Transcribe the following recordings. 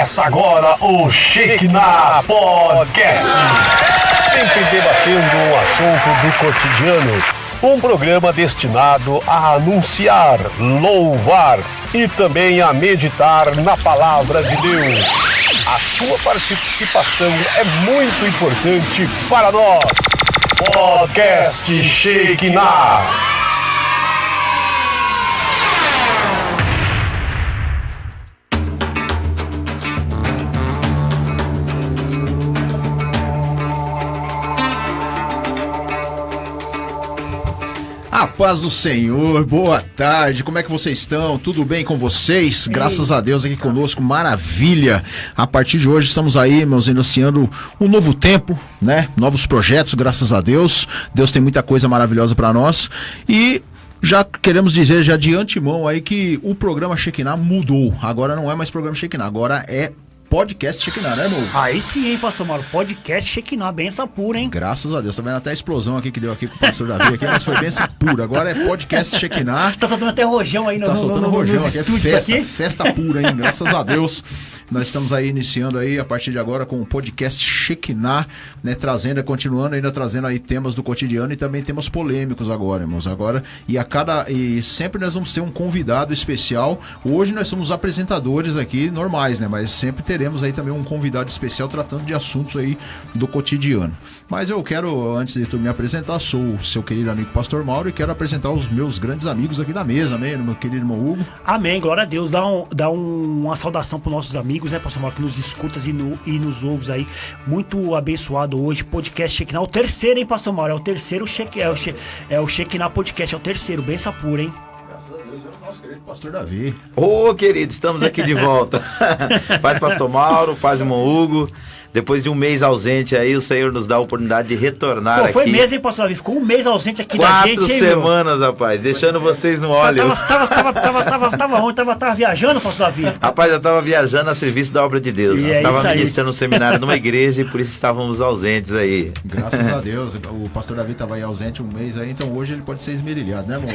Começa agora o Shekinah Podcast. Sempre debatendo um assunto do cotidiano. Um programa destinado a anunciar, louvar e também a meditar na palavra de Deus. A sua participação é muito importante para nós. Podcast Shekinah. A paz do Senhor, boa tarde, como é que vocês estão? Tudo bem com vocês? Graças a Deus aqui conosco, maravilha! A partir de hoje estamos aí, irmãos, iniciando um novo tempo, né? Novos projetos, graças a Deus. Deus tem muita coisa maravilhosa para nós e já queremos dizer já de antemão aí que o programa Shekinah mudou. Agora não é mais programa Shekinah, agora é Podcast Shekinah, né, amor? Aí sim, hein, pastor Mauro? Podcast Shekinah, benção pura, hein? Graças a Deus. Tá vendo até a explosão aqui que deu aqui com o pastor Davi aqui, mas foi benção pura. Agora é Podcast Shekinah. Tá soltando até rojão aí no Tá soltando rojão aqui, é aqui. festa pura, hein? Graças a Deus. Nós estamos aí iniciando aí, a partir de agora, com o Podcast Shekinah, né? Continuando ainda trazendo aí temas do cotidiano e também temas polêmicos agora, irmãos. Agora, e sempre nós vamos ter um convidado especial. Hoje nós somos apresentadores aqui normais, né? Mas sempre teremos aí também um convidado especial tratando de assuntos aí do cotidiano. Mas eu quero, antes de tu me apresentar, sou o seu querido amigo Pastor Mauro e quero apresentar os meus grandes amigos aqui da mesa, amém? Meu querido irmão Hugo. Amém, glória a Deus. Dá uma saudação para os nossos amigos, né, Pastor Mauro, que nos escutas e nos ouves aí. Muito abençoado hoje, Podcast Shekinah. O terceiro, hein, Pastor Mauro? É o terceiro é o Shekinah Podcast, é o terceiro, benção pura, hein? Graças a Deus, é o nosso querido Pastor Davi. Ô, querido, estamos aqui de volta. Paz, Pastor Mauro, paz, irmão Hugo. Depois de um mês ausente aí, o Senhor nos dá a oportunidade de retornar aqui. Foi mesmo, hein, Pastor Davi? Ficou um mês ausente aqui 4 da gente, hein, semanas, rapaz, deixando vocês no óleo. Tava onde? Tava viajando, Pastor Davi? Rapaz, eu tava viajando a serviço da obra de Deus. E Nós estávamos isso aí. ministrando um seminário numa igreja e por isso estávamos ausentes aí. Graças a Deus, o Pastor Davi estava aí ausente um mês aí, então hoje ele pode ser esmerilhado, né, irmão?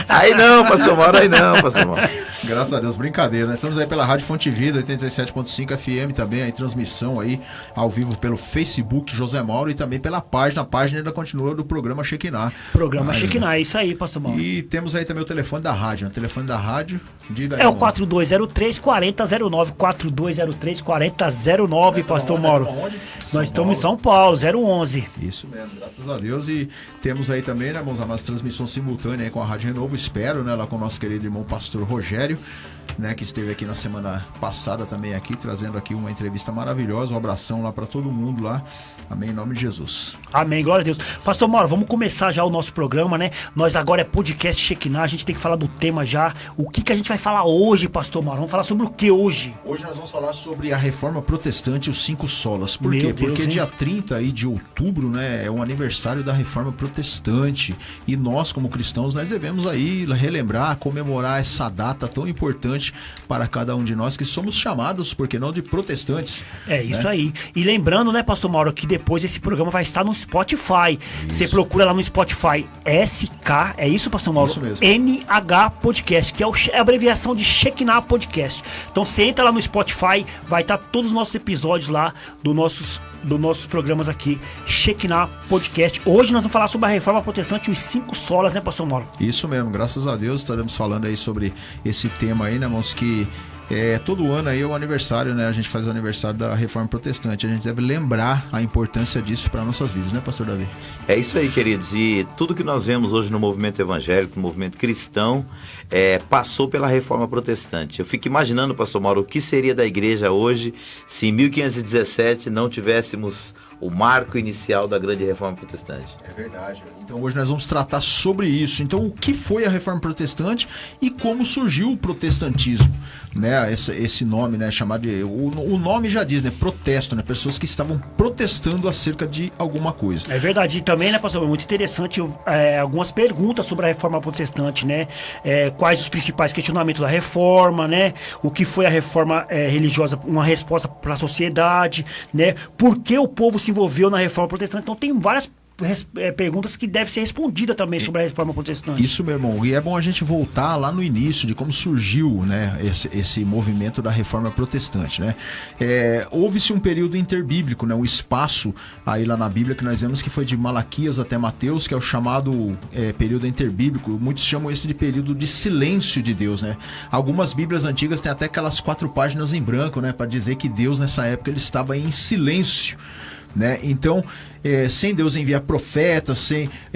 Aí não, Pastor Mauro, aí não, Pastor Mauro. Graças a Deus, brincadeira, né? Estamos aí pela Rádio Fonte Vida, 87.5 FM também, aí transmissão aí ao vivo pelo Facebook José Mauro e também pela página. A página ainda continua do programa Shekinah. Programa Shekinah, é isso aí, Pastor Mauro. E temos aí também o telefone da rádio, né? O telefone da rádio, diga aí. É o 4203-4009, 4203-4009, Pastor Mauro. Nós estamos em São Paulo, 011. Isso mesmo, graças a Deus. E temos aí também, né, irmãos, uma transmissão simultânea aí com a Rádio Renovo, espero, né, lá com o nosso querido irmão Pastor Rogério, né, que esteve aqui na semana passada também aqui, trazendo aqui uma entrevista maravilhosa, um abração lá para todo mundo lá, amém, em nome de Jesus. Amém, glória a Deus. Pastor Mauro, vamos começar já o nosso programa, né, nós agora é Podcast Shekinah, a gente tem que falar do tema já, o que a gente vai falar hoje, Pastor Mauro, vamos falar sobre o que hoje? Hoje nós vamos falar sobre a Reforma Protestante e os 5 solas, por quê? Deus, Porque hein? dia 30 aí de outubro, né, é o aniversário da Reforma Protestante e nós como cristãos, nós devemos aí relembrar, comemorar essa data tão importante para cada um de nós que somos chamados, por que não, de protestantes. É isso, né? aí. E lembrando, né, Pastor Mauro, que depois esse programa vai estar no Spotify. Você procura lá no Spotify SK, é isso, Pastor Mauro? Isso mesmo. NH Podcast, que é a abreviação de Shekinah Podcast. Então você entra lá no Spotify, vai estar todos os nossos episódios lá dos nossos programas aqui, Shekinah Podcast. Hoje nós vamos falar sobre a Reforma Protestante e os 5 solas, né, Pastor Mauro? Isso mesmo, graças a Deus estaremos falando aí sobre esse tema aí, né, irmãos, que todo ano aí é o aniversário, né, a gente faz o aniversário da Reforma Protestante, a gente deve lembrar a importância disso para nossas vidas, né, Pastor Davi? É isso aí, queridos, e tudo que nós vemos hoje no movimento evangélico, no movimento cristão, passou pela Reforma Protestante. Eu fico imaginando, Pastor Mauro, o que seria da igreja hoje se em 1517 não tivéssemos o marco inicial da grande Reforma Protestante. É verdade. Então hoje nós vamos tratar sobre isso. Então o que foi a Reforma Protestante e como surgiu o protestantismo, né? Esse nome, né, chamado de, o nome já diz, né, protesto, né, pessoas que estavam protestando acerca de alguma coisa. É verdade. E também, né, pastor, muito interessante algumas perguntas sobre a Reforma Protestante, né? Quais os principais questionamentos da Reforma, né? O que foi a Reforma religiosa, uma resposta para a sociedade, né? Por que o povo se envolveu na Reforma Protestante? Então tem várias perguntas que devem ser respondidas também sobre a Reforma Protestante. Isso, meu irmão. E é bom a gente voltar lá no início de como surgiu, né, esse movimento da Reforma Protestante, né? Houve-se um período interbíblico, né, um espaço aí lá na Bíblia que nós vemos que foi de Malaquias até Mateus, que é o chamado período interbíblico. Muitos chamam esse de período de silêncio de Deus, né? Algumas Bíblias antigas têm até aquelas 4 páginas em branco, né, para dizer que Deus nessa época ele estava em silêncio, né? Então, sem Deus enviar profetas,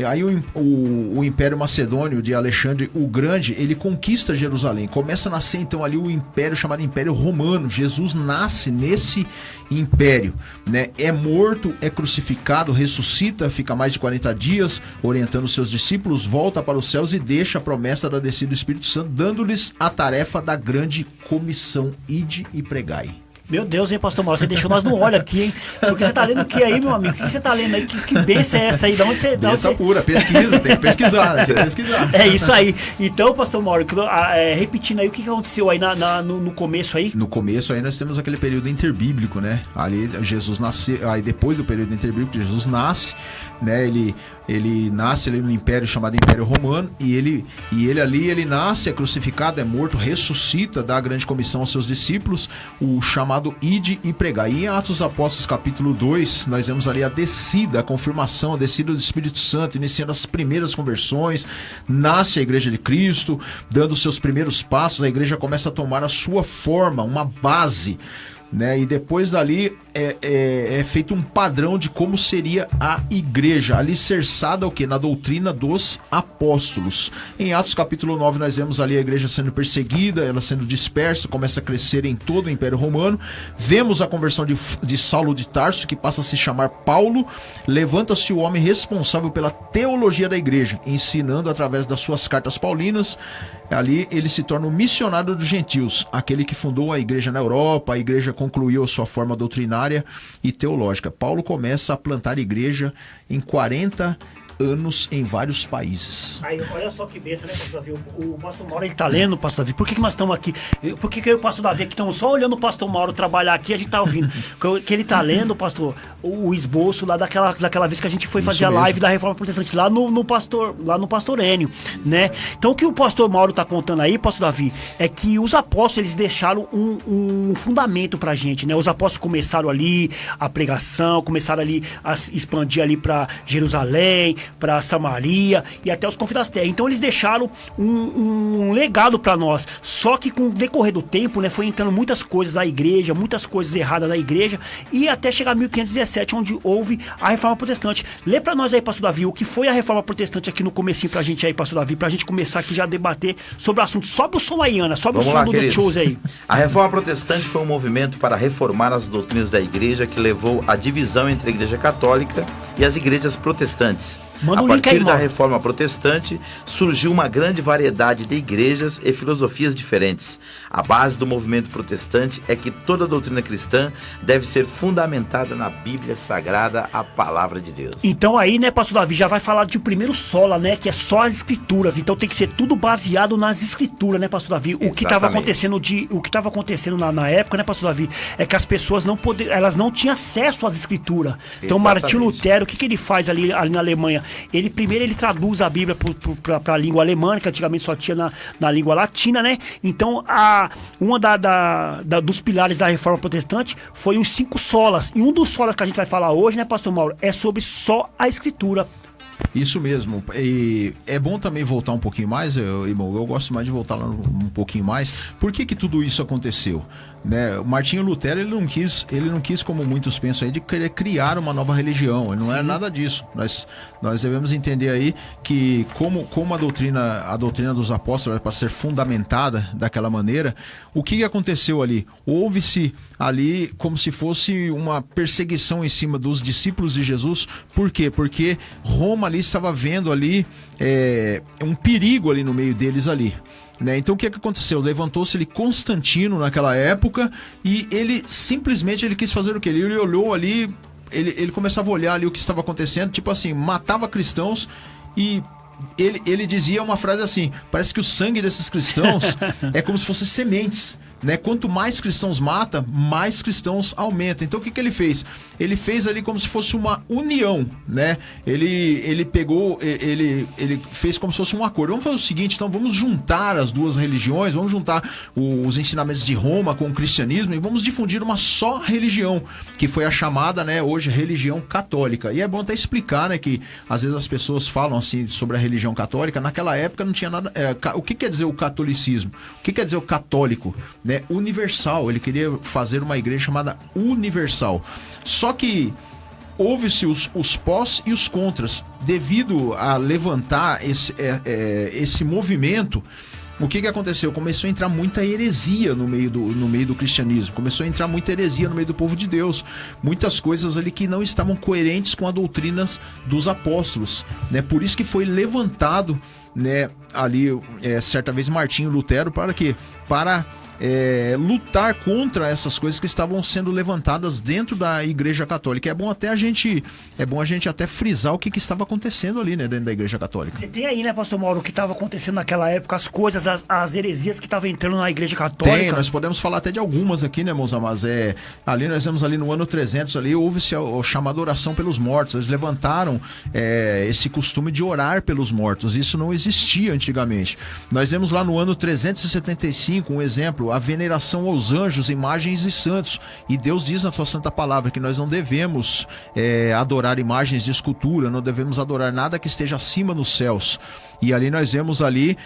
aí o Império Macedônio de Alexandre o Grande, ele conquista Jerusalém. Começa a nascer então ali o império chamado Império Romano. Jesus nasce nesse império, né? É morto, é crucificado, ressuscita, fica mais de 40 dias orientando os seus discípulos, volta para os céus e deixa a promessa da descida do Espírito Santo, dando-lhes a tarefa da grande comissão: ide e pregai. Meu Deus, hein, pastor Mauro, você deixou nós no olho aqui, hein? Porque você tá lendo o que aí, meu amigo? O que você tá lendo aí? Que bênção é essa aí? Da onde você... Bênção pura, pesquisa, tem que pesquisar, né? Tem que pesquisar. É isso aí. Então, pastor Mauro, repetindo aí, o que aconteceu aí no começo aí? No começo aí nós temos aquele período interbíblico, né? Ali Jesus nasceu, aí depois do período interbíblico, Jesus nasce, né? Ele nasce ali no império chamado Império Romano, e ele nasce, é crucificado, é morto, ressuscita, dá a grande comissão aos seus discípulos, o chamado ide e pregar. E em Atos dos Apóstolos capítulo 2, nós vemos ali a descida, a confirmação, a descida do Espírito Santo, iniciando as primeiras conversões, nasce a Igreja de Cristo, dando os seus primeiros passos, a igreja começa a tomar a sua forma, uma base, né? E depois dali é feito um padrão de como seria a igreja, alicerçada o quê? Na doutrina dos apóstolos. Em Atos capítulo 9 nós vemos ali a igreja sendo perseguida, ela sendo dispersa, começa a crescer em todo o Império Romano. Vemos a conversão de Saulo de Tarso, que passa a se chamar Paulo. Levanta-se o homem responsável pela teologia da igreja, ensinando através das suas cartas paulinas. Ali ele se torna o missionário dos gentios, aquele que fundou a igreja na Europa. A igreja concluiu a sua forma doutrinária e teológica. Paulo começa a plantar igreja em 40 anos em vários países. Aí, olha só que bênção, né, pastor Davi? O pastor Mauro, ele tá lendo, pastor Davi. Por que nós estamos aqui? Por que eu e o pastor Davi aqui estamos só olhando o pastor Mauro trabalhar aqui, a gente tá ouvindo? Que ele tá lendo, pastor, o esboço lá daquela vez que a gente foi fazer a live da Reforma Protestante lá no pastor Enio, né? Então o que o pastor Mauro tá contando aí, pastor Davi, é que os apóstolos, eles deixaram um fundamento pra gente, né? Os apóstolos começaram ali a pregação, começaram ali a expandir ali pra Jerusalém, para Samaria e até os confins da terra. Então eles deixaram um legado para nós. Só que com o decorrer do tempo, né, foi entrando muitas coisas da igreja, muitas coisas erradas da igreja, e até chegar a 1517, onde houve a Reforma Protestante. Lê para nós aí, pastor Davi, o que foi a Reforma Protestante aqui no comecinho pra gente aí, pastor Davi, pra gente começar aqui já a debater sobre o assunto. Sobe o som aí, Ana, sobe o som do The Chose aí. A Reforma Protestante foi um movimento para reformar as doutrinas da igreja que levou à divisão entre a igreja católica e as igrejas protestantes. Manda a um link partir aí, da Mauro. Reforma Protestante, surgiu uma grande variedade de igrejas e filosofias diferentes. A base do movimento protestante é que toda doutrina cristã deve ser fundamentada na Bíblia Sagrada, a Palavra de Deus. Então aí, né, pastor Davi, já vai falar de primeiro sola, né, que é só as escrituras. Então tem que ser tudo baseado nas escrituras, né, pastor Davi? O que estava acontecendo na época, né, pastor Davi, é que as pessoas elas não tinham acesso às escrituras. Então Martinho Lutero, o que ele faz ali na Alemanha? Ele traduz a Bíblia para a língua alemã, que antigamente só tinha na língua latina, né? Então, uma dos pilares da Reforma Protestante foi os 5 solas. E um dos solas que a gente vai falar hoje, né, pastor Mauro, é sobre só a Escritura. Isso mesmo. E é bom também voltar um pouquinho mais, irmão. Eu gosto mais de voltar lá um pouquinho mais. Por que tudo isso aconteceu? Né? O Martinho Lutero, ele não quis, como muitos pensam aí, de querer criar uma nova religião. Ele não era nada disso. Nós devemos entender aí que como a doutrina dos apóstolos era para ser fundamentada daquela maneira, o que aconteceu ali? Houve-se ali como se fosse uma perseguição em cima dos discípulos de Jesus. Por quê? Porque Roma ali estava vendo ali um perigo ali no meio deles ali. Né? Então o que aconteceu? Levantou-se ele Constantino naquela época e ele simplesmente quis fazer o quê? Ele olhou ali, ele começava a olhar ali o que estava acontecendo, tipo assim, matava cristãos e ele dizia uma frase assim: parece que o sangue desses cristãos é como se fossem sementes, né? Quanto mais cristãos mata, mais cristãos aumenta. Então o que ele fez? Ele fez ali como se fosse uma união, né? Ele pegou, ele fez como se fosse um acordo. Vamos fazer o seguinte, então vamos juntar as duas religiões, vamos juntar os ensinamentos de Roma com o cristianismo e vamos difundir uma só religião, que foi a chamada, né, hoje, religião católica. E é bom até explicar, né, que às vezes as pessoas falam assim sobre a religião católica. Naquela época não tinha nada... o que quer dizer o catolicismo? O que quer dizer o católico? Né? Universal. Ele queria fazer uma igreja chamada universal. Só que houve-se os pós e os contras. Devido a levantar esse movimento, o que aconteceu? Começou a entrar muita heresia no meio do cristianismo. Começou a entrar muita heresia no meio do povo de Deus. Muitas coisas ali que não estavam coerentes com a doutrina dos apóstolos, né? Por isso que foi levantado, né, ali, certa vez, Martinho Lutero, para quê? Para lutar contra essas coisas que estavam sendo levantadas dentro da Igreja Católica. É bom a gente até frisar o que estava acontecendo ali, né, dentro da Igreja Católica. Você tem aí, né, pastor Mauro, o que estava acontecendo naquela época, as coisas, as heresias que estavam entrando na Igreja Católica? Tem, nós podemos falar até de algumas aqui, né, meus amados? Ali nós vemos ali no ano 300, ali houve-se a chamada oração pelos mortos. Eles levantaram esse costume de orar pelos mortos. Isso não existia antigamente. Nós vemos lá no ano 375, um exemplo, a veneração aos anjos, imagens e santos. E Deus diz na sua santa palavra que nós não devemos adorar imagens de escultura, não devemos adorar nada que esteja acima nos céus. E ali nós vemos ali,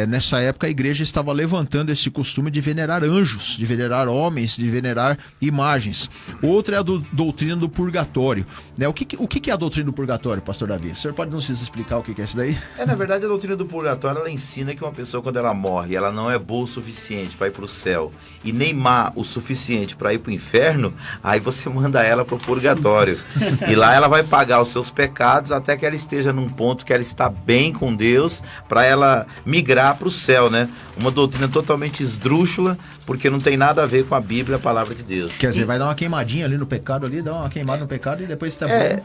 nessa época, a igreja estava levantando esse costume de venerar anjos, de venerar homens, de venerar imagens. Outra é a doutrina do purgatório, né? O que é a doutrina do purgatório, pastor Davi? O senhor pode nos explicar o que é isso daí? Na verdade, a doutrina do purgatório, ela ensina que uma pessoa, quando ela morre, ela não é boa o suficiente para ir para o céu e nem má o suficiente para ir para o inferno, aí você manda ela para o purgatório. E lá ela vai pagar os seus pecados até que ela esteja num ponto que ela está bem com Deus, para ela migrar para o céu, né? Uma doutrina totalmente esdrúxula, porque não tem nada a ver com a Bíblia, a palavra de Deus. Quer dizer, vai dar uma queimadinha ali no pecado, dá uma queimada no pecado e depois está bom.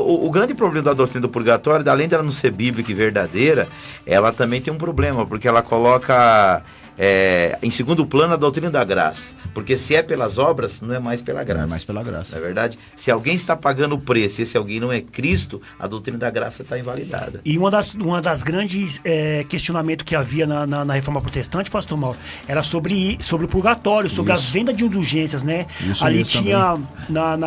O grande problema da doutrina do purgatório, além dela não ser bíblica e verdadeira, ela também tem um problema, porque ela coloca em segundo plano a doutrina da graça. Porque se é pelas obras, não é mais pela graça. Não é mais pela graça. Não é verdade? Se alguém está pagando o preço e esse alguém não é Cristo, a doutrina da graça está invalidada. E uma das grandes questionamentos que havia na Reforma Protestante, pastor Mauro, era sobre o purgatório, sobre as vendas de indulgências, né? Isso. Ali tinha,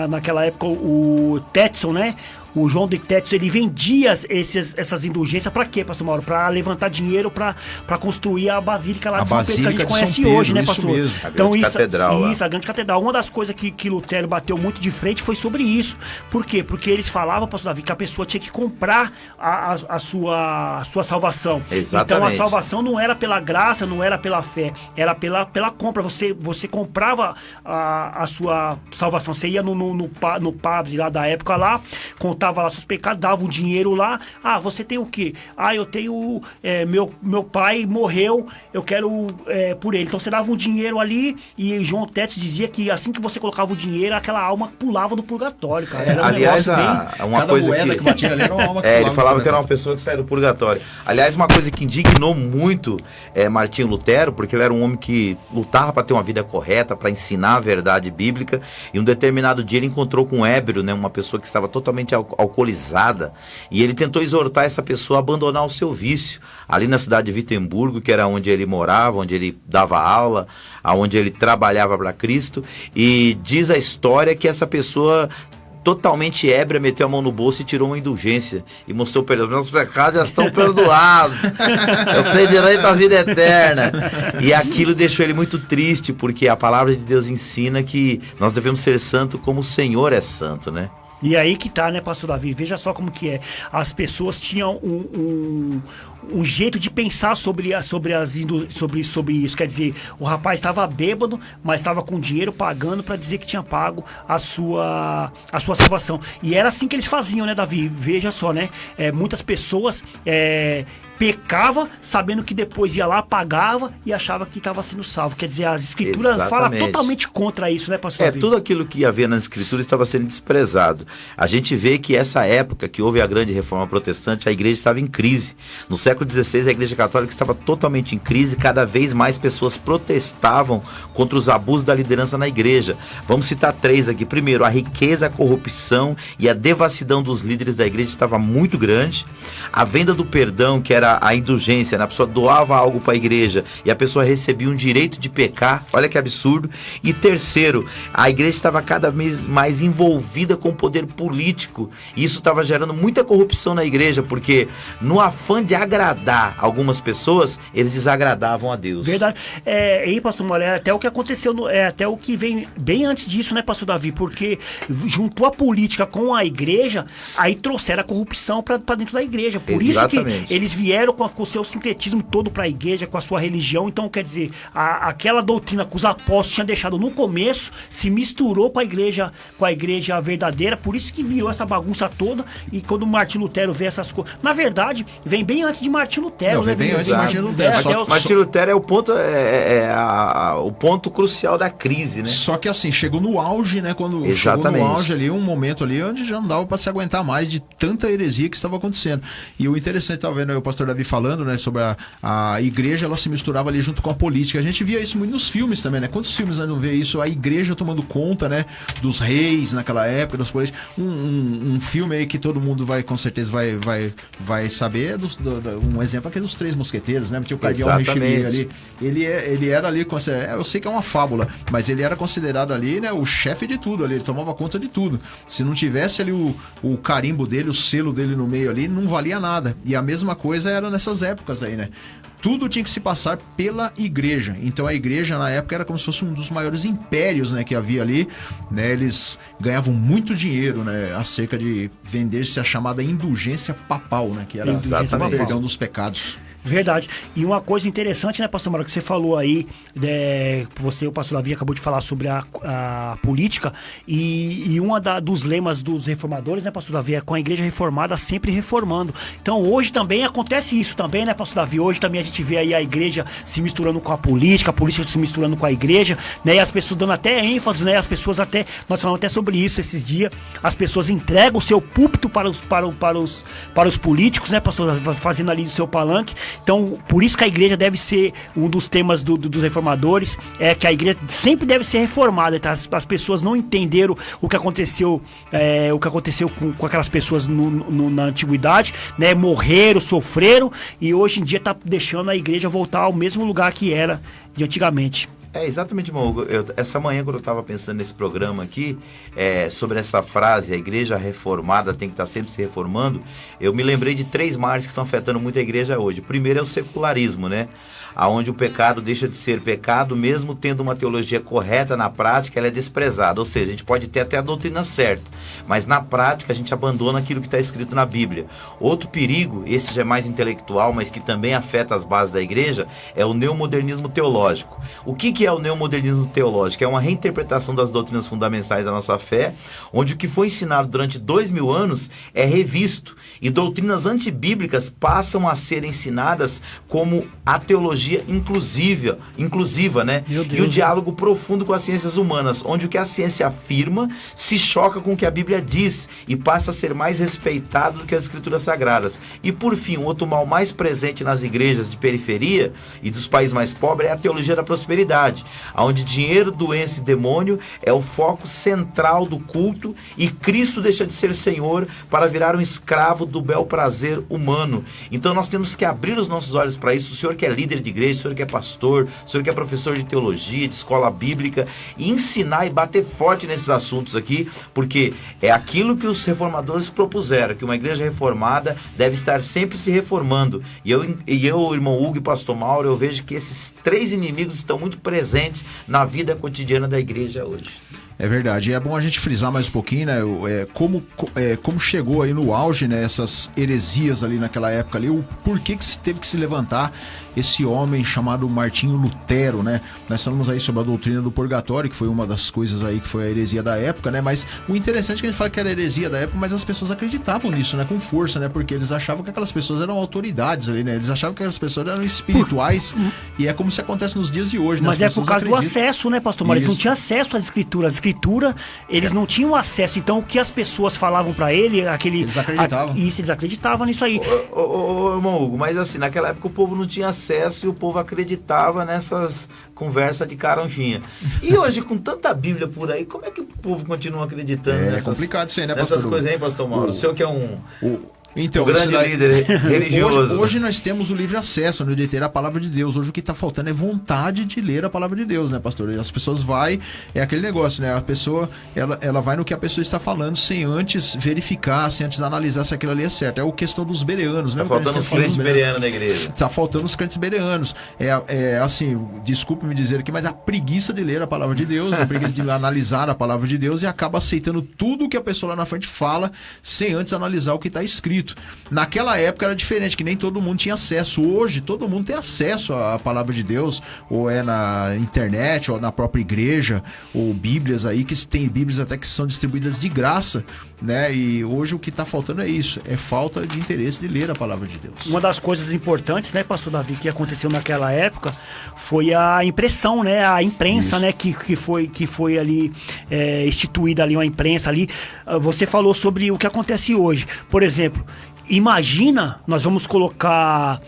naquela época, o Tetson, né? O João de Tetson, ele vendia essas indulgências para quê, pastor Mauro? Para levantar dinheiro para construir a Basílica lá de São Pedro, que a gente conhece hoje, né, pastor? Mesmo. Então, a grande catedral. Uma das coisas que Lutero bateu muito de frente foi sobre isso. Por quê? Porque eles falavam, pastor Davi, que a pessoa tinha que comprar a sua salvação. Exatamente. Então a salvação não era pela graça, não era pela fé, era pela compra. Você comprava a sua salvação. Você ia no padre lá da época lá, contava lá seus pecados, dava um dinheiro lá. Você tem o quê? Eu tenho... meu pai morreu, eu quero por ele. Então você dava um dinheiro ali e João Tetson dizia que assim que você colocava o dinheiro, aquela alma pulava do purgatório, cara. Era aliás, uma coisa que batia ali era uma alma que ele falava que era uma pessoa que saía do purgatório. Aliás, uma coisa que indignou muito Martinho Lutero, porque ele era um homem que lutava para ter uma vida correta, para ensinar a verdade bíblica, e um determinado dia ele encontrou com um ébrio, né, uma pessoa que estava totalmente alcoolizada, e ele tentou exortar essa pessoa a abandonar o seu vício, ali na cidade de Vitemburgo, que era onde ele morava, onde ele dava aula, onde ele trabalhava para Cristo, e diz a história que essa pessoa, totalmente ébria, meteu a mão no bolso e tirou uma indulgência e mostrou para ele: meus pecados já estão perdoados, eu tenho direito à vida eterna. E aquilo deixou ele muito triste, porque a palavra de Deus ensina que nós devemos ser santos como o Senhor é santo, né? E aí que tá, né, pastor Davi? Veja só como que é. As pessoas tinham um jeito de pensar sobre isso. Quer dizer, o rapaz estava bêbado, mas estava com dinheiro pagando para dizer que tinha pago a sua salvação. E era assim que eles faziam, né, Davi? Veja só, né? Muitas pessoas pecava sabendo que depois ia lá, pagava e achava que estava sendo salvo. Quer dizer, as escrituras falam totalmente contra isso, né, pastor Davi? Tudo aquilo que havia nas escrituras estava sendo desprezado. A gente vê que essa época que houve a grande reforma protestante, a igreja estava em crise. No século século XVI, a Igreja Católica estava totalmente em crise, cada vez mais pessoas protestavam contra os abusos da liderança na igreja. Vamos citar 3 aqui. Primeiro, a riqueza, a corrupção e a devassidão dos líderes da igreja estava muito grande. A venda do perdão, que era a indulgência, né? A pessoa doava algo para a igreja e a pessoa recebia um direito de pecar. Olha que absurdo. E terceiro, a igreja estava cada vez mais envolvida com o poder político. E isso estava gerando muita corrupção na igreja, porque no afã de agradar algumas pessoas, eles desagradavam a Deus. Verdade. Aí, pastor Mauro, é até o que aconteceu, até o que vem bem antes disso, né, pastor Davi? Porque juntou a política com a igreja, aí trouxeram a corrupção para dentro da igreja. Por Exatamente. isso que eles vieram com o seu sincretismo todo para a igreja, com a sua religião. Então, quer dizer, aquela doutrina que os apóstolos tinham deixado no começo, se misturou com a igreja verdadeira. Por isso que virou essa bagunça toda. E quando Martim Lutero vê essas coisas... Na verdade, vem bem antes de Martim Lutero. Não, né? vem antes de Martim Lutero. Martim Lutero é o ponto, o ponto crucial da crise, né? Só que assim, chegou no auge, né? Quando Exatamente. chegou no auge ali, um momento ali onde já não dava para se aguentar mais de tanta heresia que estava acontecendo. E o interessante, tá vendo aí o pastor Davi falando, né? Sobre a igreja, ela se misturava ali junto com a política. A gente via isso muito nos filmes também, né? Quantos filmes nós não vê isso? A igreja tomando conta, né? Dos reis naquela época, das políticas. Um filme aí que todo mundo vai, com certeza, vai saber, um exemplo aqui dos Três Mosqueteiros, né? Tinha o Cardeal Richelieu ali. Ele era ali, eu sei que é uma fábula, mas ele era considerado ali, né? O chefe de tudo ali, ele tomava conta de tudo. Se não tivesse ali o carimbo dele, o selo dele no meio ali, não valia nada. E a mesma coisa era nessas épocas aí, né? Tudo tinha que se passar pela igreja. Então a igreja na época era como se fosse um dos maiores impérios, né, que havia ali, né? Eles ganhavam muito dinheiro, né, acerca de vender-se a chamada indulgência papal, né, que era o perdão dos pecados. Verdade. E uma coisa interessante, né, pastor Mauro, que você falou aí, o pastor Davi acabou de falar sobre a política, e dos lemas dos reformadores, né, pastor Davi, é com a igreja reformada sempre reformando. Então hoje também acontece isso também, né, pastor Davi? Hoje também a gente vê aí a igreja se misturando com a política se misturando com a igreja, né, e as pessoas dando até ênfase, né, nós falamos até sobre isso esses dias, as pessoas entregam o seu púlpito para os políticos, né, pastor, fazendo ali o seu palanque. Então, por isso que a igreja deve ser um dos temas dos reformadores, é que a igreja sempre deve ser reformada. Tá? As pessoas não entenderam o que aconteceu com aquelas pessoas na antiguidade, né? Morreram, sofreram, e hoje em dia está deixando a igreja voltar ao mesmo lugar que era de antigamente. Exatamente, irmão. Essa manhã, quando eu estava pensando nesse programa aqui, sobre essa frase, a igreja reformada tem que estar sempre se reformando, eu me lembrei de 3 males que estão afetando muito a igreja hoje. O primeiro é o secularismo, né? Onde o pecado deixa de ser pecado, mesmo tendo uma teologia correta, na prática ela é desprezada. Ou seja, a gente pode ter até a doutrina certa, mas na prática a gente abandona aquilo que está escrito na Bíblia. Outro perigo, esse já é mais intelectual, mas que também afeta as bases da igreja, é o neomodernismo teológico. O que é o neomodernismo teológico? É uma reinterpretação das doutrinas fundamentais da nossa fé, onde o que foi ensinado durante 2000 anos é revisto, e doutrinas antibíblicas passam a ser ensinadas como a teologia inclusiva, né? E o diálogo profundo com as ciências humanas, onde o que a ciência afirma se choca com o que a Bíblia diz e passa a ser mais respeitado do que as escrituras sagradas. E por fim, um outro mal mais presente nas igrejas de periferia e dos países mais pobres é a teologia da prosperidade, onde dinheiro, doença e demônio é o foco central do culto, e Cristo deixa de ser Senhor para virar um escravo do bel prazer humano. Então nós temos que abrir os nossos olhos para isso. O senhor que é líder de igreja, o senhor que é pastor, o senhor que é professor de teologia, de escola bíblica, e ensinar e bater forte nesses assuntos aqui, porque é aquilo que os reformadores propuseram, que uma igreja reformada deve estar sempre se reformando. E eu, irmão Hugo e pastor Mauro, eu vejo que esses 3 inimigos estão muito presentes na vida cotidiana da igreja hoje. É verdade, e é bom a gente frisar mais um pouquinho, né, como chegou aí no auge, né, essas heresias ali naquela época ali, o porquê que teve que se levantar esse homem chamado Martinho Lutero, né? Nós falamos aí sobre a doutrina do purgatório, que foi uma das coisas aí que foi a heresia da época, né? Mas o interessante é que a gente fala que era heresia da época, mas as pessoas acreditavam nisso, né? Com força, né? Porque eles achavam que aquelas pessoas eram autoridades ali, né? Eles achavam que aquelas pessoas eram espirituais, e é como se acontece nos dias de hoje, né? Mas é por causa do acesso, né, pastor Maurício? Não tinha acesso às escrituras escritura, eles não tinham acesso. Então, o que as pessoas falavam pra ele, Eles acreditavam. Isso, eles acreditavam nisso aí. Ô, irmão Hugo, mas assim, naquela época o povo não tinha acesso e o povo acreditava nessas conversas de caronjinha. E hoje, com tanta Bíblia por aí, como é que o povo continua acreditando É nessas, complicado isso aí, né, nessas pastor? coisas aí, pastor Mauro? O senhor que é um Então, grande isso daí- líder religioso. Hoje nós temos o livre acesso, né, de ter a palavra de Deus. Hoje o que está faltando é vontade de ler a palavra de Deus, né, pastor? E as pessoas é aquele negócio, né? A pessoa, ela vai no que a pessoa está falando sem antes verificar, sem antes analisar se aquilo ali é certo. É a questão dos bereanos, né? Tá faltando os crentes bereanos na igreja. Tá faltando os crentes bereanos. Assim, desculpe me dizer aqui, mas a preguiça de ler a palavra de Deus, a preguiça de analisar a palavra de Deus e acaba aceitando tudo que a pessoa lá na frente fala sem antes analisar o que está escrito. Naquela época era diferente, que nem todo mundo tinha acesso. Hoje todo mundo tem acesso à palavra de Deus, ou é na internet, ou na própria igreja, ou bíblias aí, que tem bíblias até que são distribuídas de graça, né? E hoje o que está faltando é isso, é falta de interesse de ler a palavra de Deus. Uma das coisas importantes, né, pastor Davi, que aconteceu naquela época foi a impressão, né, a imprensa, né, que foi ali instituída ali, uma imprensa ali. Você falou sobre o que acontece hoje. Por exemplo, imagina, nós vamos colocar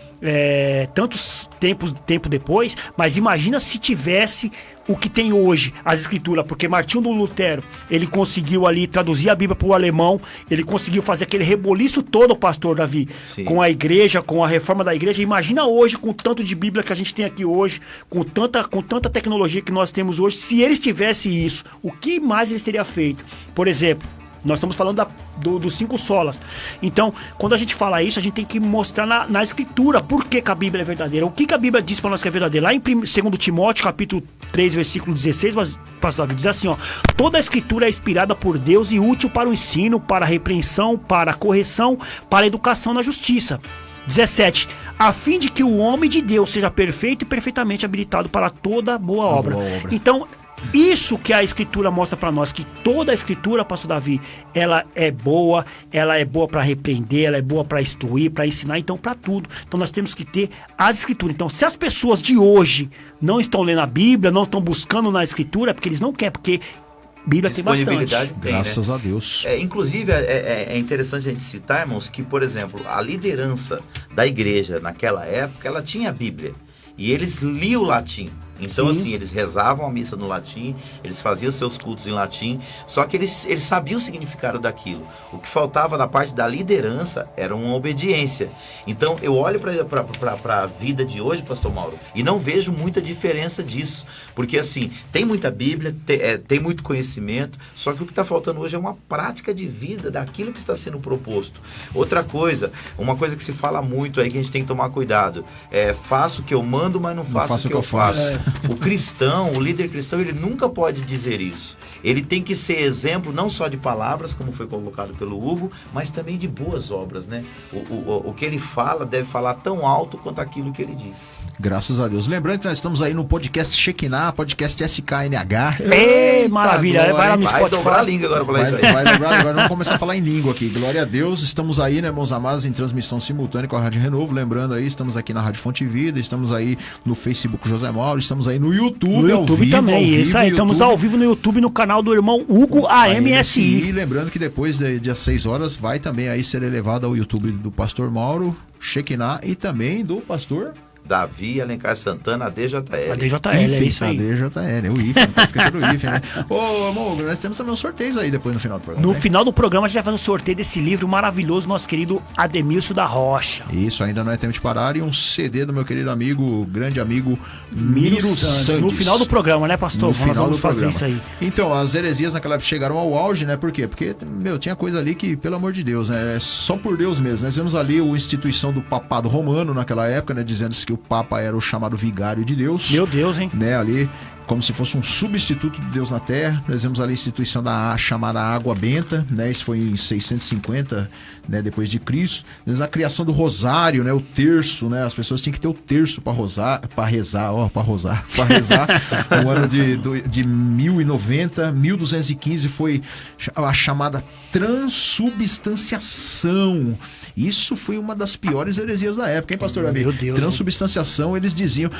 tempo depois, mas imagina se tivesse o que tem hoje, as escrituras, porque Martinho do Lutero, ele conseguiu ali traduzir a Bíblia para o alemão, ele conseguiu fazer aquele reboliço todo, pastor Davi, Sim. com a igreja, com a reforma da igreja. Imagina hoje, com o tanto de Bíblia que a gente tem aqui hoje, com tanta tecnologia que nós temos hoje, se eles tivessem isso, o que mais eles teriam feito? Por exemplo, nós estamos falando dos 5 solas. Então, quando a gente fala isso, a gente tem que mostrar na escritura por que a Bíblia é verdadeira. O que a Bíblia diz para nós que é verdadeira? Lá em 2 Timóteo, capítulo 3, versículo 16, pastor Davi, diz assim, ó: toda a escritura é inspirada por Deus e útil para o ensino, para a repreensão, para a correção, para a educação na justiça. 17. A fim de que o homem de Deus seja perfeito e perfeitamente habilitado para toda boa obra. Então, isso que a escritura mostra para nós, que toda a escritura, pastor Davi, ela é boa para repreender, ela é boa para instruir, para ensinar, então para tudo. Então nós temos que ter as escrituras. Então, se as pessoas de hoje não estão lendo a Bíblia, não estão buscando na escritura, é porque eles não querem, porque Bíblia tem bastante. Tem, graças né? a Deus. Inclusive, é interessante a gente citar, irmãos, que, por exemplo, a liderança da igreja naquela época, ela tinha a Bíblia. E eles liam o latim. Então, Sim. assim, eles rezavam a missa no latim, eles faziam seus cultos em latim, só que eles sabiam o significado daquilo. O que faltava da parte da liderança era uma obediência. Então, eu olho para a vida de hoje, pastor Mauro, e não vejo muita diferença disso. Porque, assim, tem muita Bíblia, tem muito conhecimento, só que o que está faltando hoje é uma prática de vida daquilo que está sendo proposto. Outra coisa, uma coisa que se fala muito aí, que a gente tem que tomar cuidado, faço o que eu mando, mas não faço o que eu faço. O cristão, o líder cristão, ele nunca pode dizer isso. Ele tem que ser exemplo não só de palavras, como foi colocado pelo Hugo, mas também de boas obras, né? O que ele fala deve falar tão alto quanto aquilo que ele diz. Graças a Deus. Lembrando que nós estamos aí no podcast Shekinah, podcast SKNH. Ei, maravilha. glória, Vai lá no Vai Spotify. dobrar a língua agora pra falar isso aí. Vai lembrar, agora vamos começar a falar em língua aqui. Glória a Deus, estamos aí, né, meus amados, em transmissão simultânea com a Rádio Renovo. Lembrando aí, estamos aqui na Rádio Fonte Vida, estamos aí no Facebook José Mauro, estamos aí no YouTube. No YouTube também, isso aí. Estamos ao vivo no YouTube, no canal do irmão Hugo AMSI. E lembrando que depois das 6 horas vai também aí ser elevado ao YouTube do Pastor Mauro, Shekinah, e também do Pastor Davi Alencar Santana, ADJL. A DJL, é isso aí. DJL, o IFE, não tá esquecendo o IFE, né? Ô, amor, nós temos também uns sorteios aí depois no final do programa. No né? final do programa a gente vai fazer um sorteio desse livro maravilhoso, nosso querido Ademilson da Rocha. Isso, ainda não é tempo de parar. E um CD do meu querido amigo, grande amigo, Miro Santos. No final do programa, né, pastor? No final vamos do fazer programa. isso aí. Então, as heresias naquela época chegaram ao auge, né? Por quê? Porque, tinha coisa ali que, pelo amor de Deus, né? É só por Deus mesmo. Nós vemos ali a instituição do papado romano naquela época, né? Dizendo que o Papa era o chamado vigário de Deus. Meu Deus, hein? Né? Ali, como se fosse um substituto de Deus na Terra. Nós vemos ali a instituição da chamada água benta, né? Isso foi em 650, né, depois de Cristo. A criação do rosário, né, o terço, né? As pessoas tinham que ter o terço para rezar. No ano de 1090, 1215 foi a chamada transubstanciação. Isso foi uma das piores heresias da época, hein, pastor Davi? Meu Deus. Transubstanciação, eles diziam,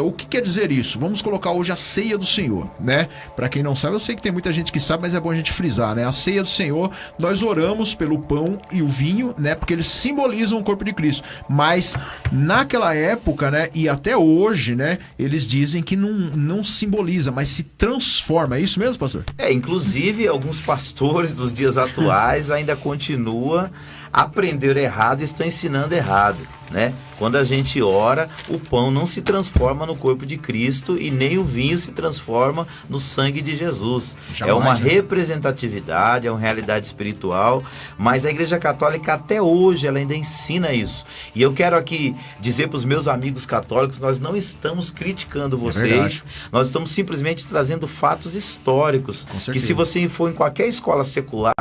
o que quer dizer isso? Vamos colocar hoje a ceia do Senhor, né? Pra quem não sabe, eu sei que tem muita gente que sabe, mas é bom a gente frisar, né? A ceia do Senhor, nós oramos pelo pão e o vinho, né? Porque eles simbolizam o corpo de Cristo. Mas naquela época, né? E até hoje, né? Eles dizem que não simboliza, mas se transforma. É isso mesmo, pastor? Inclusive, alguns pastores dos dias atuais ainda continuam aprenderam errado e estão ensinando errado, né? Quando a gente ora, o pão não se transforma no corpo de Cristo e nem o vinho se transforma no sangue de Jesus. Jamais, é uma né? representatividade, é uma realidade espiritual, mas a Igreja Católica até hoje ela ainda ensina isso. E eu quero aqui dizer para os meus amigos católicos, nós não estamos criticando vocês, nós estamos simplesmente trazendo fatos históricos, Com certeza. que se você for em qualquer escola secular,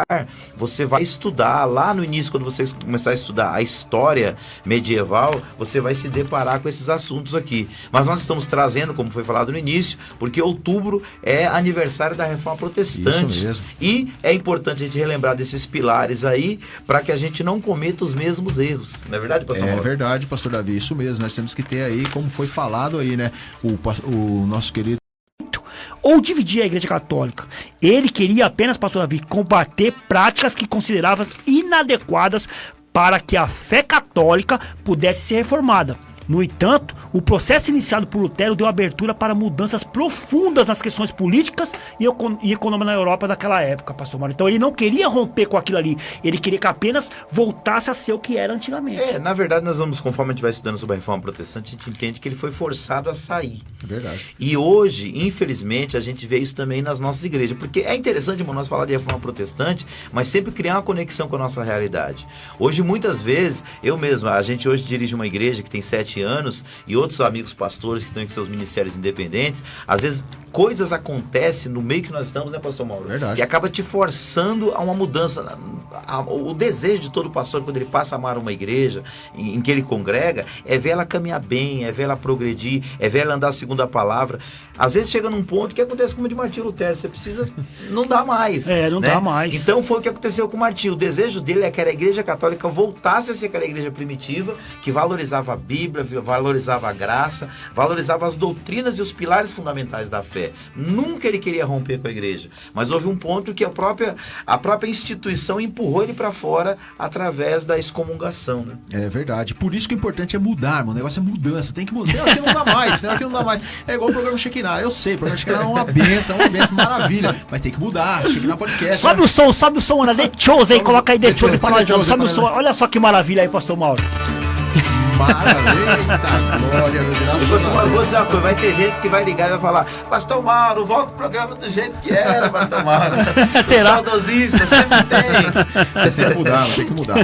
você vai estudar lá no início, quando você começar a estudar a história medieval, você vai se deparar com esses assuntos aqui. Mas nós estamos trazendo, como foi falado no início, porque outubro é aniversário da Reforma Protestante. Isso mesmo. E é importante a gente relembrar desses pilares aí, para que a gente não cometa os mesmos erros. Não é verdade, pastor É Mauro? verdade, pastor Davi, isso mesmo. Nós temos que ter aí, como foi falado aí, né? O nosso querido Ou dividir a Igreja Católica. Ele queria apenas, pastor Davi, combater práticas que considerava inadequadas para que a fé católica pudesse ser reformada. No entanto, o processo iniciado por Lutero deu abertura para mudanças profundas nas questões políticas e econômicas na Europa daquela época, pastor Mário. Então ele não queria romper com aquilo ali, ele queria que apenas voltasse a ser o que era antigamente. Na verdade, nós vamos, conforme a gente vai estudando sobre a Reforma Protestante, a gente entende que ele foi forçado a sair. É verdade. E hoje, infelizmente, a gente vê isso também nas nossas igrejas. Porque é interessante, irmão, nós falar de Reforma Protestante, mas sempre criar uma conexão com a nossa realidade. Hoje, muitas vezes, eu mesmo, a gente hoje dirige uma igreja que tem 7 anos, e outros amigos pastores que estão com seus ministérios independentes, às vezes coisas acontecem no meio que nós estamos, né, pastor Mauro? Verdade. E acaba te forçando a uma mudança. O desejo de todo pastor, quando ele passa a amar uma igreja em que ele congrega, é ver ela caminhar bem, é ver ela progredir, é ver ela andar segundo a palavra. Às vezes chega num ponto que acontece como o de Martinho Lutero, você precisa, não dá mais. Não dá mais. Então foi o que aconteceu com o Martinho. O desejo dele é que a Igreja Católica voltasse a ser aquela igreja primitiva, que valorizava a Bíblia, valorizava a graça, valorizava as doutrinas e os pilares fundamentais da fé. Nunca ele queria romper com a igreja, mas houve um ponto que a própria instituição empurrou ele para fora através da excomungação, né? É verdade. Por isso que o importante é mudar, mano. O negócio é mudança. Tem que mudar. Tem hora que não dá mais. Tem hora que não dá mais. É igual o programa Shekinah. Eu sei, o programa Shekinah é uma benção, maravilha. Mas tem que mudar. Shekinah Podcast. Sobe o som, Ana. The Chose aí, coloca aí The Chose pra nós. Sobe o som. Olha só que maravilha aí, pastor Mauro. Maravilha, glória, meu Deus. Depois eu vou dizer uma coisa, vai ter gente que vai ligar e vai falar: Pastor Mauro, volta pro programa do jeito que era, Pastor Mauro. Será? Saudosista, sempre tem. Tem que mudar, tem que mudar.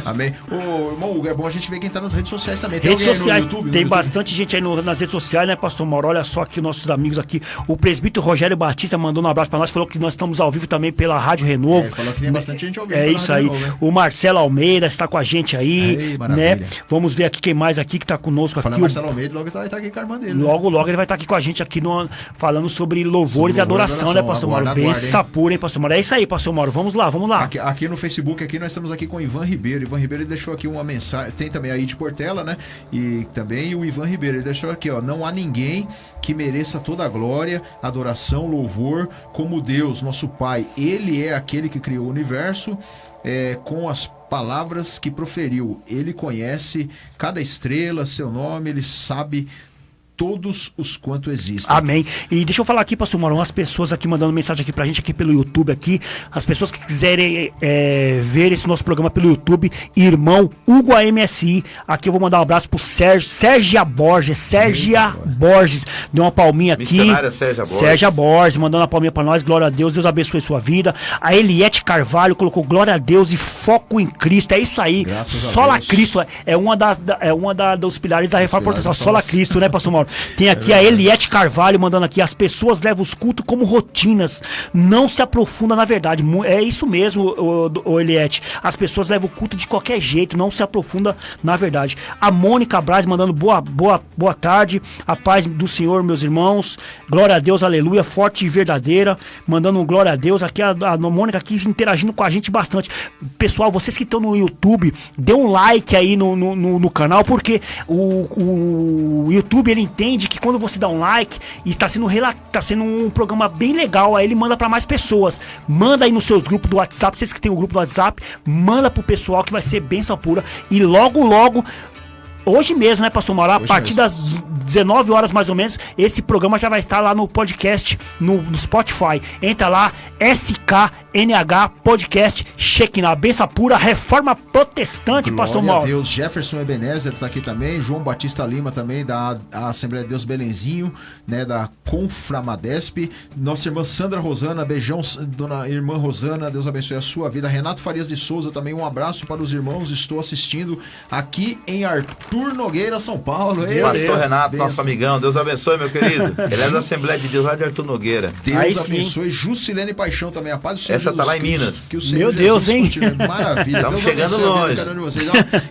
Amém. Ô, irmão Hugo, é bom a gente ver quem tá nas redes sociais também. Tem Redes alguém aí sociais, no YouTube? tem No bastante gente aí nas redes sociais, né, pastor Mauro? Olha só aqui, nossos amigos aqui. O presbítero Rogério Batista mandou um abraço pra nós, falou que nós estamos ao vivo também pela Rádio Renovo. Falou que tem bastante gente ao vivo. É pela isso Rádio aí. Renovo, né? O Marcelo Almeida está com a gente aí, Ei, né? maravilha. Vamos ver aqui quem mais aqui que tá conosco Falando aqui. Marcelo Almeida, logo vai estar aqui com a irmã dele. né? Logo ele vai estar aqui com a gente aqui falando sobre louvores e adoração, né, pastor Mauro? Aguarda, Benção pura, hein, pastor Mauro? É isso aí, pastor Mauro. Vamos lá. Aqui no Facebook, aqui nós estamos aqui com o Ivan Ribeiro. Ivan Ribeiro ele deixou aqui uma mensagem. Tem também a Ide Portela, né? E também o Ivan Ribeiro. Ele deixou aqui, ó. Não há ninguém que mereça toda a glória, adoração, louvor, como Deus, nosso Pai. Ele é aquele que criou o universo com as palavras que proferiu. Ele conhece cada estrela, seu nome, ele sabe todos os quanto existem. Amém. E deixa eu falar aqui, pastor Mauro, umas pessoas aqui mandando mensagem aqui pra gente aqui pelo YouTube aqui, as pessoas que quiserem ver esse nosso programa pelo YouTube, irmão Hugo AMSI, aqui eu vou mandar um abraço pro Sérgia Borges, deu uma palminha aqui. Missionária Sérgia Borges. Sérgia Borges, mandando uma palminha pra nós, glória a Deus, Deus abençoe sua vida. A Eliette Carvalho colocou glória a Deus e foco em Cristo, é isso aí. Graças a Sola Deus. Cristo, é uma dos pilares da Reforma Protestante, Sola Cristo, né, pastor Mauro? Tem aqui a Eliette Carvalho mandando aqui: as pessoas levam os cultos como rotinas, não se aprofunda na verdade. É isso mesmo, o Eliette. As pessoas levam o culto de qualquer jeito, não se aprofunda na verdade. A Mônica Braz mandando boa tarde, a paz do Senhor, meus irmãos, glória a Deus, aleluia, forte e verdadeira, mandando um glória a Deus. Aqui a Mônica aqui interagindo com a gente bastante. Pessoal, vocês que estão no YouTube, dê um like aí no canal, porque o YouTube ele entende que quando você dá um like e tá sendo um programa bem legal, aí ele manda pra mais pessoas. Manda aí nos seus grupos do WhatsApp, vocês que tem o grupo do WhatsApp, manda pro pessoal que vai ser bênção pura. E logo, hoje mesmo, né, Pastor Mauro? A partir das 19 horas mais ou menos, esse programa já vai estar lá no podcast, no Spotify. Entra lá, SKNH Podcast Shekinah, benção pura, Reforma Protestante, Glória Pastor a Mauro. Deus. Jefferson Ebenezer tá aqui também, João Batista Lima também, da Assembleia de Deus Belenzinho, né, da Conframadesp. Nossa irmã Sandra Rosana, beijão, dona irmã Rosana, Deus abençoe a sua vida. Renato Farias de Souza também, um abraço para os irmãos, estou assistindo aqui em Arthur Nogueira, São Paulo. Pastor Renato, nosso amigão, Deus abençoe, meu querido. Ele é da Assembleia de Deus lá de Arthur Nogueira. Deus abençoe. Jusilene Paixão também, a paz do Senhor. Essa tá lá em Minas. Que o Senhor Meu Deus, hein? Maravilha. Estamos chegando longe.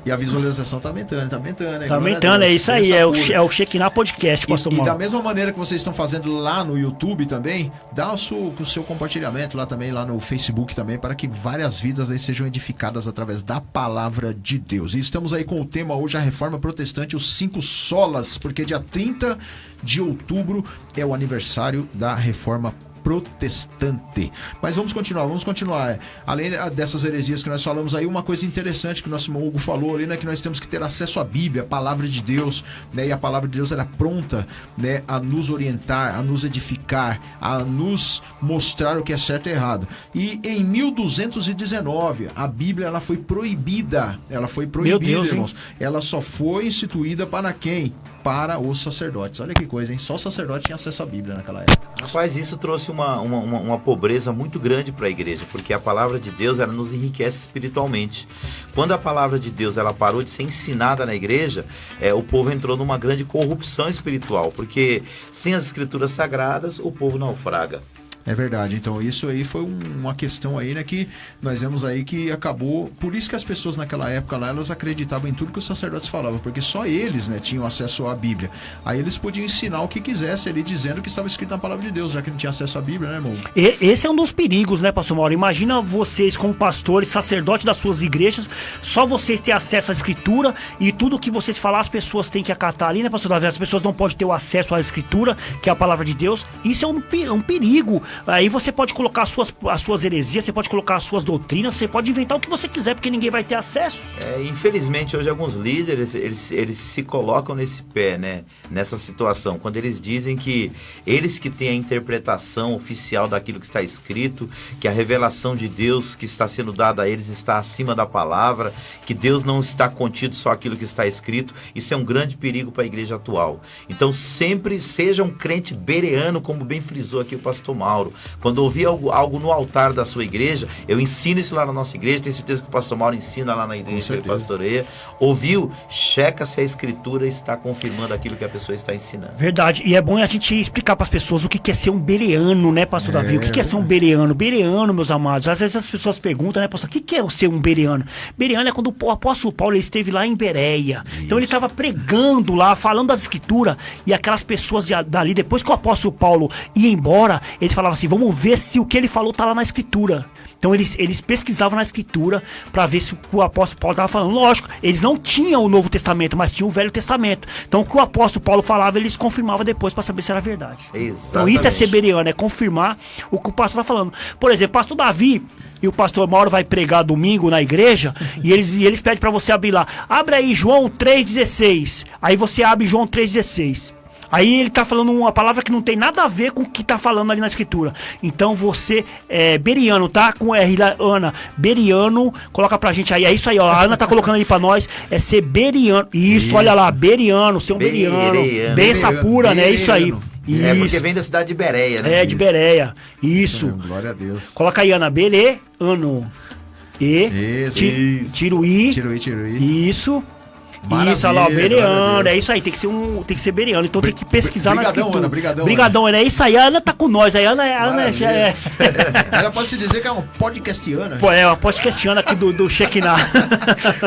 E a visualização tá aumentando, tá aumentando. Tá aumentando, é isso aí, é o Shekinah Podcast, Pastor E Mauro. da mesma maneira que vocês estão fazendo lá no YouTube também, dá o seu compartilhamento lá também, lá no Facebook também, para que várias vidas aí sejam edificadas através da palavra de Deus. E estamos aí com o tema hoje, a Reforma Protestante, os 5 solas, porque dia 30 de outubro é o aniversário da Reforma Protestante. Mas vamos continuar. Além dessas heresias que nós falamos aí, uma coisa interessante que o nosso irmão Hugo falou ali, né, que nós temos que ter acesso à Bíblia, a palavra de Deus, né, e a palavra de Deus era pronta, né, a nos orientar, a nos edificar, a nos mostrar o que é certo e errado. E em 1219, a Bíblia ela foi proibida. Meu Deus, irmãos. hein? Ela só foi instituída para quem? Para os sacerdotes. Olha que coisa, hein? Só o sacerdote tinha acesso à Bíblia naquela época. Rapaz, isso trouxe uma pobreza muito grande para a igreja, porque a palavra de Deus ela nos enriquece espiritualmente. Quando a palavra de Deus ela parou de ser ensinada na igreja, o povo entrou numa grande corrupção espiritual, porque sem as escrituras sagradas o povo naufraga. É verdade, então isso aí foi uma questão aí, né, que nós vemos aí que acabou, por isso que as pessoas naquela época lá, elas acreditavam em tudo que os sacerdotes falavam, porque só eles, né, tinham acesso à Bíblia, aí eles podiam ensinar o que quisessem ali, dizendo que estava escrito na palavra de Deus, já que não tinha acesso à Bíblia, né, irmão? Esse é um dos perigos, né, Pastor Mauro? Imagina vocês como pastores, sacerdotes das suas igrejas, só vocês têm acesso à escritura e tudo que vocês falar as pessoas têm que acatar ali, né, Pastor Davi? As pessoas não podem ter o acesso à escritura, que é a palavra de Deus. Isso é um perigo. Aí você pode colocar as suas heresias, você pode colocar as suas doutrinas, você pode inventar o que você quiser, porque ninguém vai ter acesso. Infelizmente, hoje alguns líderes, eles se colocam nesse pé, né? Nessa situação, quando eles dizem que eles que têm a interpretação oficial daquilo que está escrito, que a revelação de Deus que está sendo dada a eles está acima da palavra, que Deus não está contido só aquilo que está escrito. Isso é um grande perigo para a igreja atual. Então sempre seja um crente bereano, como bem frisou aqui o pastor Mauro. Quando ouvir algo no altar da sua igreja, eu ensino isso lá na nossa igreja, tenho certeza que o pastor Mauro ensina lá na igreja que ele pastoreia. Ouviu? Checa se a escritura está confirmando aquilo que a pessoa está ensinando. Verdade, e é bom a gente explicar para as pessoas o que é ser um bereano, né, pastor Davi? O que é ser um bereano? Bereano, meus amados, às vezes as pessoas perguntam, né, pastor, o que é ser um bereano? Bereano é quando o apóstolo Paulo ele esteve lá em Bereia. Então ele estava pregando lá, falando das escrituras, e aquelas pessoas dali, depois que o apóstolo Paulo ia embora, ele falava assim, vamos ver se o que ele falou tá lá na escritura. Então eles pesquisavam na escritura para ver se o apóstolo Paulo estava falando. Lógico, eles não tinham o Novo Testamento, mas tinham o Velho Testamento. Então o que o apóstolo Paulo falava, eles confirmavam depois para saber se era verdade. Exatamente. Então isso é ser bereano, é confirmar o que o pastor está falando. Por exemplo, o pastor Davi e o pastor Mauro vai pregar domingo na igreja e eles pedem para você abrir lá. Abre aí João 3,16. Aí você abre João 3,16. Aí ele tá falando uma palavra que não tem nada a ver com o que tá falando ali na escritura. Então você é beriano, tá? Com R, Ana. Beriano, coloca pra gente aí. É isso aí, ó. A Ana tá colocando ali pra nós. É ser beriano. Isso. Olha lá, beriano, ser um beriano. Benção pura, né? É isso aí. Isso. É porque vem da cidade de Bereia, né? É, de Bereia. Isso. Glória a Deus. Coloca aí, Ana. Beleano. Tiro I. Isso. Maravilha, isso, olha lá, bereano, é isso aí, tem que ser bereano, então tem que pesquisar na escritura. Brigadão, Ana, é isso aí, a Ana tá com nós, aí a Ana já é... Ela pode se dizer que é uma podcastiana. Pô, é uma podcastiana aqui do Shekinah.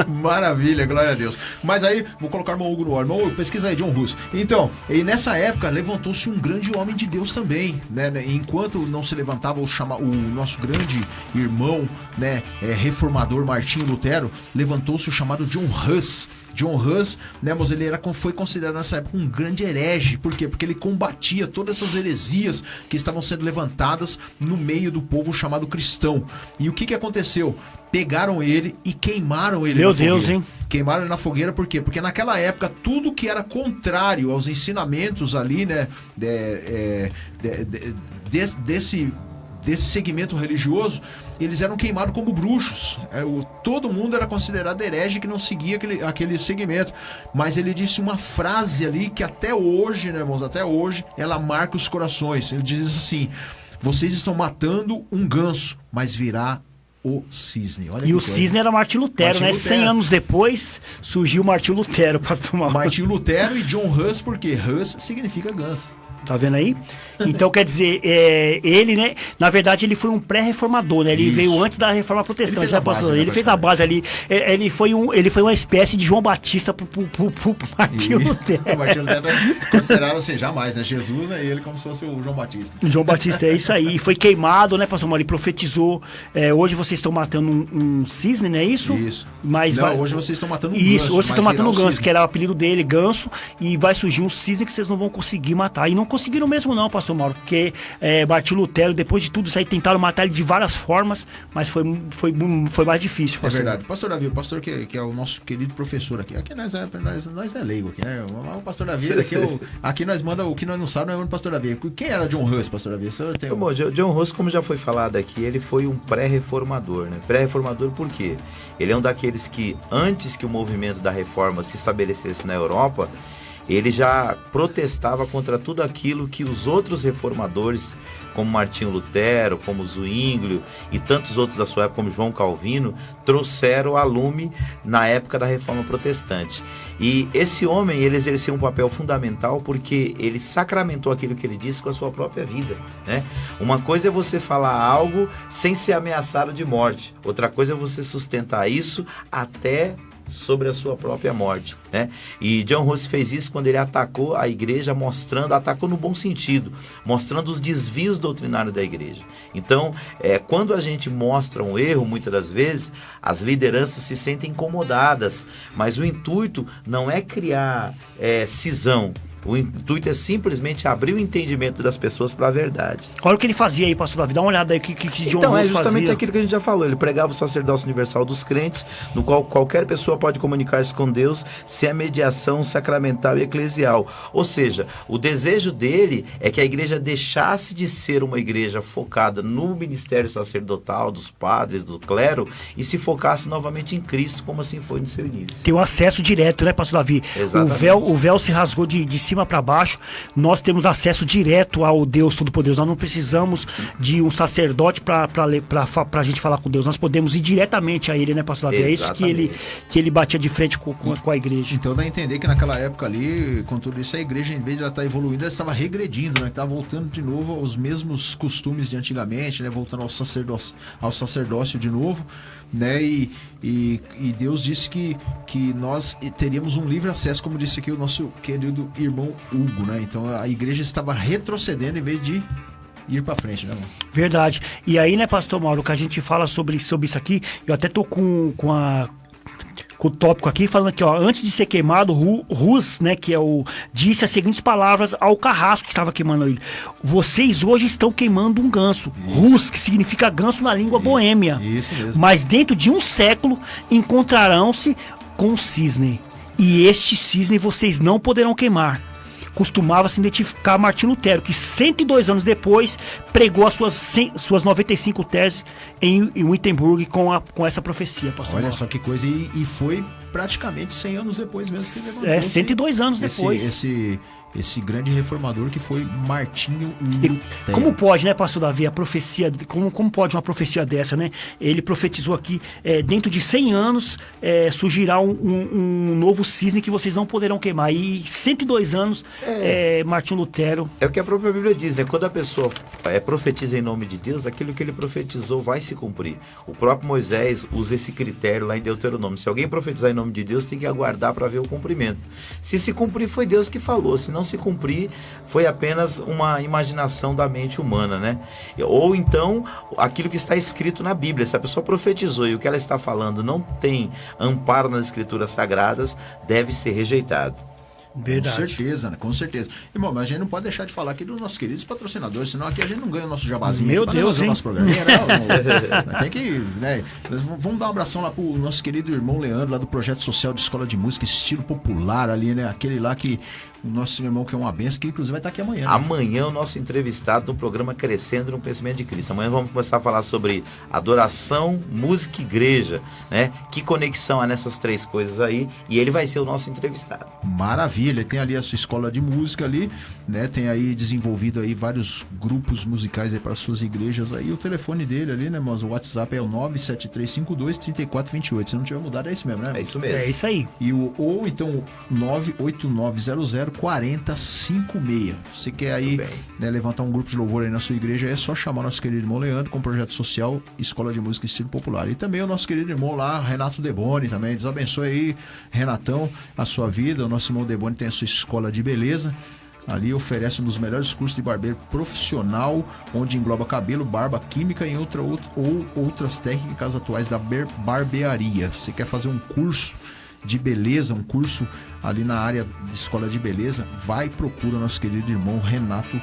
Maravilha, glória a Deus. Mas aí, vou colocar o irmão Hugo no ar. Irmão Hugo, pesquisa aí, John Russo. Então, e nessa época, levantou-se um grande homem de Deus também, né? Enquanto não se levantava o nosso grande irmão, né, reformador Martinho Lutero, levantou-se o chamado John Huss. John John Hus, né, mas ele foi considerado nessa época um grande herege. Por quê? Porque ele combatia todas essas heresias que estavam sendo levantadas no meio do povo chamado cristão. E o que aconteceu? Pegaram ele e queimaram ele Meu na fogueira. Deus, hein? Queimaram ele na fogueira, por quê? Porque naquela época, tudo que era contrário aos ensinamentos ali, né, desse segmento religioso, eles eram queimados como bruxos. Todo mundo era considerado herege que não seguia aquele segmento. Mas ele disse uma frase ali que até hoje, né, irmãos, até hoje, ela marca os corações. Ele diz assim: vocês estão matando um ganso, mas virá o cisne. Olha, e o cisne era Martim Lutero, né? 100 anos depois surgiu Martim Lutero, pastor Mauro. Martim Lutero e John Hus, porque Hus significa ganso. Tá vendo aí? Então, quer dizer, ele, né? Na verdade, ele foi um pré-reformador, né? Ele veio antes da reforma protestante, né, pastor? Ele fez a base ali. Ele foi uma espécie de João Batista pro Martim Lutero. O Martim Lutero consideraram assim, jamais, né? Jesus, né? E ele como se fosse o João Batista. João Batista, é isso aí. E foi queimado, né, pastor Mauro? Ele profetizou. Hoje vocês estão matando um cisne, não é isso? Isso. Mas hoje vocês estão matando um ganso. Isso, hoje vocês estão matando um ganso, que era o apelido dele, ganso. E vai surgir um cisne que vocês não vão conseguir matar. E não conseguiram mesmo não, pastor Mauro, porque Martim Lutero, depois de tudo isso aí, tentaram matar ele de várias formas, mas foi mais difícil, pastor. É verdade. Pastor Davi, o pastor que é o nosso querido professor aqui nós é leigo aqui, né? O pastor Davi, aqui nós manda o que nós não sabemos, nós manda o pastor Davi. Quem era John Hus, pastor Davi? Bom, John Hus, como já foi falado aqui, ele foi um pré-reformador, né? Pré-reformador por quê? Ele é um daqueles que, antes que o movimento da reforma se estabelecesse na Europa, ele já protestava contra tudo aquilo que os outros reformadores, como Martinho Lutero, como Zwinglio e tantos outros da sua época, como João Calvino, trouxeram a lume na época da Reforma Protestante. E esse homem, ele exerceu um papel fundamental porque ele sacramentou aquilo que ele disse com a sua própria vida, né? Uma coisa é você falar algo sem ser ameaçado de morte, outra coisa é você sustentar isso até sobre a sua própria morte, né? E John Hus fez isso quando ele atacou a igreja, atacou no bom sentido, mostrando os desvios doutrinários da igreja. Então, quando a gente mostra um erro, muitas das vezes, as lideranças se sentem incomodadas, mas o intuito não é criar cisão. O intuito é simplesmente abrir o entendimento das pessoas para a verdade. Olha o que ele fazia aí, pastor Davi. Dá uma olhada aí que John Hus fazia. Então, é justamente aquilo que a gente já falou. Ele pregava o sacerdócio universal dos crentes, no qual qualquer pessoa pode comunicar-se com Deus sem a mediação sacramental e eclesial. Ou seja, o desejo dele é que a igreja deixasse de ser uma igreja focada no ministério sacerdotal, dos padres, do clero, e se focasse novamente em Cristo, como assim foi no seu início. Tem um acesso direto, né, pastor Davi? Exatamente. O véu se rasgou de cima para baixo. Nós temos acesso direto ao Deus Todo-Poderoso. Nós não precisamos de um sacerdote para a gente falar com Deus. Nós podemos ir diretamente a ele, né, pastor Davi? É isso que ele batia de frente com a igreja. Então dá a entender que naquela época ali, com tudo isso, a igreja, em vez de ela estar evoluindo, ela estava regredindo, né? Estava voltando de novo aos mesmos costumes de antigamente, né? Voltando ao sacerdócio de novo, né? E Deus disse que nós teríamos um livre acesso, como disse aqui o nosso querido irmão Hugo, né? Então a igreja estava retrocedendo em vez de ir para frente, né, irmão? Verdade. E aí, né, pastor Mauro, que a gente fala sobre isso aqui, eu até tô com o tópico aqui, falando aqui, ó, antes de ser queimado, Hus, né, disse as seguintes palavras ao carrasco que estava queimando ele: vocês hoje estão queimando um ganso. Hus, que significa ganso na língua boêmia. Isso mesmo. Mas dentro de um século encontrarão-se com um cisne, e este cisne vocês não poderão queimar. Costumava-se identificar Martim Lutero, que 102 anos depois pregou as suas 95 teses em Wittenberg com essa profecia, pastor. Olha só que coisa, e foi praticamente 100 anos depois mesmo que ele levantou. 102 anos depois. Esse grande reformador que foi Martinho Lutero. Como pode, né, pastor Davi, a profecia, como pode uma profecia dessa, né? Ele profetizou aqui, dentro de 100 anos surgirá um novo cisne que vocês não poderão queimar. E 102 anos, Martinho Lutero. É o que a própria Bíblia diz, né? Quando a pessoa profetiza em nome de Deus, aquilo que ele profetizou vai se cumprir. O próprio Moisés usa esse critério lá em Deuteronômio. Se alguém profetizar em nome de Deus, tem que aguardar para ver o cumprimento. Se cumprir, foi Deus que falou. Se não se cumprir, foi apenas uma imaginação da mente humana, né? Ou então, aquilo que está escrito na Bíblia, se a pessoa profetizou e o que ela está falando não tem amparo nas escrituras sagradas, deve ser rejeitado. Verdade. Com certeza, né? Com certeza. Irmão, mas a gente não pode deixar de falar aqui dos nossos queridos patrocinadores, senão aqui a gente não ganha o nosso jabazinho. Meu aqui Deus, fazer o hein? nosso programinha, não. Tem que, né? Vamos dar um abração lá pro nosso querido irmão Leandro, lá do Projeto Social de Escola de Música, estilo popular ali, né? Aquele lá que o nosso irmão que é uma benção, que inclusive vai estar aqui amanhã. Né? Amanhã o nosso entrevistado no programa Crescendo no Conhecimento de Cristo. Amanhã vamos começar a falar sobre adoração, música e igreja, né? Que conexão há nessas três coisas aí, e ele vai ser o nosso entrevistado. Maravilha, ele tem ali a sua escola de música ali, né? Tem aí desenvolvido aí vários grupos musicais aí para suas igrejas aí. O telefone dele ali, né, mas o WhatsApp é o 97352-3428. Se não tiver mudado, é isso mesmo, né? É isso mesmo. É isso aí. E ou então 98900-4056. Você quer aí, né, levantar um grupo de louvor aí na sua igreja, é só chamar nosso querido irmão Leandro com o Projeto Social Escola de Música Estilo Popular. E também o nosso querido irmão lá, Renato Deboni também. Deus abençoe aí, Renatão, a sua vida. O nosso irmão Deboni tem a sua escola de beleza. Ali oferece um dos melhores cursos de barbeiro profissional, onde engloba cabelo, barba, química e outras técnicas atuais da barbearia. Você quer fazer um curso de beleza, um curso ali na área de escola de beleza, vai e procura o nosso querido irmão Renato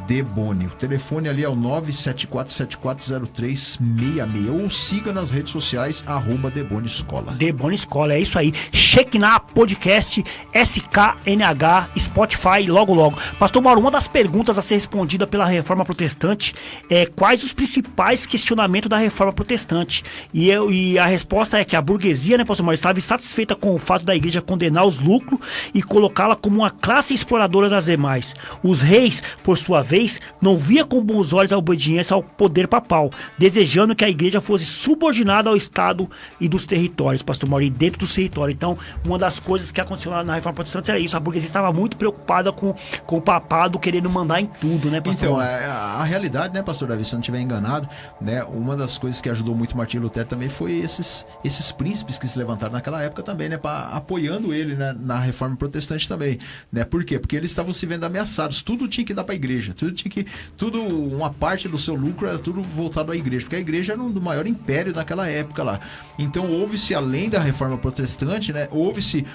Deboni. O telefone ali é o 974740366 ou siga nas redes sociais @Deboni Escola. Deboni Escola, é isso aí. Shekinah Podcast, SKNH, Spotify, logo. Pastor Mauro, uma das perguntas a ser respondida pela Reforma Protestante é quais os principais questionamentos da Reforma Protestante. E a resposta é que a burguesia, né, Pastor Mauro, estava insatisfeita com o fato da igreja condenar os lucros e colocá-la como uma classe exploradora das demais. Os reis, por sua vez, não via com bons olhos a obediência ao poder papal, desejando que a igreja fosse subordinada ao Estado e dos territórios, Pastor Mauro, dentro do território. Então, uma das coisas que aconteceu na Reforma Protestante era isso, a burguesia estava muito preocupada com o papado querendo mandar em tudo, né, Pastor? Então, a realidade, né, Pastor Davi, se eu não estiver enganado, né, uma das coisas que ajudou muito Martinho Lutero também foi esses príncipes que se levantaram naquela época também, né, apoiando ele, né, na Reforma Protestante também, né? Por quê? Porque eles estavam se vendo ameaçados. Tudo tinha que dar para a igreja. Uma parte do seu lucro era tudo voltado à igreja, porque a igreja era do maior império naquela época lá. Então houve-se, além da Reforma Protestante, né? Houve-se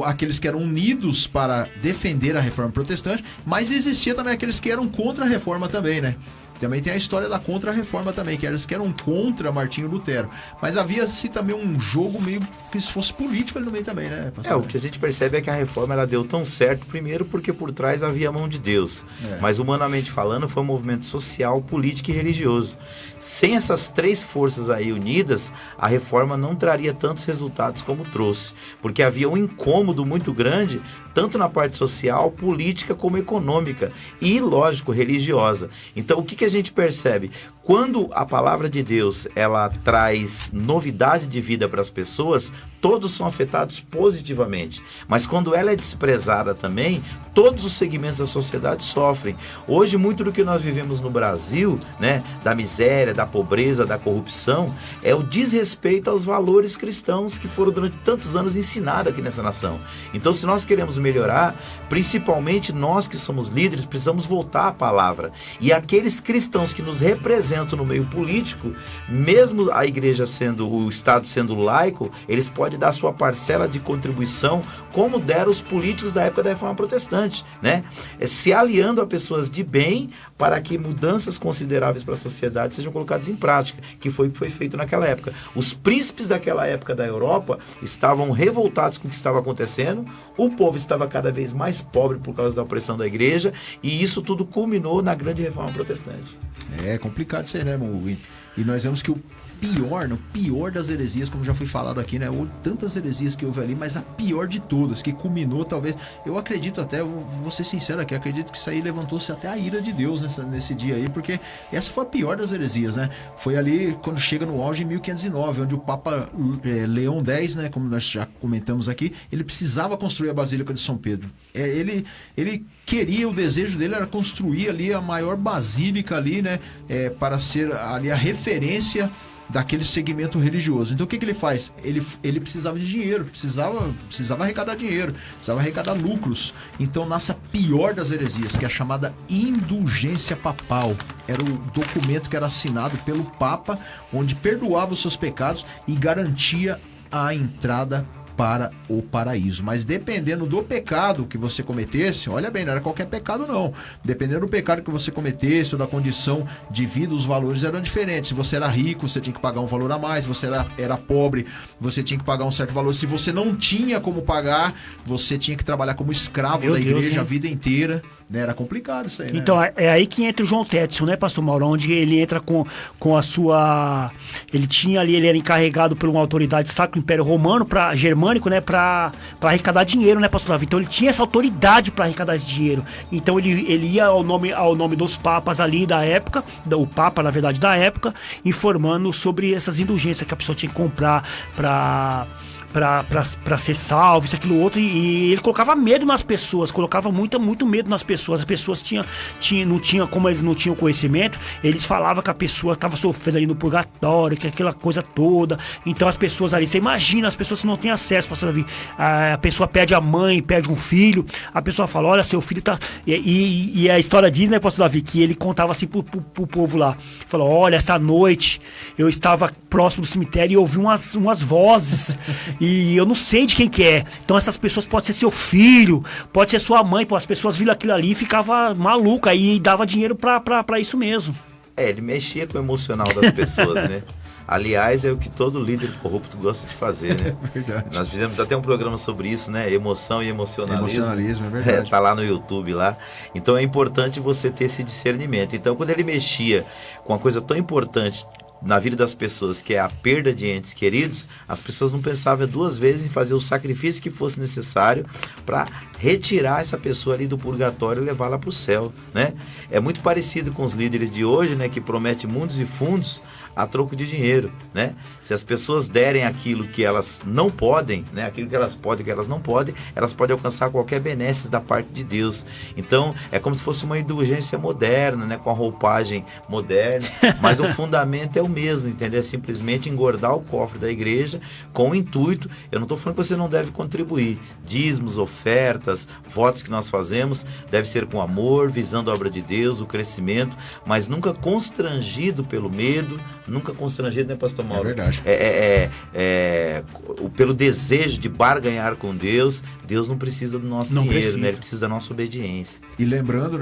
aqueles que eram unidos para defender a Reforma Protestante, mas existia também aqueles que eram contra a Reforma também, né? Também tem a história da contra-reforma também, que eles que eram contra Martinho Lutero. Mas havia-se também um jogo meio que se fosse político ali no meio também, né, pastor? O que a gente percebe é que a reforma ela deu tão certo, primeiro porque por trás havia a mão de Deus. Mas humanamente falando, foi um movimento social, político e religioso. Sem essas três forças aí unidas, a reforma não traria tantos resultados como trouxe. Porque havia um incômodo muito grande, tanto na parte social, política, como econômica. E, lógico, religiosa. Então, o que a gente percebe? Quando a palavra de Deus ela traz novidade de vida para as pessoas, todos são afetados positivamente. Mas quando ela é desprezada também, todos os segmentos da sociedade sofrem. Hoje, muito do que nós vivemos no Brasil, né, da miséria, da pobreza, da corrupção, é o desrespeito aos valores cristãos que foram durante tantos anos ensinados aqui nessa nação. Então, se nós queremos melhorar, principalmente nós que somos líderes, precisamos voltar à palavra. E aqueles cristãos que nos representam no meio político, mesmo a igreja sendo, o Estado sendo laico, eles podem dar sua parcela de contribuição, como deram os políticos da época da Reforma Protestante, né? Se aliando a pessoas de bem para que mudanças consideráveis para a sociedade sejam colocadas em prática, que foi o que foi feito naquela época. Os príncipes daquela época da Europa estavam revoltados com o que estava acontecendo, o povo estava cada vez mais pobre por causa da opressão da igreja, e isso tudo culminou na grande Reforma Protestante. É complicado isso aí, né, irmão? E nós vemos que o pior das heresias, como já foi falado aqui, né? Houve tantas heresias que houve ali, mas a pior de todas, que culminou talvez, eu acredito até, vou ser sincero aqui, acredito que isso aí levantou-se até a ira de Deus nesse dia aí, porque essa foi a pior das heresias, né? Foi ali quando chega no auge em 1509, onde o Papa Leão X, né, como nós já comentamos aqui, ele precisava construir a Basílica de São Pedro. Ele queria, o desejo dele era construir ali a maior basílica ali, né, para ser ali a referência daquele segmento religioso. Então o que ele faz? Ele precisava de dinheiro, precisava arrecadar dinheiro, precisava arrecadar lucros. Então nasce a pior das heresias, que é a chamada indulgência papal. Era o documento que era assinado pelo Papa, onde perdoava os seus pecados e garantia a entrada para o paraíso. Mas dependendo do pecado que você cometesse, olha bem, não era qualquer pecado não. Dependendo do pecado que você cometesse ou da condição de vida, os valores eram diferentes. Se você era rico, você tinha que pagar um valor a mais. Se você era pobre, você tinha que pagar um certo valor. Se você não tinha como pagar, você tinha que trabalhar como escravo da igreja a vida inteira. Né? Era complicado isso aí, né? Então, é aí que entra o João Tetzel, né, pastor Mauro? Onde ele entra com a sua... Ele tinha ali, ele era encarregado por uma autoridade Sacro Império Romano, germânico, né, para arrecadar dinheiro, né, pastor Davi? Então ele tinha essa autoridade para arrecadar esse dinheiro. Então ele ia ao nome dos papas ali da época, o papa, na verdade, da época, informando sobre essas indulgências que a pessoa tinha que comprar para ser salvo, isso, aquilo, outro, e ele colocava medo nas pessoas, colocava muito medo nas pessoas. As pessoas não tinham, como eles não tinham conhecimento, eles falavam que a pessoa estava sofrendo ali no purgatório, que aquela coisa toda. Então as pessoas ali, você imagina, as pessoas que não têm acesso, pastor Davi, a pessoa perde a mãe, perde um filho, a pessoa fala, olha, seu filho tá... E a história diz, né, pastor Davi, que ele contava assim pro povo lá, falou, olha, essa noite eu estava próximo do cemitério e ouvi umas vozes, e eu não sei de quem que é. Então essas pessoas podem ser seu filho, pode ser sua mãe. Pô, as pessoas viram aquilo ali e ficava maluca e dava dinheiro pra isso mesmo. Ele mexia com o emocional das pessoas, né? Aliás, é o que todo líder corrupto gosta de fazer, né? É verdade. Nós fizemos até um programa sobre isso, né? Emoção e emocionalismo. Emocionalismo, é verdade. Tá lá no YouTube, lá. Então é importante você ter esse discernimento. Então, quando ele mexia com uma coisa tão importante na vida das pessoas, que é a perda de entes queridos, as pessoas não pensavam duas vezes em fazer o sacrifício que fosse necessário para retirar essa pessoa ali do purgatório e levá-la para o céu, né? É muito parecido com os líderes de hoje, né, que prometem mundos e fundos a troco de dinheiro, né? Se as pessoas derem aquilo que elas não podem, né, aquilo que elas podem e que elas não podem, elas podem alcançar qualquer benesse da parte de Deus. Então, é como se fosse uma indulgência moderna, né, com a roupagem moderna, mas o fundamento é o mesmo, entendeu? É simplesmente engordar o cofre da igreja com o intuito, eu não estou falando que você não deve contribuir, dízimos, ofertas, votos que nós fazemos, deve ser com amor, visando a obra de Deus, o crescimento, mas nunca constrangido pelo medo, nunca constrangido, né, pastor Mauro? É verdade. Pelo desejo de barganhar com Deus. Deus não precisa do nosso dinheiro, né? Ele precisa da nossa obediência. E lembrando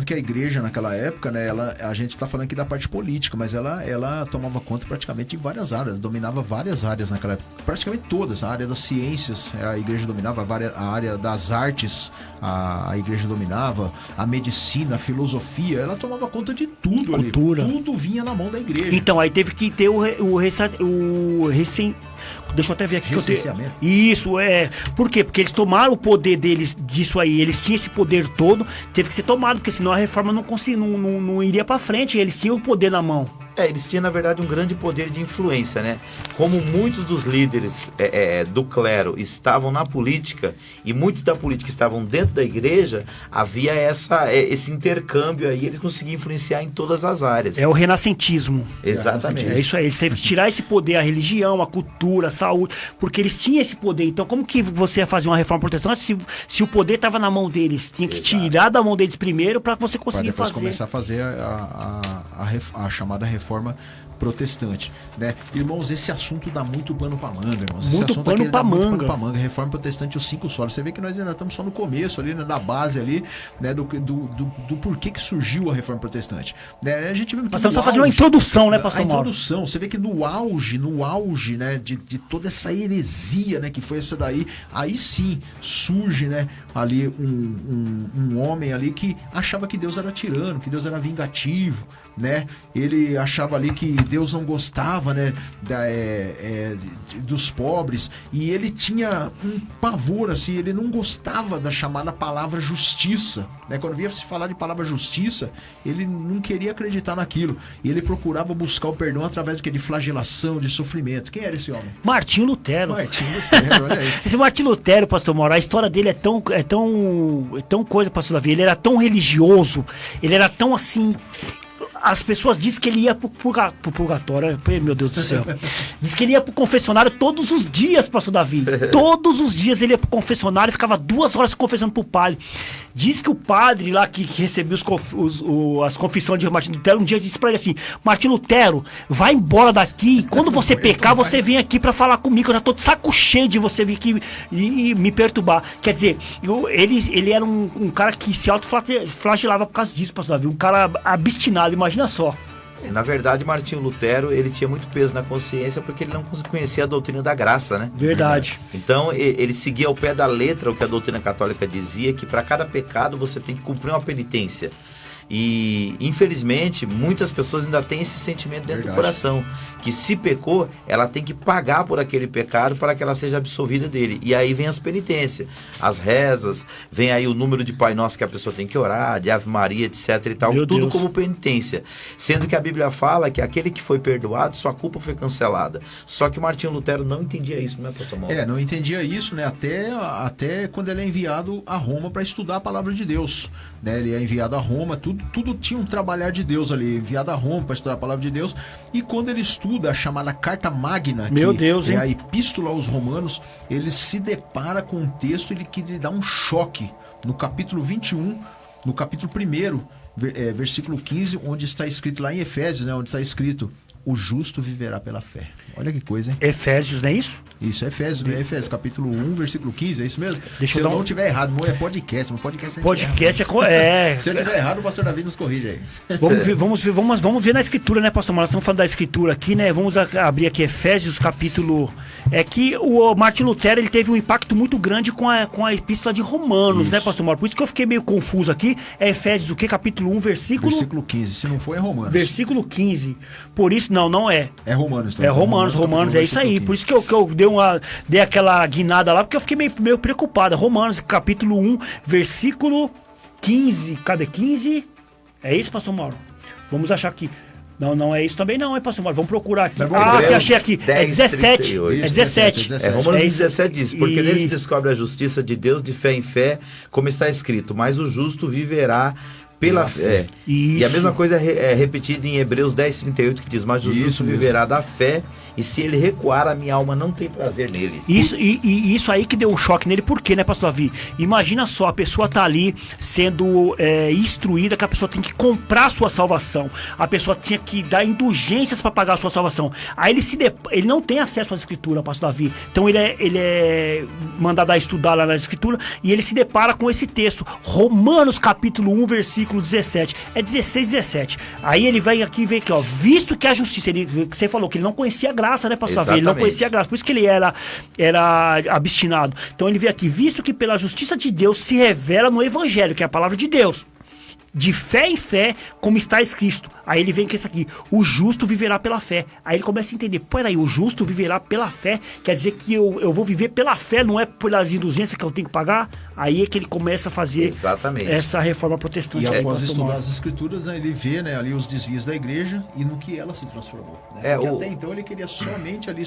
que a igreja naquela época, né, a gente está falando aqui da parte política, mas ela tomava conta praticamente de várias áreas, dominava várias áreas naquela época, praticamente todas. A área das ciências, a igreja dominava, a área das artes, a igreja dominava, a medicina, a filosofia, ela tomava conta de tudo. Cultura. Ali, tudo vinha na mão da igreja. Então, aí teve que ter deixa eu até ver aqui. Recenseamento. Isso, Por quê? Porque eles tomaram o poder deles disso aí. Eles tinham esse poder todo. Teve que ser tomado, porque senão a reforma não iria pra frente. Eles tinham o poder na mão. Eles tinham, na verdade, um grande poder de influência, né? Como muitos dos líderes do clero estavam na política e muitos da política estavam dentro da igreja, havia esse intercâmbio aí, eles conseguiam influenciar em todas as áreas. É o renascentismo. Exatamente. É isso aí, eles teve que tirar esse poder, a religião, a cultura, a saúde, porque eles tinham esse poder. Então, como que você ia fazer uma reforma protestante se o poder estava na mão deles? Tinha que tirar da mão deles primeiro para você conseguir depois fazer. Começar a fazer a chamada reforma protestante, né? Irmãos, esse assunto dá muito pano pra manga, irmãos. Muito pano pra manga. Reforma protestante, os 5 solos. Você vê que nós ainda estamos só no começo ali, né, na base ali, né, do porquê que surgiu a reforma protestante. Né? A gente vê que nós estamos só fazendo uma introdução, né, pastor Mauro? A introdução, você vê que no auge, né, de toda essa heresia, né, que foi essa daí, aí sim surge, né, ali um homem ali que achava que Deus era tirano, que Deus era vingativo, né? Ele achava ali que Deus não gostava, né, dos pobres, e ele tinha um pavor, assim, ele não gostava da chamada palavra justiça, né? Quando via se falar de palavra justiça, ele não queria acreditar naquilo, e ele procurava buscar o perdão através de flagelação, de sofrimento. Quem era esse homem? Martinho Lutero. Olha aí. Esse Martinho Lutero, pastor Mauro, a história dele é tão coisa, pastor Davi, ele era tão religioso, ele era tão assim... as pessoas dizem que ele ia pro purgatório. Meu Deus do céu. Diz que ele ia pro confessionário todos os dias, pastor Davi. Todos os dias ele ia pro confessionário e ficava 2 horas confessando pro padre. Diz que o padre lá que recebeu as confissões de Martinho Lutero um dia disse pra ele assim: Martinho Lutero, vai embora daqui. Quando você pecar, você vem aqui pra falar comigo. Eu já tô de saco cheio de você vir aqui e me perturbar. Quer dizer, ele era um cara que se autoflagelava por causa disso, pastor Davi. Um cara abstinado, imagina só. Na verdade, Martinho Lutero, ele tinha muito peso na consciência porque ele não conhecia a doutrina da graça, né? Verdade. Então, ele seguia ao pé da letra o que a doutrina católica dizia, que para cada pecado você tem que cumprir uma penitência. E, infelizmente, muitas pessoas ainda têm esse sentimento dentro do coração, que se pecou, ela tem que pagar por aquele pecado para que ela seja absolvida dele. E aí vem as penitências, as rezas, vem aí o número de Pai Nosso que a pessoa tem que orar, de Ave Maria, etc e tal, Meu tudo Deus. como penitência. Sendo que a Bíblia fala que aquele que foi perdoado, sua culpa foi cancelada. Só que Martinho Lutero não entendia isso, né, pastor Mauro? Não entendia isso, né? Até quando ele é enviado a Roma para estudar a palavra de Deus, né? Ele é enviado a Roma, tudo tinha um trabalhar de Deus ali, enviado a Roma para estudar a palavra de Deus. E quando ele estuda a chamada Carta Magna, que é a Epístola aos Romanos, ele se depara com um texto que lhe dá um choque. No capítulo 21, no capítulo 1, versículo 15, onde está escrito lá em Efésios, né? Onde está escrito: o justo viverá pela fé. Olha que coisa, hein? Efésios, não é isso? Isso, é Efésios, né? Efésios, capítulo 1, versículo 15, é isso mesmo? Deixa Se eu eu dar não estiver errado, não é podcast, mas podcast Se eu estiver errado, o pastor Davi nos corrige aí. Vamos ver na escritura, né, pastor? Nós estamos falando da escritura aqui, né? Vamos abrir aqui Efésios, capítulo... É que o Martinho Lutero, ele teve um impacto muito grande com a epístola de Romanos, né, pastor Mauro? Por isso que eu fiquei meio confuso aqui. É Efésios o quê? Capítulo 1, Versículo 15. Se não for, é Romanos. Versículo 15. Por isso, não é. É Romanos. Então. É Romanos, é isso aí. 15. Por isso que eu dei aquela guinada lá, porque eu fiquei meio preocupado. Romanos, capítulo 1, versículo 15. Cadê 15? É isso, pastor Mauro? Vamos achar aqui. Não é isso também não, pastor Mauro? Vamos procurar aqui. Que achei aqui. 10, é 17. 38. É 17. Romanos 17 diz: porque nele se descobre a justiça de Deus de fé em fé, como está escrito: mas o justo viverá pela fé. E a mesma coisa é repetida em Hebreus 10:38, que diz: mas o justo viverá da fé, e se ele recuar, a minha alma não tem prazer nele. Isso aí que deu um choque nele. Por quê, né, pastor Davi? Imagina só, a pessoa tá ali sendo instruída que a pessoa tem que comprar a sua salvação. A pessoa tinha que dar indulgências para pagar a sua salvação. Aí ele não tem acesso à escritura, pastor Davi. Então ele é mandado a estudar lá na escritura e ele se depara com esse texto. Romanos capítulo 1, versículo 17. É 16, 17. Aí ele vem aqui e vê aqui, ó. Visto que a justiça, você falou que ele não conhecia a graça, né, pastor Davi? Ele não conhecia a graça, por isso que ele era abstinado. Então ele vê aqui: visto que pela justiça de Deus se revela no evangelho, que é a palavra de Deus, de fé em fé, como está escrito. Aí ele vem com isso aqui: o justo viverá pela fé. Aí ele começa a entender: peraí, o justo viverá pela fé, quer dizer que eu vou viver pela fé, não é pelas indulgências que eu tenho que pagar. Aí é que ele começa a fazer essa reforma protestante. E após estudar as escrituras, né, ele vê, né, ali os desvios da igreja e no que ela se transformou, né? Porque até então ele queria somente ali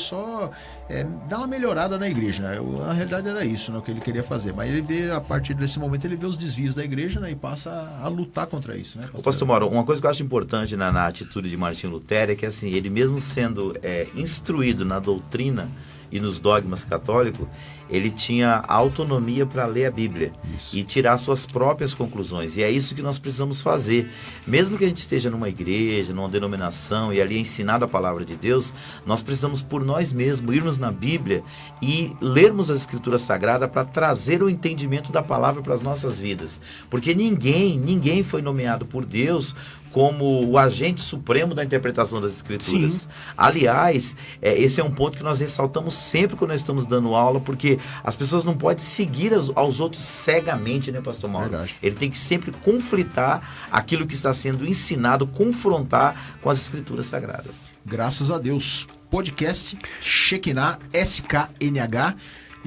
dar uma melhorada na igreja, né? Na realidade era isso, né, o que ele queria fazer. Mas ele vê, a partir desse momento, ele vê os desvios da igreja, né, e passa a lutar contra isso, né? Pastor Mauro, uma coisa que eu acho importante na atitude de Martinho Lutero é que, assim, ele mesmo sendo instruído na doutrina e nos dogmas católicos, ele tinha autonomia para ler a Bíblia e tirar suas próprias conclusões. E é isso que nós precisamos fazer. Mesmo que a gente esteja numa igreja, numa denominação e ali é ensinada a palavra de Deus, nós precisamos por nós mesmos irmos na Bíblia e lermos a Escritura Sagrada para trazer o entendimento da palavra para as nossas vidas. Porque ninguém foi nomeado por Deus como o agente supremo da interpretação das Escrituras. Sim. Aliás, esse é um ponto que nós ressaltamos sempre quando nós estamos dando aula, porque as pessoas não podem seguir aos outros cegamente, né, pastor Mauro? Verdade. Ele tem que sempre conflitar aquilo que está sendo ensinado, confrontar com as Escrituras Sagradas. Graças a Deus. Podcast Shekinah, SKNH.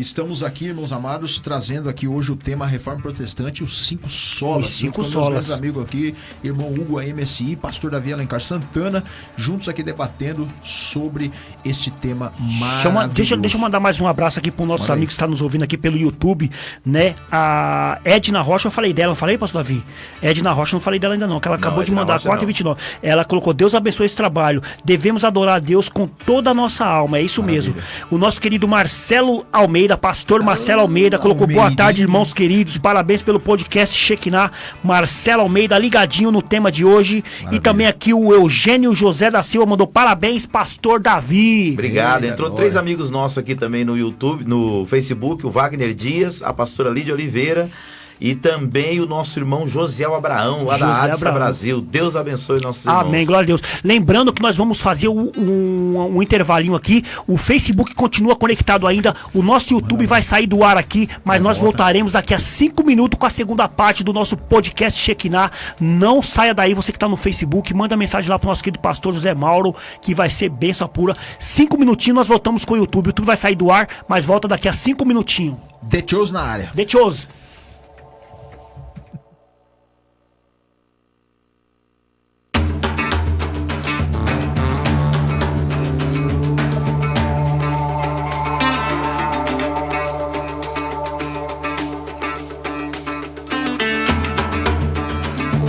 Estamos aqui, irmãos amados, trazendo aqui hoje o tema Reforma Protestante e os 5 solas. Os 5 solas. Meus grandes amigos aqui, irmão Hugo, a MSI, pastor Davi Alencar Santana, juntos aqui debatendo sobre este tema maravilhoso. Deixa eu mandar mais um abraço aqui para os nossos amigos que estão nos ouvindo aqui pelo YouTube, né? A Edna Rocha, eu falei dela, não falei, pastor Davi? Edna Rocha, não falei dela ainda não, que ela acabou de mandar 4h29. Ela colocou: Deus abençoe esse trabalho, devemos adorar a Deus com toda a nossa alma, é isso mesmo. O nosso querido Marcelo Almeida, pastor Marcelo Almeida, colocou: boa tarde, irmãos queridos, parabéns pelo podcast Shekinah. Marcelo Almeida, ligadinho no tema de hoje. Maravilha. E também aqui o Eugênio José da Silva mandou: parabéns, pastor Davi. Obrigado. Entrou 3 amigos nossos aqui também no YouTube, no Facebook, o Wagner Dias, a pastora Lídia Oliveira e também o nosso irmão Josiel Abraão, lá da ADSA Brasil. Deus abençoe nossos irmãos. Amém, glória a Deus. Lembrando que nós vamos fazer um intervalinho aqui. O Facebook continua conectado ainda. O nosso YouTube vai sair do ar aqui, mas nós voltaremos daqui a 5 minutos com a segunda parte do nosso podcast Shekinah. Não saia daí, você que está no Facebook, manda mensagem lá pro nosso querido pastor José Mauro, que vai ser bênção pura. 5 minutinhos nós voltamos com o YouTube. O YouTube vai sair do ar, mas volta daqui a 5 minutinhos. The Chose na área. The Chose.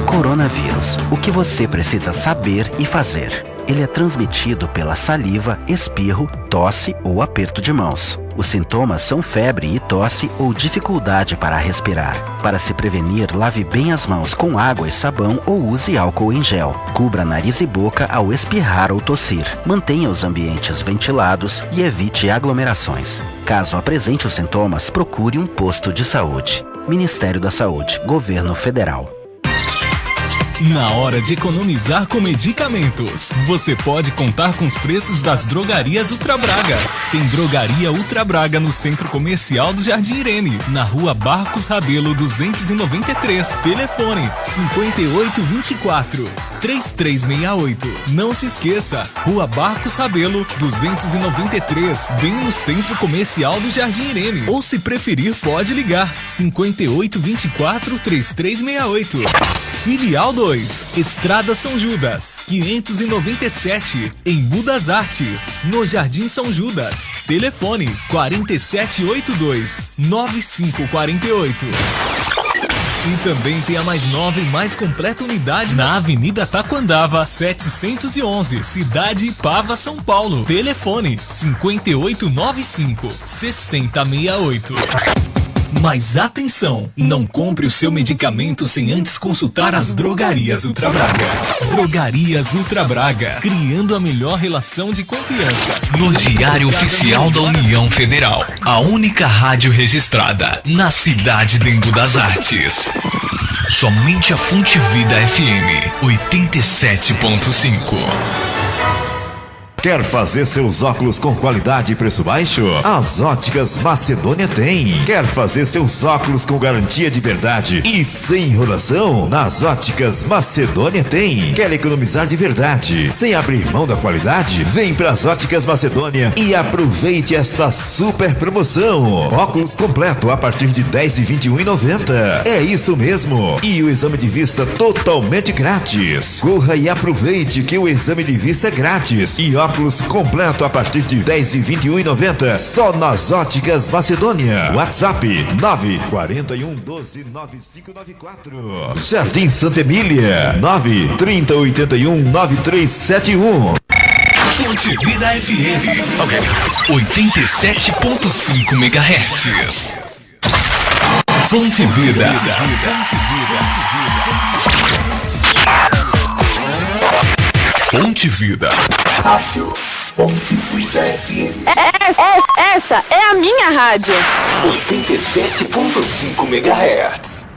Coronavírus. O que você precisa saber e fazer? Ele é transmitido pela saliva, espirro, tosse ou aperto de mãos. Os sintomas são febre e tosse ou dificuldade para respirar. Para se prevenir, lave bem as mãos com água e sabão ou use álcool em gel. Cubra nariz e boca ao espirrar ou tossir. Mantenha os ambientes ventilados e evite aglomerações. Caso apresente os sintomas, procure um posto de saúde. Ministério da Saúde, Governo Federal. Na hora de economizar com medicamentos, você pode contar com os preços das drogarias Ultra Braga. Tem Drogaria Ultra Braga no Centro Comercial do Jardim Irene, na Rua Barcos Rabelo 293. Telefone 5824-3368. Não se esqueça, Rua Barcos Rabelo 293, bem no Centro Comercial do Jardim Irene. Ou se preferir, pode ligar 5824-3368. Filial 2, Estrada São Judas, 597, em Budas Artes, no Jardim São Judas. Telefone 4782-9548. E também tem a mais nova e mais completa unidade na Avenida Taquandava, 711, Cidade Ipava, São Paulo. Telefone 5895-6068. Mas atenção, não compre o seu medicamento sem antes consultar as Drogarias Ultra Braga. Drogarias Ultra Braga, criando a melhor relação de confiança. No Diário Oficial da União Federal, a única rádio registrada na cidade dentro das artes. Somente a Fonte Vida FM 87.5. Quer fazer seus óculos com qualidade e preço baixo? As Óticas Macedônia tem. Quer fazer seus óculos com garantia de verdade e sem enrolação? Nas Óticas Macedônia tem. Quer economizar de verdade sem abrir mão da qualidade? Vem para as Óticas Macedônia e aproveite esta super promoção. Óculos completo a partir de R$10 e R$21,90. É isso mesmo. E o exame de vista totalmente grátis. Corra e aproveite que o exame de vista é grátis. E óculos completo a partir de R$10 e R$21,90. Só nas Óticas Macedônia. WhatsApp 941129594. Jardim Santa Emília 930819371. Fonte Vida FM 87.5 MHz. Fonte Vida. Fonte Vida. Rádio Fonte Vida FM. Essa é a minha rádio. 87.5 MHz.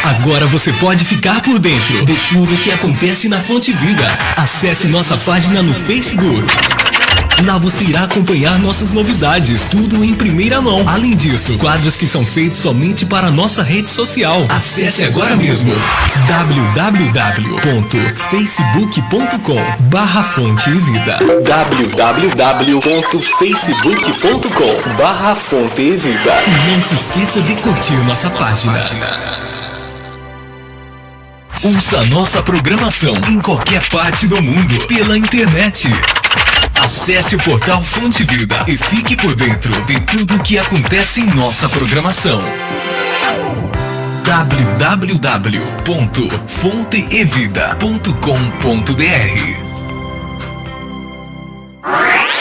Agora você pode ficar por dentro de tudo que acontece na Fonte Vida. Acesse nossa página no Facebook. Lá você irá acompanhar nossas novidades, tudo em primeira mão. Além disso, quadros que são feitos somente para a nossa rede social. Acesse agora mesmo www.facebook.com/fonte-e-vida www.facebook.com/fonte-e-vida. E não se esqueça de curtir nossa página. Ouça nossa programação em qualquer parte do mundo pela internet. Acesse o portal Fonte Vida e fique por dentro de tudo o que acontece em nossa programação. www.fonteevida.com.br.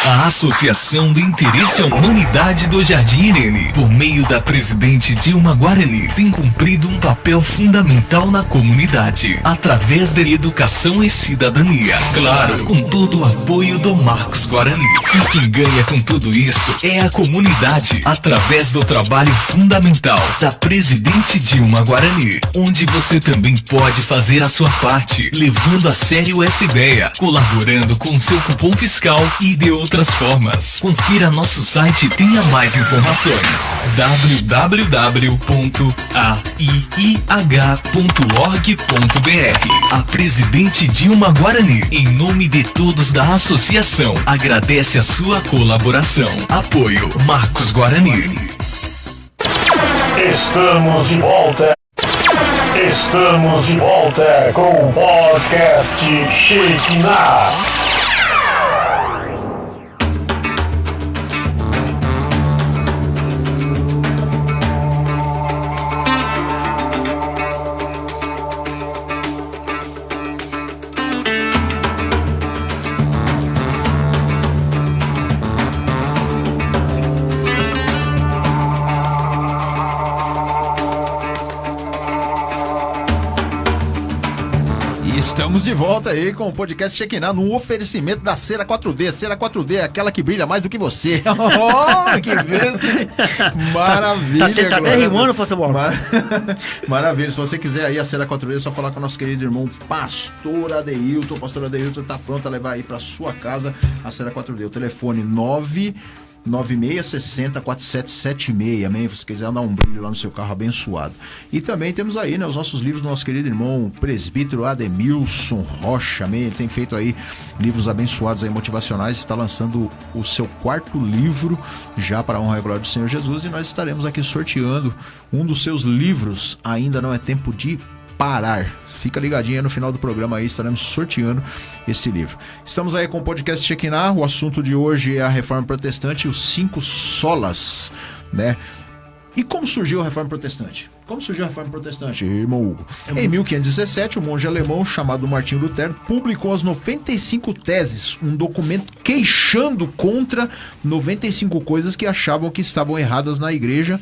A Associação de Interesse à Humanidade do Jardim Irene, por meio da presidente Dilma Guarani, tem cumprido um papel fundamental na comunidade, através da educação e cidadania. Claro, com todo o apoio do Marcos Guarani. E quem ganha com tudo isso é a comunidade, através do trabalho fundamental da presidente Dilma Guarani, onde você também pode fazer a sua parte, levando a sério essa ideia, colaborando com seu cupom fiscal e de outras formas. Confira nosso site e tenha mais informações. www.aiih.org.br. A presidente Dilma Guarani, em nome de todos da associação, agradece a sua colaboração. Apoio Marcos Guarani. Estamos de volta. Estamos de volta com o podcast Shekinah. Estamos de volta aí com o podcast Shekinah no oferecimento da Cera 4D. Cera 4D é aquela que brilha mais do que você. Oh, que vez, hein? Maravilha. Tá até rimando, Pastor Mauro. Maravilha. Se você quiser aí a Cera 4D, é só falar com o nosso querido irmão Pastor Adeilton. Pastor Adeilton tá pronto a levar aí pra sua casa a Cera 4D. O telefone 9660-4776, amém? Se você quiser dar um brilho lá no seu carro abençoado. E também temos aí, né, os nossos livros do nosso querido irmão presbítero Ademilson Rocha, amém? Ele tem feito aí livros abençoados aí, motivacionais, está lançando o seu 4º livro já para a honra e glória do Senhor Jesus, e nós estaremos aqui sorteando um dos seus livros. Ainda não é tempo de parar. Fica ligadinho aí no final do programa aí, estaremos sorteando este livro. Estamos aí com o podcast Shekinah. O assunto de hoje é a Reforma Protestante e os 5 solas, né? E como surgiu a Reforma Protestante? Como surgiu a Reforma Protestante, irmão Hugo? Em 1517, um monge alemão chamado Martinho Lutero publicou as 95 teses, um documento queixando contra 95 coisas que achavam que estavam erradas na igreja.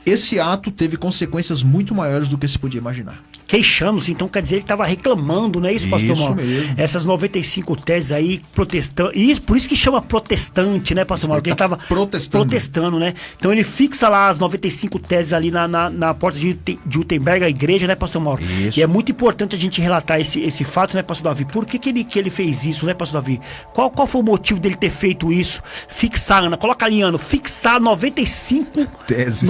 Esse ato teve consequências muito maiores do que se podia imaginar. Queixando-se, então quer dizer, ele estava reclamando, não é isso, Pastor Mauro? Isso mesmo. Essas 95 teses aí, protestando, e por isso que chama protestante, né, Pastor Mauro? Porque ele estava protestando, né? Então ele fixa lá as 95 teses ali na porta de Wittenberg, a igreja, né, Pastor Mauro? Isso. E é muito importante a gente relatar esse fato, né, Pastor Davi? Por que ele fez isso, né, Pastor Davi? Qual foi o motivo dele ter feito isso? Fixar, Ana, coloca ali, Ana, fixar 95 teses.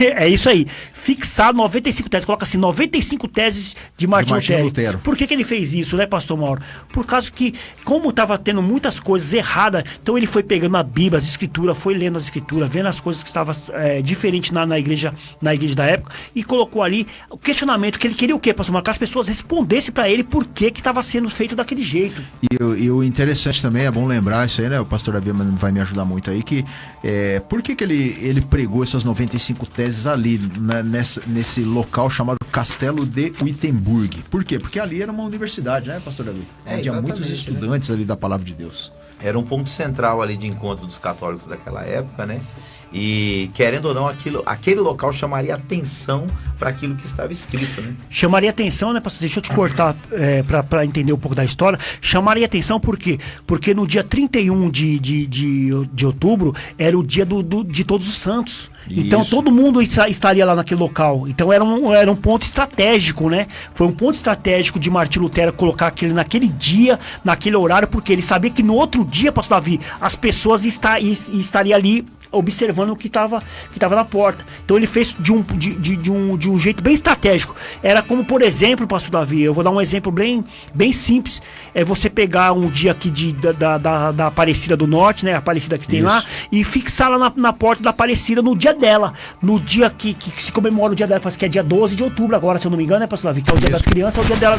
É isso aí. Fixar 95 teses. Coloca assim, 95 teses de Martinho Lutero. Por que ele fez isso, né, Pastor Mauro? Por causa que, como estava tendo muitas coisas erradas, então ele foi pegando a Bíblia, as escrituras, foi lendo as escrituras, vendo as coisas que estavam diferentes na igreja da época, e colocou ali o questionamento, que ele queria o quê, Pastor Mauro? Que as pessoas respondessem para ele por que estava sendo feito daquele jeito. E o interessante também, é bom lembrar isso aí, né? O pastor Davi vai me ajudar muito aí, que por que ele pregou essas 95 teses ali, né, nesse local chamado Castelo de Wittenberg? Por quê? Porque ali era uma universidade, né, pastor Davi? Tinha muitos estudantes ali da palavra de Deus. Era um ponto central ali de encontro dos católicos daquela época, né? E, querendo ou não, aquele local chamaria atenção para aquilo que estava escrito, né? Chamaria atenção, né, pastor? Deixa eu te cortar para entender um pouco da história. Chamaria atenção por quê? Porque no dia 31 de outubro era o dia de Todos os Santos. Então todo mundo estaria lá naquele local. Então era um ponto estratégico, né? Foi um ponto estratégico de Martim Lutero colocar aquele naquele dia, naquele horário, porque ele sabia que no outro dia, pastor Davi, as pessoas estariam ali observando o que estava na porta. Então ele fez de um jeito bem estratégico. Era como, por exemplo, pastor Davi, eu vou dar um exemplo bem simples. É você pegar um dia aqui da Aparecida do Norte, né? A Aparecida que tem lá, e fixar lá na porta da Aparecida no dia dela. No dia que se comemora o dia dela, parece que é dia 12 de outubro agora, se eu não me engano, né, pastor Davi? Que é o dia das crianças, é o dia dela,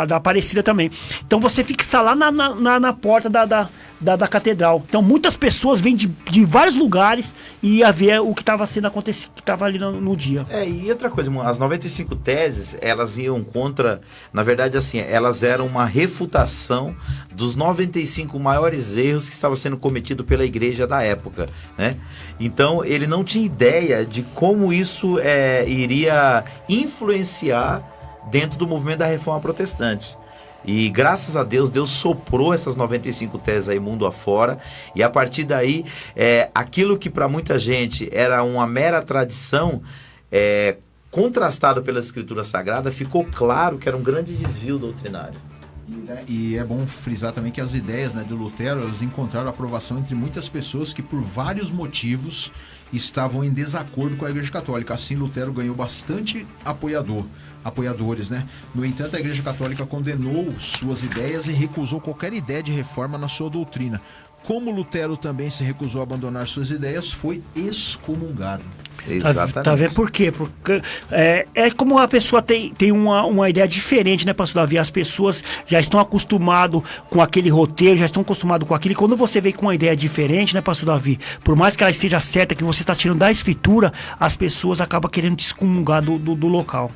da Aparecida também. Então você fixar lá na porta da catedral. Então muitas pessoas vêm de vários lugares e ia ver o que estava sendo acontecido, que estava ali no dia. E outra coisa, as 95 teses, elas iam contra, na verdade assim, elas eram uma refutação dos 95 maiores erros que estavam sendo cometidos pela igreja da época, né? Então ele não tinha ideia de como isso iria influenciar dentro do movimento da Reforma Protestante. E graças a Deus, Deus soprou essas 95 teses aí mundo afora, e a partir daí, aquilo que para muita gente era uma mera tradição, contrastado pela Escritura Sagrada, ficou claro que era um grande desvio doutrinário. E é bom frisar também que as ideias, né, do Lutero, elas encontraram aprovação entre muitas pessoas que por vários motivos estavam em desacordo com a Igreja Católica. Assim, Lutero ganhou bastante apoiadores, né? No entanto, a Igreja Católica condenou suas ideias e recusou qualquer ideia de reforma na sua doutrina. Como Lutero também se recusou a abandonar suas ideias, foi excomungado. Exatamente. Tá vendo por quê? Porque é como a pessoa tem uma ideia diferente, né, pastor Davi? As pessoas já estão acostumadas com aquele roteiro, já estão acostumadas com aquilo. E quando você vem com uma ideia diferente, né, pastor Davi? Por mais que ela esteja certa, que você está tirando da Escritura, as pessoas acabam querendo te excomungar do local.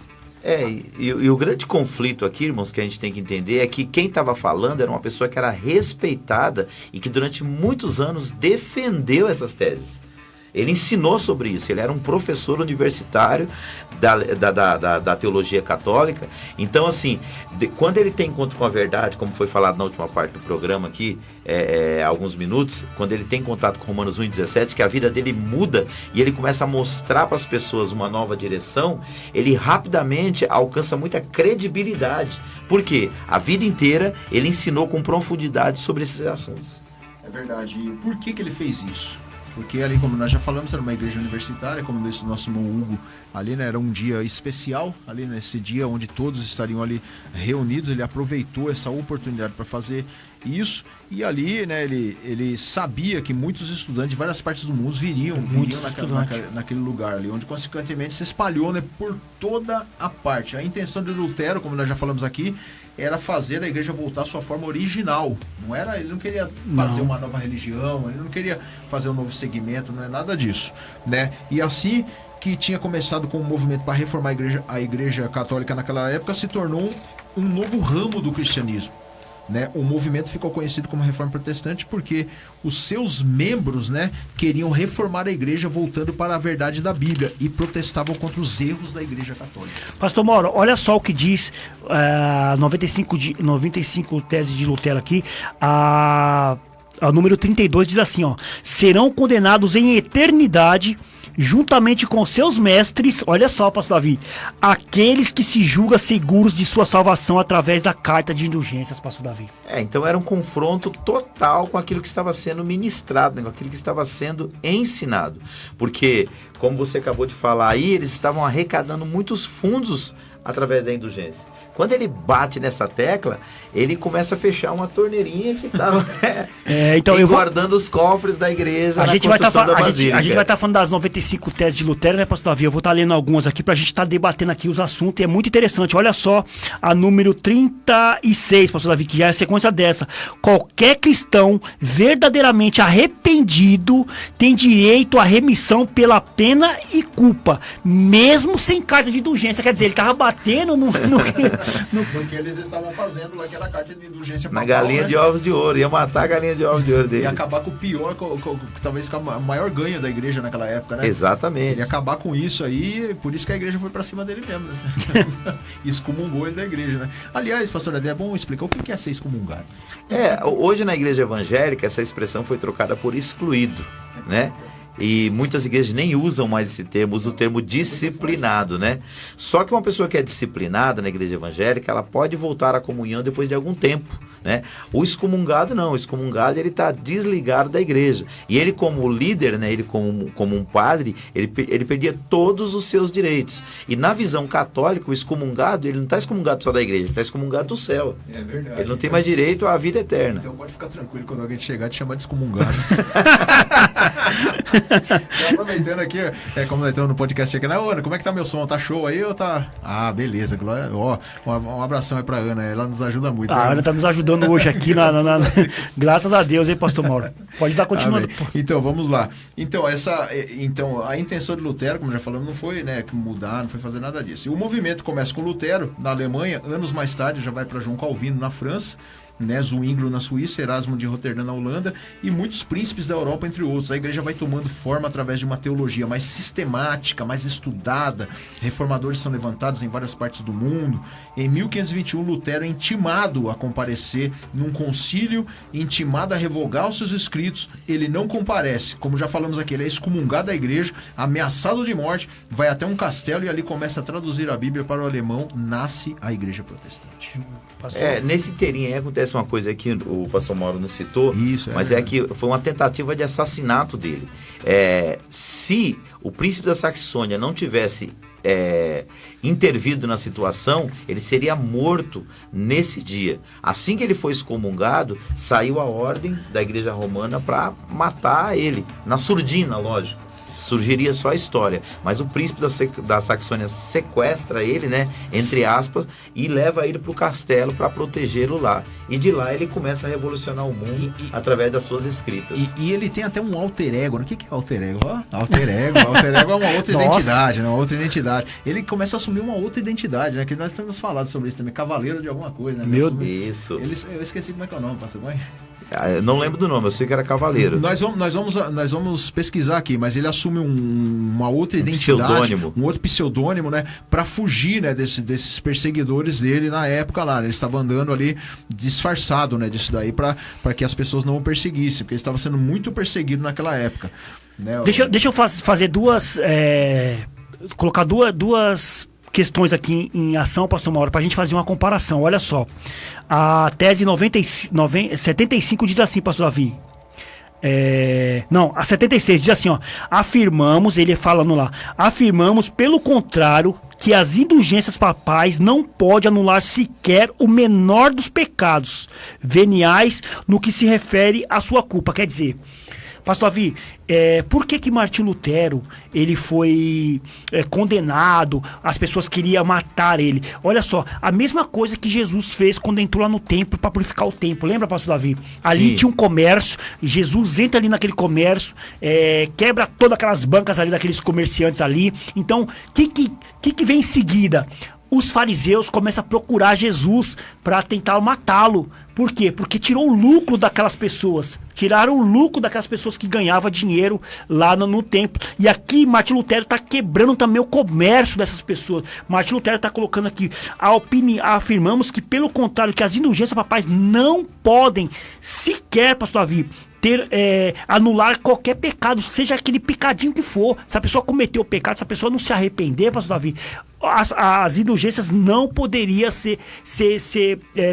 E o grande conflito aqui, irmãos, que a gente tem que entender é que quem estava falando era uma pessoa que era respeitada e que durante muitos anos defendeu essas teses. Ele ensinou sobre isso, ele era um professor universitário da teologia católica. Então, assim, quando ele tem encontro com a verdade, como foi falado na última parte do programa aqui, há alguns minutos, quando ele tem contato com Romanos 1,17, que a vida dele muda e ele começa a mostrar para as pessoas uma nova direção, ele rapidamente alcança muita credibilidade. Por quê? A vida inteira ele ensinou com profundidade sobre esses assuntos. É verdade. E por que ele fez isso? Porque ali, como nós já falamos, era uma igreja universitária, como disse o nosso irmão Hugo, ali, né, era um dia especial, ali nesse dia onde todos estariam ali reunidos. Ele aproveitou essa oportunidade para fazer isso, e ali, né, ele sabia que muitos estudantes de várias partes do mundo viriam naquele lugar ali, onde consequentemente se espalhou, né, por toda a parte. A intenção de Lutero, como nós já falamos aqui, era fazer a igreja voltar à sua forma original. Ele não queria fazer uma nova religião, ele não queria fazer um novo segmento, não é nada disso, né? E assim que tinha começado com o movimento para reformar a igreja católica naquela época, se tornou um novo ramo do cristianismo, né? O movimento ficou conhecido como Reforma Protestante porque os seus membros, né, queriam reformar a igreja voltando para a verdade da Bíblia e protestavam contra os erros da igreja católica. Pastor Mauro, olha só o que diz 95 teses de Lutero aqui. A número 32 diz assim, ó: serão condenados em eternidade juntamente com seus mestres, olha só, pastor Davi, aqueles que se julgam seguros de sua salvação através da carta de indulgências, pastor Davi. Então era um confronto total com aquilo que estava sendo ministrado, né, com aquilo que estava sendo ensinado. Porque, como você acabou de falar aí, eles estavam arrecadando muitos fundos através da indulgência. Quando ele bate nessa tecla, ele começa a fechar uma torneirinha que estava guardando os cofres da igreja. A gente vai estar falando das 95 teses de Lutero, né, pastor Davi? Eu vou estar lendo algumas aqui para a gente estar debatendo aqui os assuntos, e é muito interessante. Olha só a número 36, pastor Davi, que é a sequência dessa. Qualquer cristão verdadeiramente arrependido tem direito à remissão pela pena e culpa, mesmo sem carta de indulgência. Quer dizer, ele estava batendo no que eles estavam fazendo lá, que era a carta de indulgência Na papal, galinha né? de ovos de ouro. Ia matar a galinha de ovos de ouro dele. E acabar com o pior, talvez com o maior ganho da igreja naquela época, né? Exatamente. Ele ia acabar com isso aí, por isso que a igreja foi pra cima dele mesmo, né? Excomungou ele da igreja, né? Aliás, pastor Davi, é bom explicar o que é ser excomungado. Hoje na igreja evangélica, essa expressão foi trocada por excluído, né? E muitas igrejas nem usam mais esse termo, usam o termo disciplinado, né? Só que uma pessoa que é disciplinada na igreja evangélica, ela pode voltar à comunhão depois de algum tempo, né? O excomungado não, o excomungado ele está desligado da igreja. E ele como líder, né? Ele como um padre, ele perdia todos os seus direitos. E na visão católica, o excomungado, ele não está excomungado só da igreja, ele está excomungado do céu. É verdade. Ele não tem mais direito à vida eterna. Então pode ficar tranquilo quando alguém chegar e te chamar de excomungado. Aproveitando aqui, como nós estamos no podcast aqui, Ana, como é que tá meu som? Tá show aí ou tá... Ah, beleza, Glória. Ó, um abração aí pra Ana, ela nos ajuda muito. A Ana tá nos ajudando hoje aqui, graças a Deus, hein, pastor Mauro? Pode estar continuando. Então, vamos lá. Então, a intenção de Lutero, como já falamos, não foi, né, mudar, não foi fazer nada disso. E o movimento começa com Lutero, na Alemanha, anos mais tarde já vai para João Calvino, na França, né, Zwinglio na Suíça, Erasmo de Roterdã na Holanda e muitos príncipes da Europa, entre outros. A igreja vai tomando forma através de uma teologia mais sistemática, mais estudada. Reformadores são levantados em várias partes do mundo. Em 1521, Lutero é intimado a comparecer num concílio, intimado a revogar os seus escritos. Ele não comparece. Como já falamos aqui, ele é excomungado da igreja, ameaçado de morte, vai até um castelo e ali começa a traduzir a Bíblia para o alemão. Nasce a igreja protestante. Nesse inteirinho aí acontece uma coisa que o pastor Mauro não citou, mas é que foi uma tentativa de assassinato dele. Se o príncipe da Saxônia não tivesse intervido na situação, ele seria morto nesse dia. Assim que ele foi excomungado, saiu a ordem da igreja romana para matar ele, na surdina, lógico. Surgiria só a história, mas o príncipe da Saxônia sequestra ele, né, entre aspas, e leva ele para o castelo para protegê-lo lá. E de lá ele começa a revolucionar o mundo através das suas escritas. E ele tem até um alter ego. O que é alter ego? Alter ego é uma outra identidade, né? Uma outra identidade. Ele começa a assumir uma outra identidade, né? Que nós temos falado sobre isso também, cavaleiro de alguma coisa, né? Isso. Eu esqueci como é que é o nome, pastor Mãe. Eu não lembro do nome, eu sei que era cavaleiro. Nós vamos pesquisar aqui, mas ele assume uma outra identidade, pseudônimo. Um outro pseudônimo, né, para fugir, né, desses perseguidores dele na época lá. Ele estava andando ali disfarçado, né, disso daí, para que as pessoas não o perseguissem, porque ele estava sendo muito perseguido naquela época. Né? Deixa eu fazer colocar duas questões aqui em ação, pastor Mauro, para a gente fazer uma comparação. Olha só, a tese 75 diz assim, pastor Davi. A 76 diz assim, ó: afirmamos, ele falando lá, afirmamos pelo contrário que as indulgências papais não podem anular sequer o menor dos pecados veniais no que se refere à sua culpa. Quer dizer, pastor Davi, por que Martinho Lutero ele foi condenado? As pessoas queriam matar ele. Olha só, a mesma coisa que Jesus fez quando entrou lá no templo para purificar o templo. Lembra, pastor Davi? Ali tinha um comércio, Jesus entra ali naquele comércio, quebra todas aquelas bancas ali daqueles comerciantes ali. Então, o que vem em seguida? Os fariseus começam a procurar Jesus para tentar matá-lo. Por quê? Porque tirou o lucro daquelas pessoas. Tiraram o lucro daquelas pessoas que ganhavam dinheiro lá no templo. E aqui Martinho Lutero está quebrando também o comércio dessas pessoas. Martinho Lutero está colocando aqui afirmamos que, pelo contrário, que as indulgências papais não podem sequer, pastor Davi, anular qualquer pecado, seja aquele pecadinho que for. Se a pessoa cometeu o pecado, se a pessoa não se arrepender, pastor Davi, as indulgências não poderiam ser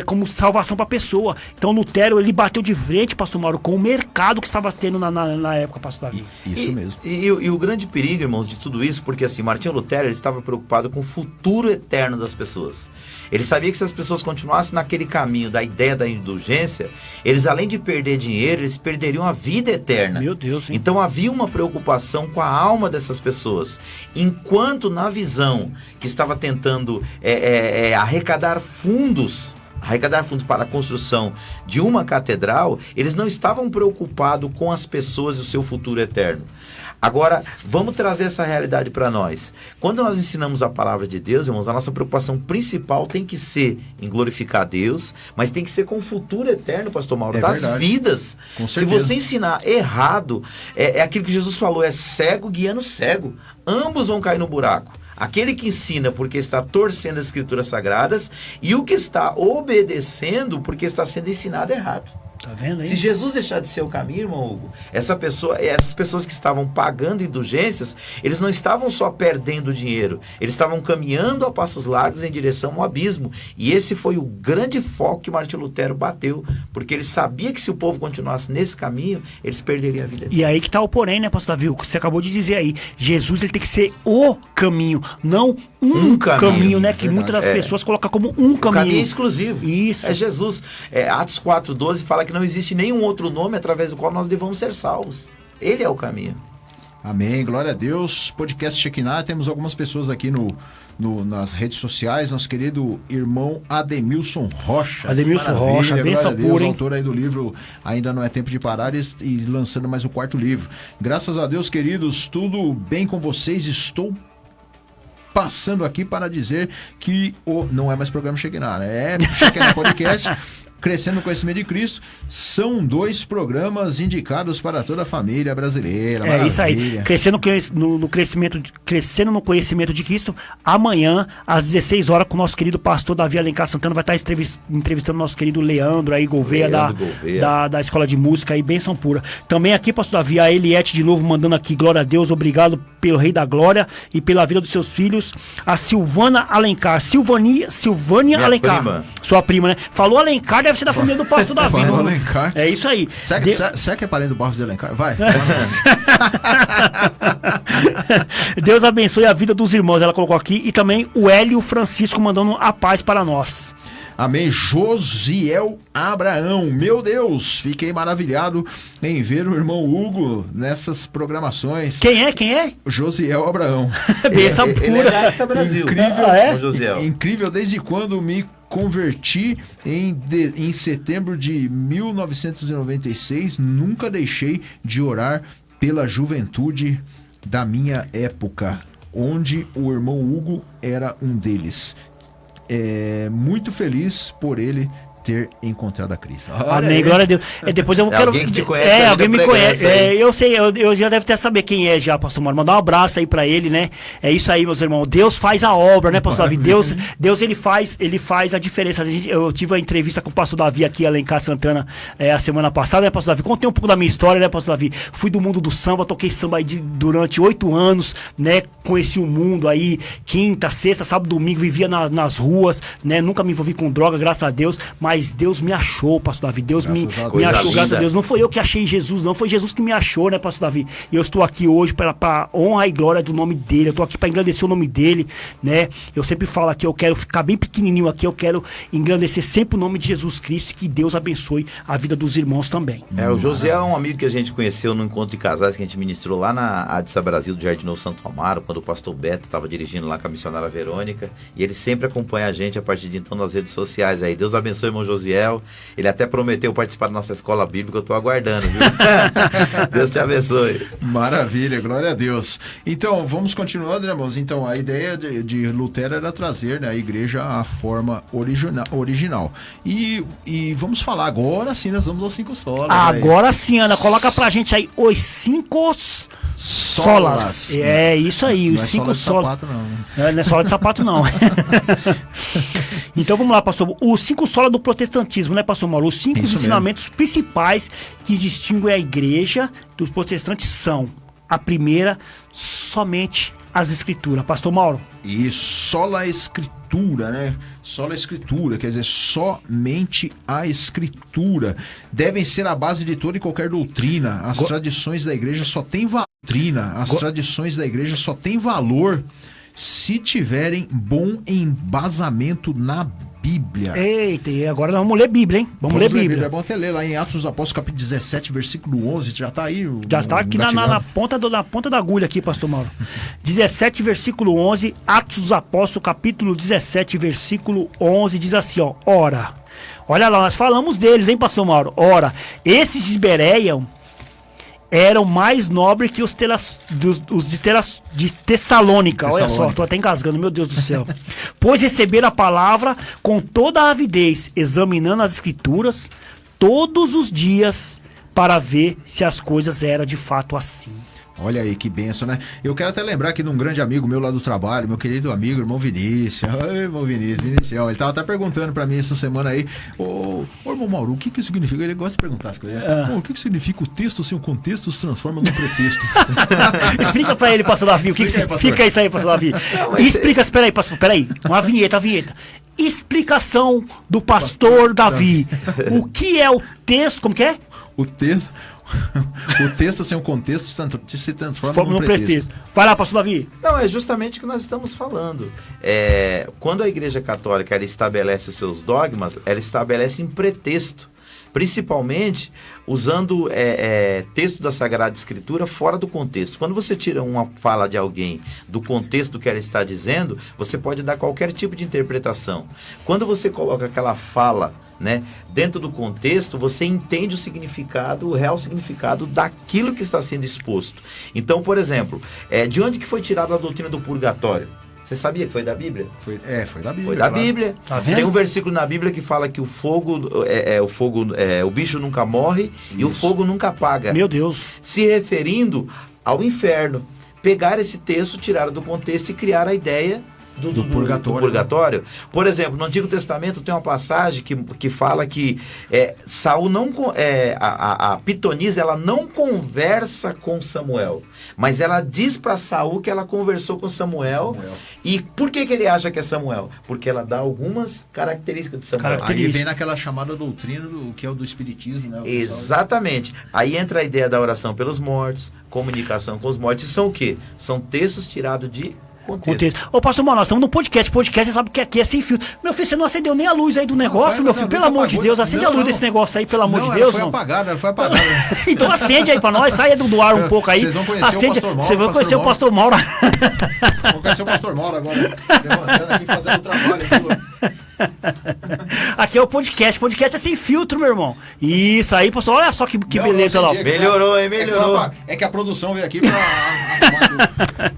como salvação para a pessoa. Então Lutero, ele bateu de frente, pastor Mauro, com o mercado que estava tendo na época, pastor Davi. Isso mesmo. E o grande perigo, irmãos, de tudo isso, porque assim, Martinho Lutero, ele estava preocupado com o futuro eterno das pessoas. Ele sabia que se as pessoas continuassem naquele caminho da ideia da indulgência, eles, além de perder dinheiro, eles perderiam a vida eterna. Meu Deus, hein? Então havia uma preocupação com a alma dessas pessoas. Enquanto na visão que estava tentando arrecadar fundos para a construção de uma catedral, eles não estavam preocupados com as pessoas e o seu futuro eterno. Agora, vamos trazer essa realidade para nós. Quando nós ensinamos a palavra de Deus, irmãos, a nossa preocupação principal tem que ser em glorificar Deus, mas tem que ser com o futuro eterno, pastor Mauro, das verdade. vidas. Com Se certeza. você ensinar errado, é aquilo que Jesus falou, é cego guiando cego. Ambos vão cair no buraco. Aquele que ensina porque está torcendo as escrituras sagradas e o que está obedecendo porque está sendo ensinado errado. Tá vendo aí? Se Jesus deixar de ser o caminho, irmão Hugo, essas pessoas que estavam pagando indulgências, eles não estavam só perdendo dinheiro, eles estavam caminhando a passos largos em direção ao abismo. E esse foi o grande foco que Martinho Lutero bateu, porque ele sabia que se o povo continuasse nesse caminho, eles perderiam a vida. E aí que tá o porém, né, pastor Davi? O que você acabou de dizer aí. Jesus, ele tem que ser o caminho, não um caminho, né? Que verdade. muitas das pessoas colocam como um O caminho. caminho é exclusivo. Isso. É Jesus. Atos 4:12 fala que não existe nenhum outro nome através do qual nós devamos ser salvos. Ele é o caminho. Amém, glória a Deus. Podcast Shekinah, temos algumas pessoas aqui nas redes sociais. Nosso querido irmão Ademilson Rocha. Ademilson Que maravilha, Rocha, glória benção a Deus, pura, hein? autor aí do livro Ainda Não É Tempo de Parar e lançando mais o 4º livro. Graças a Deus, queridos, tudo bem com vocês? Estou passando aqui para dizer que não é mais programa Shekinah, né? É Shekinah Podcast. Crescendo no Conhecimento de Cristo, são 2 programas indicados para toda a família brasileira. É isso aí. Maravilha. Crescendo no conhecimento de Cristo. Amanhã, às 16 horas, com o nosso querido pastor Davi Alencar Santana, vai estar entrevistando o nosso querido Leandro aí, Gouveia, da Escola de Música aí, bênção pura. Também aqui, pastor Davi, a Eliette de novo mandando aqui, glória a Deus, obrigado pelo Rei da Glória e pela vida dos seus filhos. A Silvana Alencar, Silvânia Alencar, prima. sua prima, né? Falou Alencar, deve ser da família do pastor Davi. Falou não? Alencar. É isso aí. Será que é parente do Barros de Alencar? Vai. Deus abençoe a vida dos irmãos, ela colocou aqui. E também o Hélio Francisco mandando a paz para nós. Amém. Josiel Abraão. Meu Deus, fiquei maravilhado em ver o irmão Hugo nessas programações. Quem é? Josiel Abraão. Benção Ele é pura. da Axa Brasil. Incrível, Ô, Josiel. Incrível desde quando me converti em setembro de 1996. Nunca deixei de orar pela juventude da minha época, onde o irmão Hugo era um deles. Muito feliz por ele ter encontrado a Cristo. Amém, glória a Deus. Depois eu quero. Alguém que te conhece, alguém me ainda conhece. prega essa aí. Eu sei, eu já deve até saber quem é já, pastor Mauro. Mandar um abraço aí pra ele, né? É isso aí, meus irmãos. Deus faz a obra, né, pastor Davi? Deus ele faz a diferença. Eu tive a entrevista com o pastor Davi aqui, Alencar Santana, a semana passada, né, pastor Davi? Contei um pouco da minha história, né, pastor Davi? Fui do mundo do samba, toquei samba aí durante 8 anos, né? Conheci o mundo aí, quinta, sexta, sábado, domingo, vivia nas ruas, né? Nunca me envolvi com droga, graças a Deus, mas Deus me achou, pastor Davi. Deus me achou, graças a Deus. Não foi eu que achei Jesus, não. Foi Jesus que me achou, né, pastor Davi? E eu estou aqui hoje para honra e glória do nome dele. Eu estou aqui para engrandecer o nome dele, né? Eu sempre falo aqui, eu quero ficar bem pequenininho aqui, eu quero engrandecer sempre o nome de Jesus Cristo, que Deus abençoe a vida dos irmãos também. O José é um amigo que a gente conheceu no encontro de casais que a gente ministrou lá na Axa Brasil do Jardim Novo Santo Amaro, quando o pastor Beto estava dirigindo lá com a missionária Verônica, e ele sempre acompanha a gente a partir de então nas redes sociais aí. Deus abençoe, irmão Josiel. Ele até prometeu participar da nossa escola bíblica, eu estou aguardando, viu? Deus te abençoe. Maravilha, glória a Deus. Então, vamos continuando, né, irmãos? Então, a ideia de Lutero era trazer, né, a igreja à forma original. E vamos falar agora sim, nós vamos aos 5 solas. Agora sim, Ana, coloca pra gente aí os 5 solas. É isso aí, os 5 solas. Não é sola de sapato, não. Então vamos lá, pastor. Os 5 solas do protestantismo, né, pastor Mauro? Os 5 ensinamentos principais que distinguem a igreja dos protestantes são: a primeira, somente as escrituras. Pastor Mauro? E sola escritura, né? Sola escritura, quer dizer, somente a escritura. Devem ser a base de toda e qualquer doutrina. As tradições da igreja só têm valor se tiverem bom embasamento na Bíblia. Eita, e agora nós vamos ler Bíblia, hein? Vamos ler Bíblia. É bom até ler lá em Atos dos Apóstolos, capítulo 17, versículo 11. Já tá aí. Já tá aqui na ponta da agulha aqui, pastor Mauro. 17, versículo 11, Atos dos Apóstolos, capítulo 17, versículo 11, diz assim, ó. Ora, olha lá, nós falamos deles, hein, pastor Mauro? Ora, esses de Bereia eram mais nobres que os de Tessalônica. Olha só, tô até engasgando, meu Deus do céu. Pois receberam a palavra com toda a avidez, examinando as escrituras todos os dias para ver se as coisas eram de fato assim. Olha aí, que benção, né? Eu quero até lembrar aqui de um grande amigo meu lá do trabalho, meu querido amigo, irmão Vinícius. Ai, irmão Vinicius. Ele tava até perguntando pra mim essa semana aí, ô irmão Mauro, o que significa? Ele gosta de perguntar as coisas. O que significa o texto sem o contexto se transforma num pretexto? Explica pra ele, pastor Davi, fica isso aí, pastor Davi. Explica, espera aí, pastor, peraí. Uma vinheta. Explicação do pastor Davi. O que é o texto, como que é? O texto sem o contexto se transforma num pretexto. Vai lá, pastor Davi. Não, é justamente o que nós estamos falando. Quando a Igreja Católica ela estabelece os seus dogmas, ela estabelece em pretexto. Principalmente usando texto da Sagrada Escritura fora do contexto. Quando você tira uma fala de alguém do contexto do que ela está dizendo, você pode dar qualquer tipo de interpretação. Quando você coloca aquela fala, né, dentro do contexto, você entende o significado, o real significado daquilo que está sendo exposto. Então, por exemplo, de onde que foi tirada a doutrina do purgatório? Você sabia que foi da Bíblia? Foi da Bíblia. Foi da Bíblia. Tá vendo? Tem um versículo na Bíblia que fala que o bicho nunca morre e o fogo nunca apaga. Meu Deus. Se referindo ao inferno. Pegar esse texto, tirar do contexto e criar a ideia do purgatório. Por exemplo, no Antigo Testamento tem uma passagem que fala que Saul não, a pitonisa ela não conversa com Samuel, mas ela diz para Saul que ela conversou com Samuel. E por que ele acha que é Samuel? Porque ela dá algumas características de Samuel. Aí vem naquela chamada doutrina que é o do espiritismo, né? Exatamente. Aí entra a ideia da oração pelos mortos, comunicação com os mortos. E são o quê? São textos tirados de contexto. Ô, pastor Mauro, nós estamos no podcast. Podcast, você sabe que aqui é sem filtro. Meu filho, você não acendeu nem a luz aí do negócio, meu filho? Pelo amor de Deus, acende a luz desse negócio aí, pelo amor de Deus. Ela foi apagada. Então acende aí pra nós, sai do ar um pouco aí. Vocês vão conhecer o pastor Mauro. Você vai conhecer o pastor Mauro. Vou conhecer o pastor Mauro agora, levantando aqui, fazendo o trabalho. Aqui é o podcast. Podcast é sem filtro, meu irmão. Isso aí, pastor. Olha só que beleza lá. Melhorou, hein? Melhorou. É que a produção veio aqui pra arrumar.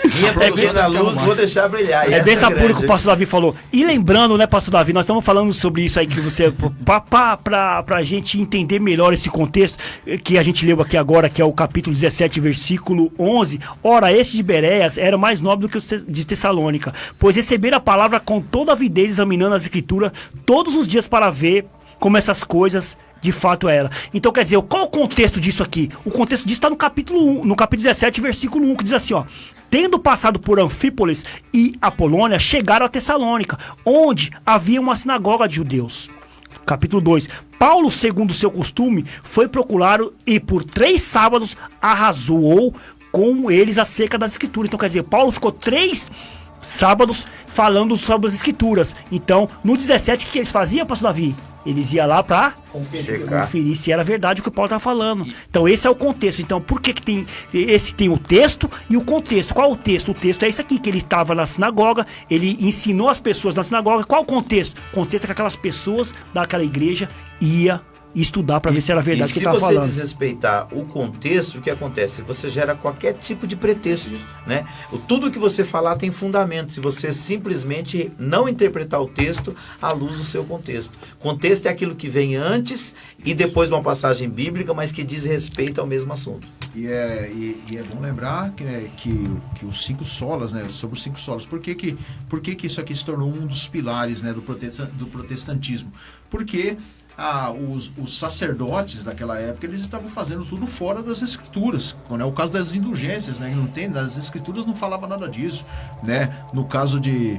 Minha primeira luz, vou deixar brilhar. É bem essa pura que o pastor Davi falou. E lembrando, né, pastor Davi, nós estamos falando sobre isso aí que você... pra gente entender melhor esse contexto que a gente leu aqui agora, que é o capítulo 17, versículo 11. Ora, este de Bereas era mais nobre do que os de Tessalônica, pois receberam a palavra com toda avidez, examinando as escrituras todos os dias para ver como essas coisas de fato era. Então, quer dizer, qual o contexto disso aqui? O contexto disso está no capítulo 1, no capítulo 17, versículo 1, que diz assim, ó: tendo passado por Anfípolis e Apolônia, chegaram a Tessalônica, onde havia uma sinagoga de judeus. Capítulo 2. Paulo, segundo seu costume, foi procurá-lo e por 3 sábados arrasou com eles acerca das escrituras. Então, quer dizer, Paulo ficou 3 sábados falando sobre as escrituras. Então, no 17, o que eles faziam, pastor Davi? Eles iam lá para conferir se era verdade o que o Paulo está falando. Então esse é o contexto. Então por que tem o texto e o contexto? Qual o texto? O texto é esse aqui, que ele estava na sinagoga, ele ensinou as pessoas na sinagoga. Qual o contexto? O contexto é que aquelas pessoas daquela igreja iam estudar para ver se era verdade o que estava falando. Se você desrespeitar o contexto, o que acontece? Você gera qualquer tipo de pretexto, né? Tudo que você falar tem fundamento, se você simplesmente não interpretar o texto à luz do seu contexto. Contexto é aquilo que vem antes e depois de uma passagem bíblica, mas que diz respeito ao mesmo assunto. E é bom lembrar que os 5 solas, né? Sobre os 5 solas. Por que isso aqui se tornou um dos pilares, né, do protestantismo? Porque os sacerdotes daquela época, eles estavam fazendo tudo fora das escrituras, né? O caso das indulgências, né? Nas escrituras não falava nada disso, né? No caso de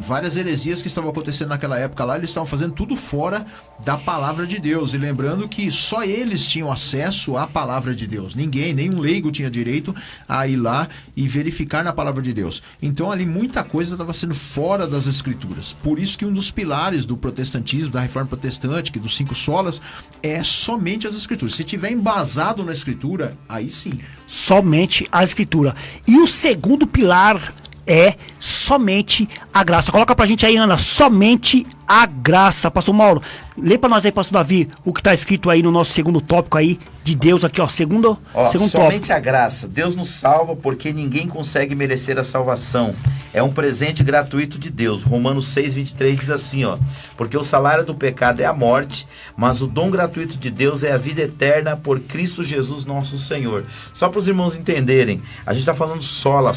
várias heresias que estavam acontecendo naquela época lá, eles estavam fazendo tudo fora da palavra de Deus. E lembrando que só eles tinham acesso à palavra de Deus. Nenhum leigo tinha direito a ir lá e verificar na palavra de Deus. Então ali muita coisa estava sendo fora das escrituras. Por isso que um dos pilares do protestantismo, da reforma protestante, que dos 5 solas, é somente as escrituras. Se tiver embasado na escritura, aí sim. Somente a escritura. E o segundo pilar é somente a graça. Coloca pra gente aí, Ana, somente a graça. Pastor Mauro, lê pra nós aí, Pastor Davi, o que tá escrito aí no nosso segundo tópico aí, de Deus aqui, ó, segundo Somente tópico. a graça. Deus nos salva porque ninguém consegue merecer a salvação. É um presente gratuito de Deus. Romanos 6:23 diz assim, ó: porque o salário do pecado é a morte, mas o dom gratuito de Deus é a vida eterna por Cristo Jesus nosso Senhor. Só para os irmãos entenderem, a gente está falando sola.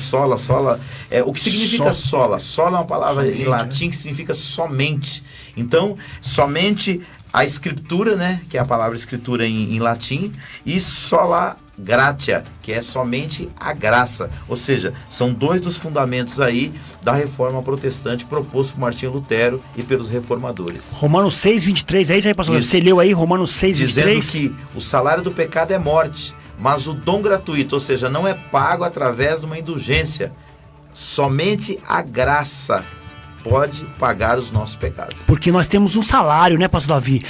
O que significa sola? Sola é uma palavra somente, em latim, que significa somente. Então, somente a escritura, né, que é a palavra escritura em latim, e sola gratia, que é somente a graça. Ou seja, são dois dos fundamentos aí da reforma protestante proposto por Martinho Lutero e pelos reformadores. Romanos 6:23, é isso aí, pastor? Isso. Você leu aí Romanos 6:23? Dizendo que o salário do pecado é morte, mas o dom gratuito, ou seja, não é pago através de uma indulgência. Somente a graça pode pagar os nossos pecados. Porque nós temos um salário, né, pastor Davi?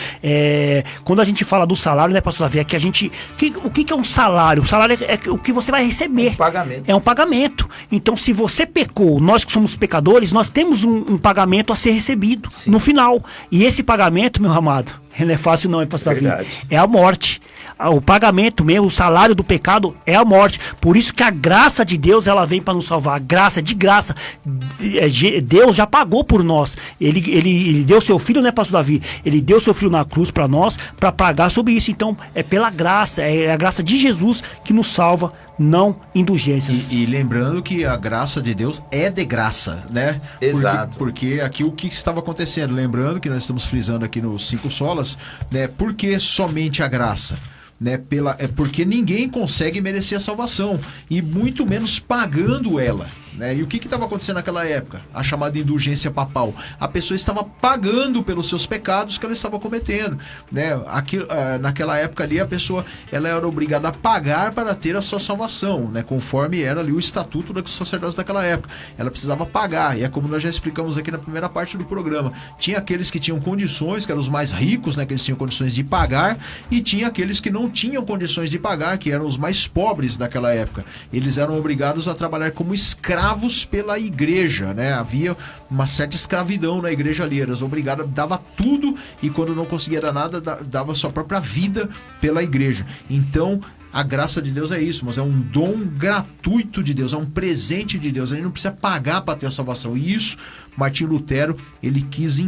Quando a gente fala do salário, né, pastor Davi, é que a gente... O que é um salário? O salário é o que você vai receber. Um pagamento. É um pagamento. Então, se você pecou, nós que somos pecadores, nós temos um pagamento a ser recebido. Sim. No final. E esse pagamento, meu amado, não é fácil não, hein, pastor Davi? É a morte. O pagamento mesmo, o salário do pecado é a morte. Por isso que a graça de Deus, ela vem para nos salvar. A graça, de graça. Deus já pagou por nós. Ele deu seu filho, né, pastor Davi? Ele deu seu filho na cruz para nós, para pagar sobre isso. Então, é pela graça, é a graça de Jesus que nos salva, não indulgências. E lembrando que a graça de Deus é de graça, né? Exato. Porque aqui o que estava acontecendo? Lembrando que nós estamos frisando aqui nos 5 solas, né? Por que somente a graça? Né, porque ninguém consegue merecer a salvação, e muito menos pagando ela, né? E o que estava acontecendo naquela época? A chamada indulgência papal. A pessoa estava pagando pelos seus pecados que ela estava cometendo, né? Naquela época ali, a pessoa ela era obrigada a pagar para ter a sua salvação, né? Conforme era ali o estatuto dos sacerdotes daquela época. Ela precisava pagar, e é como nós já explicamos aqui na primeira parte do programa. Tinha aqueles que tinham condições, que eram os mais ricos, né? Que eles tinham condições de pagar, e tinha aqueles que não tinham condições de pagar, que eram os mais pobres daquela época. Eles eram obrigados a trabalhar como escravos pela igreja, né? Havia uma certa escravidão na igreja ali, eles obrigados, dava tudo, e quando não conseguia dar nada, dava sua própria vida pela igreja. Então, a graça de Deus é isso, mas é um dom gratuito de Deus, é um presente de Deus. A gente não precisa pagar para ter a salvação. E isso, Martinho Lutero, ele quis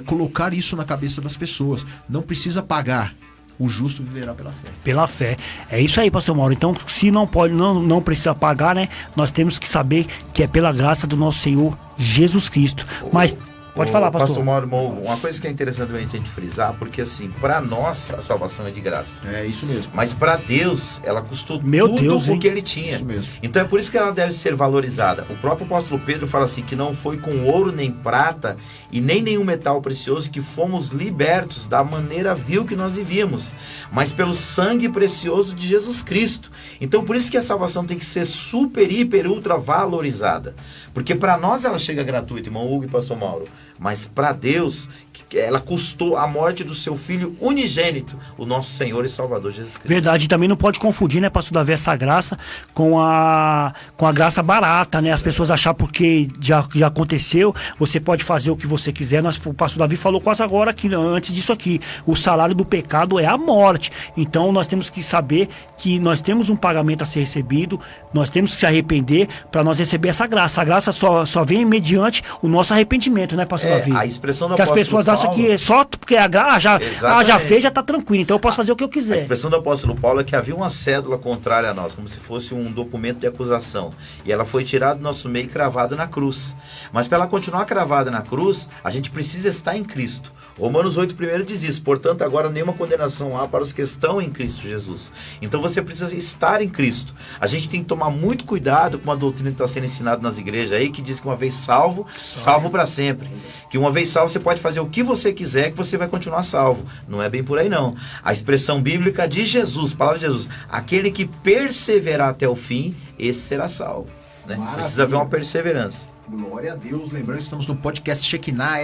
colocar isso na cabeça das pessoas. Não precisa pagar. O justo viverá pela fé. Pela fé. É isso aí, pastor Mauro. Então, se não pode, não precisa pagar, né? Nós temos que saber que é pela graça do nosso Senhor Jesus Cristo. Mas pode falar, pastor. Pastor Mauro, uma coisa que é interessante a gente frisar, porque assim, para nós a salvação é de graça. É isso mesmo. Mas para Deus, ela custou Meu tudo Deus, o que ele tinha. Isso mesmo. Então é por isso que ela deve ser valorizada. O próprio apóstolo Pedro fala assim, que não foi com ouro nem prata e nem nenhum metal precioso que fomos libertos da maneira vil que nós vivíamos, mas pelo sangue precioso de Jesus Cristo. Então por isso que a salvação tem que ser super, hiper, ultra valorizada. Porque para nós ela chega gratuita, irmão Hugo e pastor Mauro. Mas para Deus, ela custou a morte do seu Filho unigênito, o nosso Senhor e Salvador Jesus Cristo. Verdade, e também não pode confundir, né, pastor Davi, essa graça com a graça barata, né? As pessoas achar porque já aconteceu, você pode fazer o que você quiser. O pastor Davi falou quase agora, aqui, antes disso aqui, o salário do pecado é a morte. Então nós temos que saber que nós temos um pagamento a ser recebido, nós temos que se arrepender para nós receber essa graça. A graça só vem mediante o nosso arrependimento, né, pastor Davi? A expressão do que as pessoas acham que só porque já fez, já está tranquilo, então eu posso fazer o que eu quiser. A expressão do apóstolo Paulo é que havia uma cédula contrária a nós, como se fosse um documento de acusação, e ela foi tirada do nosso meio e cravada na cruz. Mas para ela continuar cravada na cruz, a gente precisa estar em Cristo. Romanos 8:1 diz isso: portanto agora nenhuma condenação há para os que estão em Cristo Jesus. Então você precisa estar em Cristo. A gente tem que tomar muito cuidado com uma doutrina que está sendo ensinada nas igrejas aí, que diz que uma vez salvo, salvo para sempre. Que uma vez salvo você pode fazer o que você quiser, que você vai continuar salvo. Não é bem por aí não. A expressão bíblica de Jesus, palavra de Jesus: aquele que perseverar até o fim, esse será salvo, né? Precisa haver uma perseverança. Glória a Deus. Lembrando que estamos no podcast Shekinah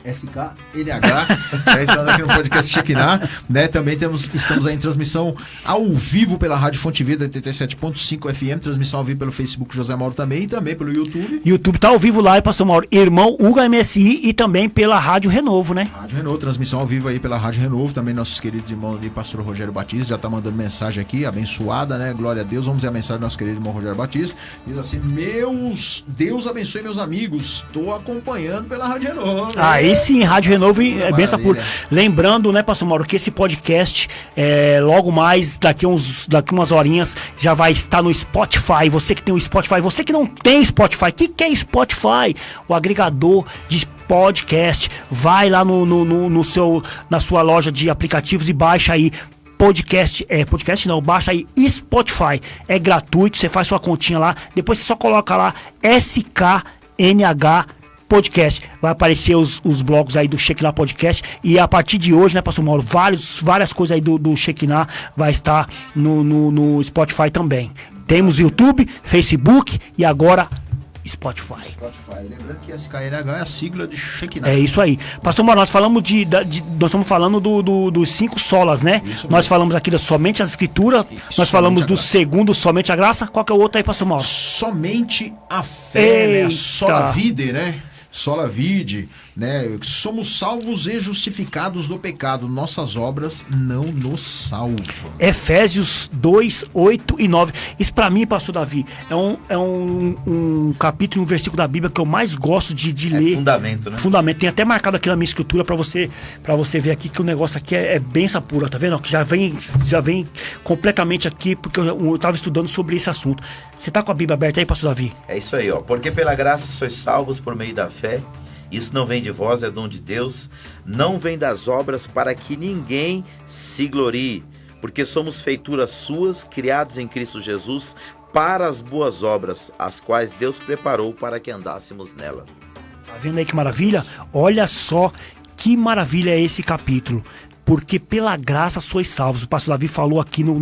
SKNH, estamos aqui no podcast Shekinah, né? Também estamos aí em transmissão ao vivo pela Rádio Fonte Vida 87.5 FM, transmissão ao vivo pelo Facebook José Mauro também, e também pelo YouTube. YouTube tá ao vivo lá, Pastor Mauro, irmão Hugo MSI, e também pela Rádio Renovo, né? Rádio Renovo, transmissão ao vivo aí pela Rádio Renovo, também nossos queridos irmãos ali, Pastor Rogério Batista, já tá mandando mensagem aqui, abençoada, né? Glória a Deus, vamos ver a mensagem do nosso querido irmão Rogério Batista, diz assim, Deus abençoe meus amigos, estou acompanhando pela Rádio Renovo. Aí sim, Rádio Renovo é benção pura. Maravilha. Lembrando, né, Pastor Mauro, que esse podcast, logo mais, daqui umas horinhas, já vai estar no Spotify. Você que tem o Spotify, você que não tem Spotify, o que é Spotify? O agregador de podcast. Vai lá na sua loja de aplicativos e baixa aí baixa aí Spotify. É gratuito, você faz sua continha lá, depois você só coloca lá SKNH Podcast, vai aparecer os blogs aí do Shekinah Podcast, e a partir de hoje, né, Pastor Mauro, várias coisas aí do Shekinah vai estar no Spotify também. Temos YouTube, Facebook e agora Spotify. Lembrando que SKNH é a sigla de Shekinah. É isso aí. Pastor Mauro, nós falamos nós estamos falando dos 5 solas, né? Nós falamos aqui somente a Escritura, nós falamos do segundo, somente a graça. Qual que é o outro aí, Pastor Mauro? Somente a fé, né? Sola vide, né? Sola vide, né? Somos salvos e justificados do pecado. Nossas obras não nos salvam. Efésios 2, 8 e 9. Isso pra mim, Pastor Davi, é um capítulo, um versículo da Bíblia que eu mais gosto de ler. Fundamento, né? Fundamento. Tem até marcado aqui na minha escritura pra você ver aqui que o negócio aqui é benção pura, tá vendo? Que já vem completamente aqui, porque eu tava estudando sobre esse assunto. Você tá com a Bíblia aberta aí, Pastor Davi? É isso aí, ó. Porque pela graça sois salvos por meio da fé. Isso não vem de vós, é dom de Deus. Não vem das obras para que ninguém se glorie. Porque somos feituras suas, criados em Cristo Jesus, para as boas obras, as quais Deus preparou para que andássemos nela. Tá vendo aí que maravilha? Olha só que maravilha é esse capítulo. Porque pela graça sois salvos. O pastor Davi falou aqui no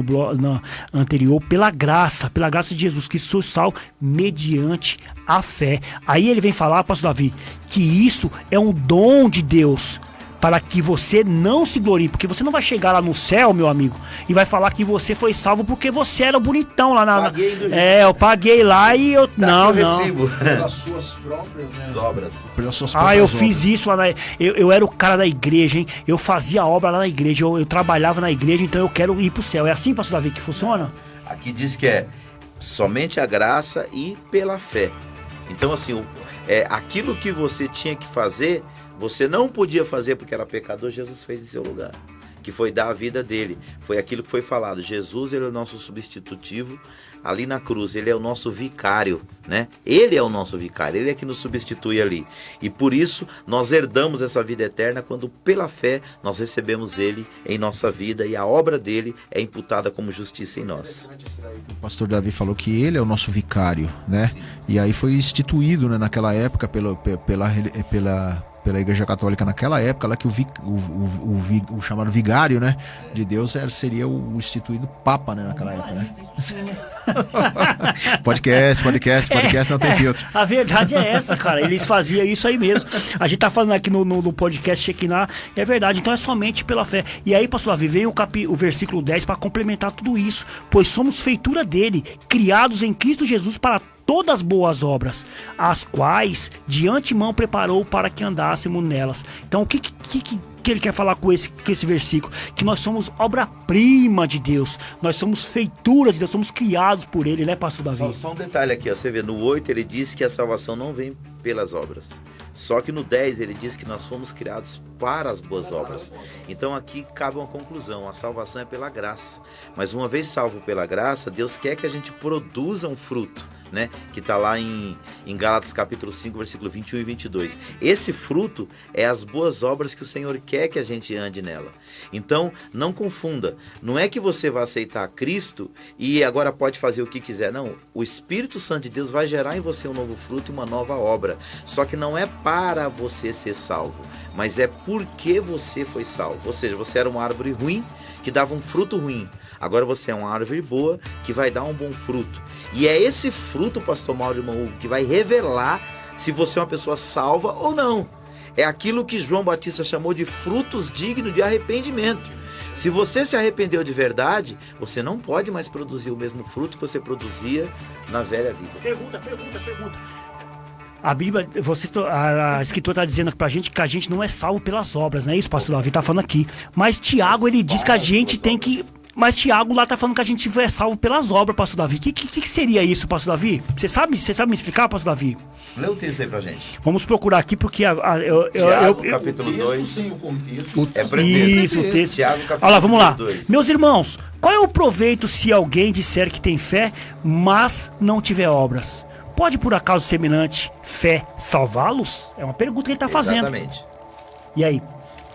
blog anterior, pela graça de Jesus, que sois salvos mediante a fé. Aí ele vem falar, pastor Davi, que isso é um dom de Deus, para que você não se glorie, porque você não vai chegar lá no céu, meu amigo, e vai falar que você foi salvo porque você era bonitão lá na... eu paguei lá e eu... Não. Pelas suas próprias, né, obras. Pelas suas próprias obras. Fiz isso lá na... Eu era o cara da igreja, hein? Eu fazia obra lá na igreja, eu trabalhava na igreja, então eu quero ir pro céu. É assim, pastor Davi, que funciona? Aqui diz que é somente a graça e pela fé. Então, assim, aquilo que você tinha que fazer... Você não podia fazer porque era pecador, Jesus fez em seu lugar. Que foi dar a vida dele. Foi aquilo que foi falado. Jesus, ele é o nosso substitutivo ali na cruz. Ele é o nosso vicário, né? Ele é o nosso vicário. Ele é que nos substitui ali. E por isso, nós herdamos essa vida eterna quando, pela fé, nós recebemos ele em nossa vida. E a obra dele é imputada como justiça em nós. O pastor Davi falou que ele é o nosso vicário, né? E aí foi instituído, né, naquela época pela Igreja Católica naquela época, lá que o chamado vigário, né, de Deus seria o instituído Papa, né, naquela época, né? podcast, não tem filtro. A verdade é essa, cara, eles faziam isso aí mesmo. A gente tá falando aqui no podcast Shekinah, é verdade, então é somente pela fé. E aí, pastor Davi, vem o versículo 10 para complementar tudo isso, pois somos feitura dele, criados em Cristo Jesus para todas as boas obras, as quais de antemão preparou para que andássemos nelas. Então, o que ele quer falar com esse versículo? Que nós somos obra-prima de Deus, nós somos feituras de Deus, somos criados por ele, né, pastor Davi? Só um detalhe aqui, ó, você vê, no 8 ele diz que a salvação não vem pelas obras. Só que no 10 ele diz que nós fomos criados para as boas obras. Então aqui cabe uma conclusão, a salvação é pela graça. Mas uma vez salvo pela graça, Deus quer que a gente produza um fruto, né? Que está lá em Gálatas capítulo 5, versículo 21 e 22. Esse fruto é as boas obras que o Senhor quer que a gente ande nela. Então, não confunda. Não é que você vai aceitar Cristo e agora pode fazer o que quiser. Não, o Espírito Santo de Deus vai gerar em você um novo fruto e uma nova obra. Só que não é para você ser salvo, mas é porque você foi salvo. Ou seja, você era uma árvore ruim que dava um fruto ruim. Agora você é uma árvore boa que vai dar um bom fruto. E é esse fruto, pastor Mauro e irmão Hugo, que vai revelar se você é uma pessoa salva ou não. é aquilo que João Batista chamou de frutos dignos de arrependimento. Se você se arrependeu de verdade, você não pode mais produzir o mesmo fruto que você produzia na velha vida. Pergunta. A Bíblia, a Escritura está dizendo pra gente que a gente não é salvo pelas obras, não é isso, pastor Davi tá falando aqui. Mas Tiago, ele diz que a gente tem que... Mas Tiago lá tá falando que a gente é salvo pelas obras, pastor Davi. O que seria isso, pastor Davi? Você sabe me explicar, pastor Davi? Lê o texto aí pra gente. Vamos procurar aqui, porque Tiago, capítulo 2. Sem o contexto. Isso, o texto. Tiago, capítulo Olha lá, vamos lá. 2. Meus irmãos, qual é o proveito se alguém disser que tem fé, mas não tiver obras? Pode, por acaso, semelhante fé salvá-los? É uma pergunta que ele está fazendo. Exatamente. E aí?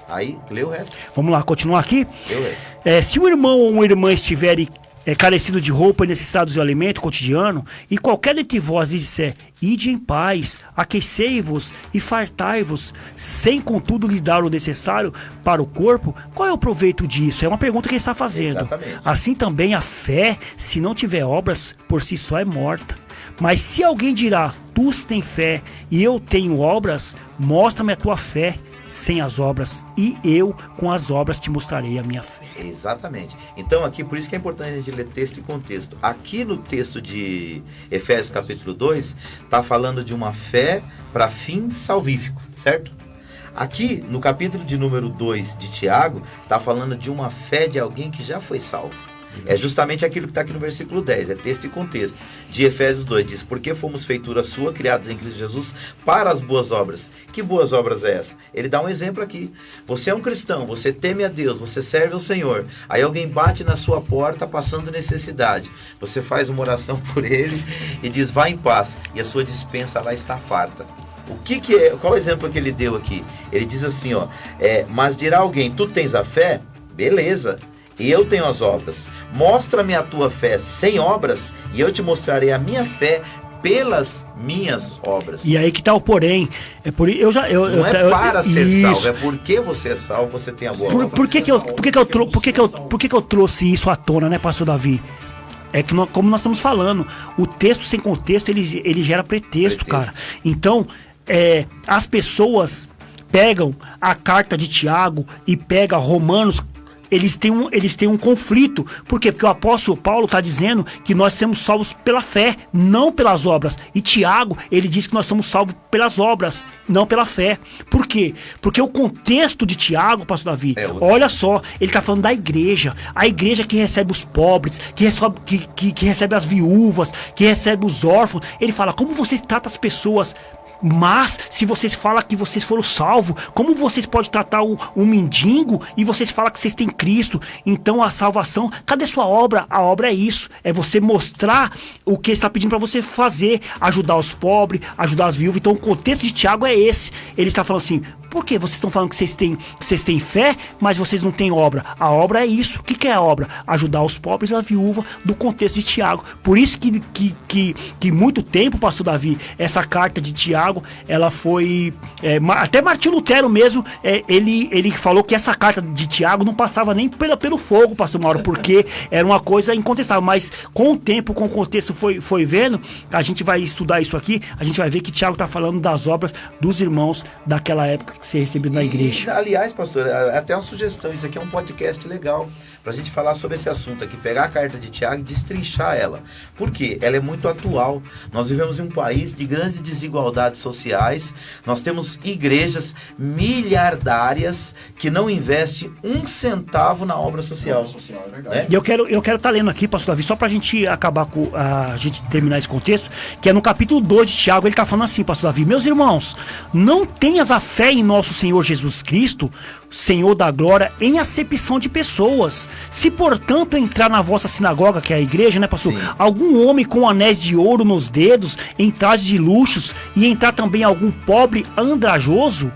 Aí, lê o resto. Vamos lá, continuar aqui? Lê o resto. Se um irmão ou uma irmã estiverem carecido de roupa e necessitados de alimento cotidiano, e qualquer dentre vós lhe disser, ide em paz, aquecei-vos e fartai-vos, sem contudo lhe dar o necessário para o corpo, qual é o proveito disso? É uma pergunta que ele está fazendo. Exatamente. Assim também a fé, se não tiver obras, por si só é morta. Mas se alguém dirá, tu tens fé e eu tenho obras, mostra-me a tua fé sem as obras, e eu com as obras te mostrarei a minha fé. Exatamente. Então aqui, por isso que é importante a gente ler texto e contexto. Aqui no texto de Efésios capítulo 2, está falando de uma fé para fim salvífico, certo? Aqui no capítulo de número 2 de Tiago, está falando de uma fé de alguém que já foi salvo. É justamente aquilo que está aqui no versículo 10, é texto e contexto. De Efésios 2, diz, porque fomos feitura sua, criados em Cristo Jesus, para as boas obras. Que boas obras é essa? Ele dá um exemplo aqui. Você é um cristão, você teme a Deus, você serve ao Senhor. Aí alguém bate na sua porta passando necessidade. Você faz uma oração por ele e diz, vá em paz. E a sua despensa lá está farta. O que é? Qual o exemplo que ele deu aqui? Ele diz assim, ó, mas dirá alguém, tu tens a fé? Beleza. E eu tenho as obras. Mostra-me a tua fé sem obras, e eu te mostrarei a minha fé pelas minhas obras. E aí que tá o porém. Não é para ser salvo, é porque você é salvo, você tem a boa obra. Por que eu trouxe isso à tona, né, pastor Davi? É que como nós estamos falando, o texto sem contexto, ele gera pretexto, cara. Então, as pessoas pegam a carta de Tiago e pegam Romanos. Eles têm um conflito. Por quê? Porque o apóstolo Paulo está dizendo que nós somos salvos pela fé, não pelas obras. E Tiago, ele diz que nós somos salvos pelas obras, não pela fé. Por quê? Porque o contexto de Tiago, pastor Davi, olha só, ele está falando da igreja. A igreja que recebe os pobres, que recebe as viúvas, que recebe os órfãos. Ele fala, como vocês tratam as pessoas... Mas, se vocês falam que vocês foram salvos, como vocês podem tratar um mendigo e vocês falam que vocês têm Cristo? Então a salvação, cadê sua obra? A obra é isso, é você mostrar o que ele está pedindo para você fazer, ajudar os pobres, ajudar as viúvas. Então o contexto de Tiago é esse. Ele está falando assim, por que vocês estão falando que vocês têm fé, mas vocês não têm obra? A obra é isso. O que é a obra? Ajudar os pobres e as viúvas do contexto de Tiago. Por isso que muito tempo, pastor Davi, essa carta de Tiago, ela foi... até Martinho Lutero mesmo, ele falou que essa carta de Tiago não passava nem pelo fogo, pastor Mauro, porque era uma coisa incontestável. Mas com o tempo, com o contexto foi vendo, a gente vai estudar isso aqui, a gente vai ver que Tiago está falando das obras dos irmãos daquela época que ser recebido na igreja. Aliás, pastor, até uma sugestão, isso aqui é um podcast legal pra gente falar sobre esse assunto aqui, pegar a carta de Tiago e destrinchar ela. Por quê? Ela é muito atual. Nós vivemos em um país de grandes desigualdades sociais, nós temos igrejas miliardárias que não investem um centavo na obra social. É verdade. E eu quero estar lendo aqui, pastor Davi, só pra gente acabar com a gente terminar esse contexto, que é no capítulo 2 de Tiago, ele tá falando assim, pastor Davi, meus irmãos, não tenhas a fé em nosso Senhor Jesus Cristo, Senhor da glória, em acepção de pessoas. Se, portanto, entrar na vossa sinagoga, que é a igreja, né, pastor? Sim. Algum homem com anéis de ouro nos dedos, em traje de luxos, e entrar também algum pobre andrajoso,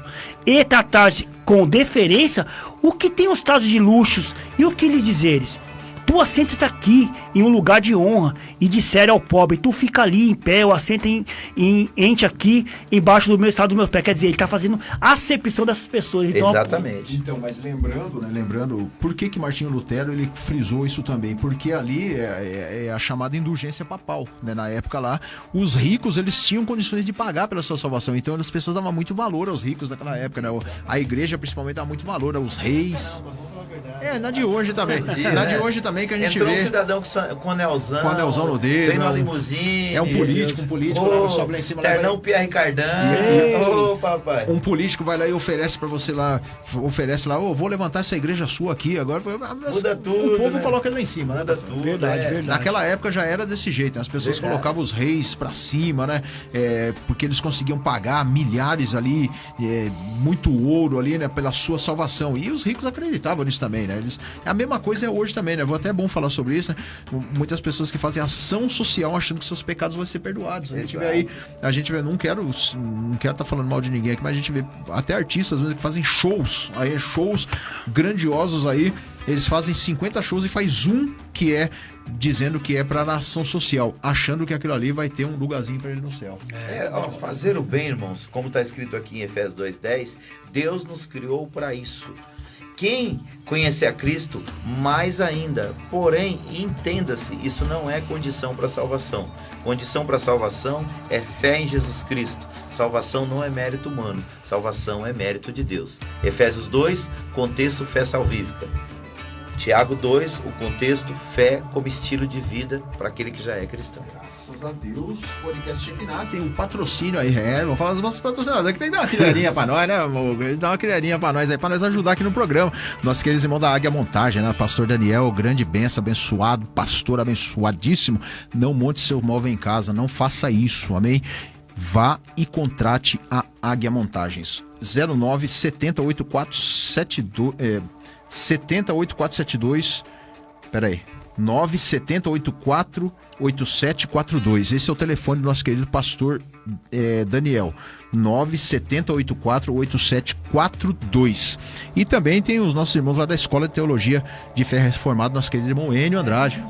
e tratar com deferência, o que tem os trajes de luxos, e o que lhe dizeres? tu assentas aqui em um lugar de honra e disser ao pobre, tu fica ali em pé, eu assento ente aqui embaixo do meu estado do meu pé. Quer dizer, ele está fazendo acepção dessas pessoas. Então, Exatamente. Então, mas lembrando, por que Martinho Lutero ele frisou isso também? Porque ali é a chamada indulgência papal, né? Na época lá, os ricos, eles tinham condições de pagar pela sua salvação, então as pessoas davam muito valor aos ricos naquela época, né? A igreja, principalmente, dava muito valor aos reis. Na de hoje também. Na de hoje também que a gente Entrou vê. um cidadão com anelzão. Com anelzão no dedo. Tem uma limusine. É um político sobe lá em cima. Ternão Pierre Cardin. Papai. Um político vai lá e oferece pra você lá, vou levantar essa igreja sua aqui, agora muda tudo, o povo né? coloca ele lá em cima, né? Muda tudo. Verdade. Naquela época já era desse jeito, né? As pessoas colocavam os reis pra cima, né? Porque eles conseguiam pagar milhares ali, muito ouro ali, né? Pela sua salvação. E os ricos acreditavam nisso também, né? A mesma coisa é hoje também, né? Até bom falar sobre isso, né? Muitas pessoas que fazem ação social achando que seus pecados vão ser perdoados. A gente vê, não quero estar falando mal de ninguém aqui, mas a gente vê até artistas mesmo que fazem shows grandiosos aí, eles fazem 50 shows e faz um que é dizendo que é para ação social, achando que aquilo ali vai ter um lugarzinho para ele no céu. Fazer o bem, irmãos, como está escrito aqui em Efésios 2:10, Deus nos criou para isso. Quem conhecer a Cristo, mais ainda. Porém, entenda-se, isso não é condição para salvação. Condição para salvação é fé em Jesus Cristo. Salvação não é mérito humano, salvação é mérito de Deus. Efésios 2, contexto fé salvífica. Tiago 2, o contexto fé como estilo de vida para aquele que já é cristão. Graças a Deus, o podcast Shekinah tem um patrocínio aí, vamos falar dos nossos patrocinadores, que tem que dar uma criadinha pra nós, né, amor? Eles dão uma criadinha pra nós aí, pra nós ajudar aqui no programa. Nossos queridos irmãos da Águia Montagem, né? Pastor Daniel, grande benção, abençoado, pastor abençoadíssimo. Não monte seu móvel em casa, não faça isso, amém? Vá e contrate a Águia Montagens. 09 70 8472 708472, peraí, 970848742. Esse é o telefone do nosso querido pastor Daniel, 970848742. E também tem os nossos irmãos lá da Escola de Teologia de Fé Reformada, nosso querido irmão Enio Andrade.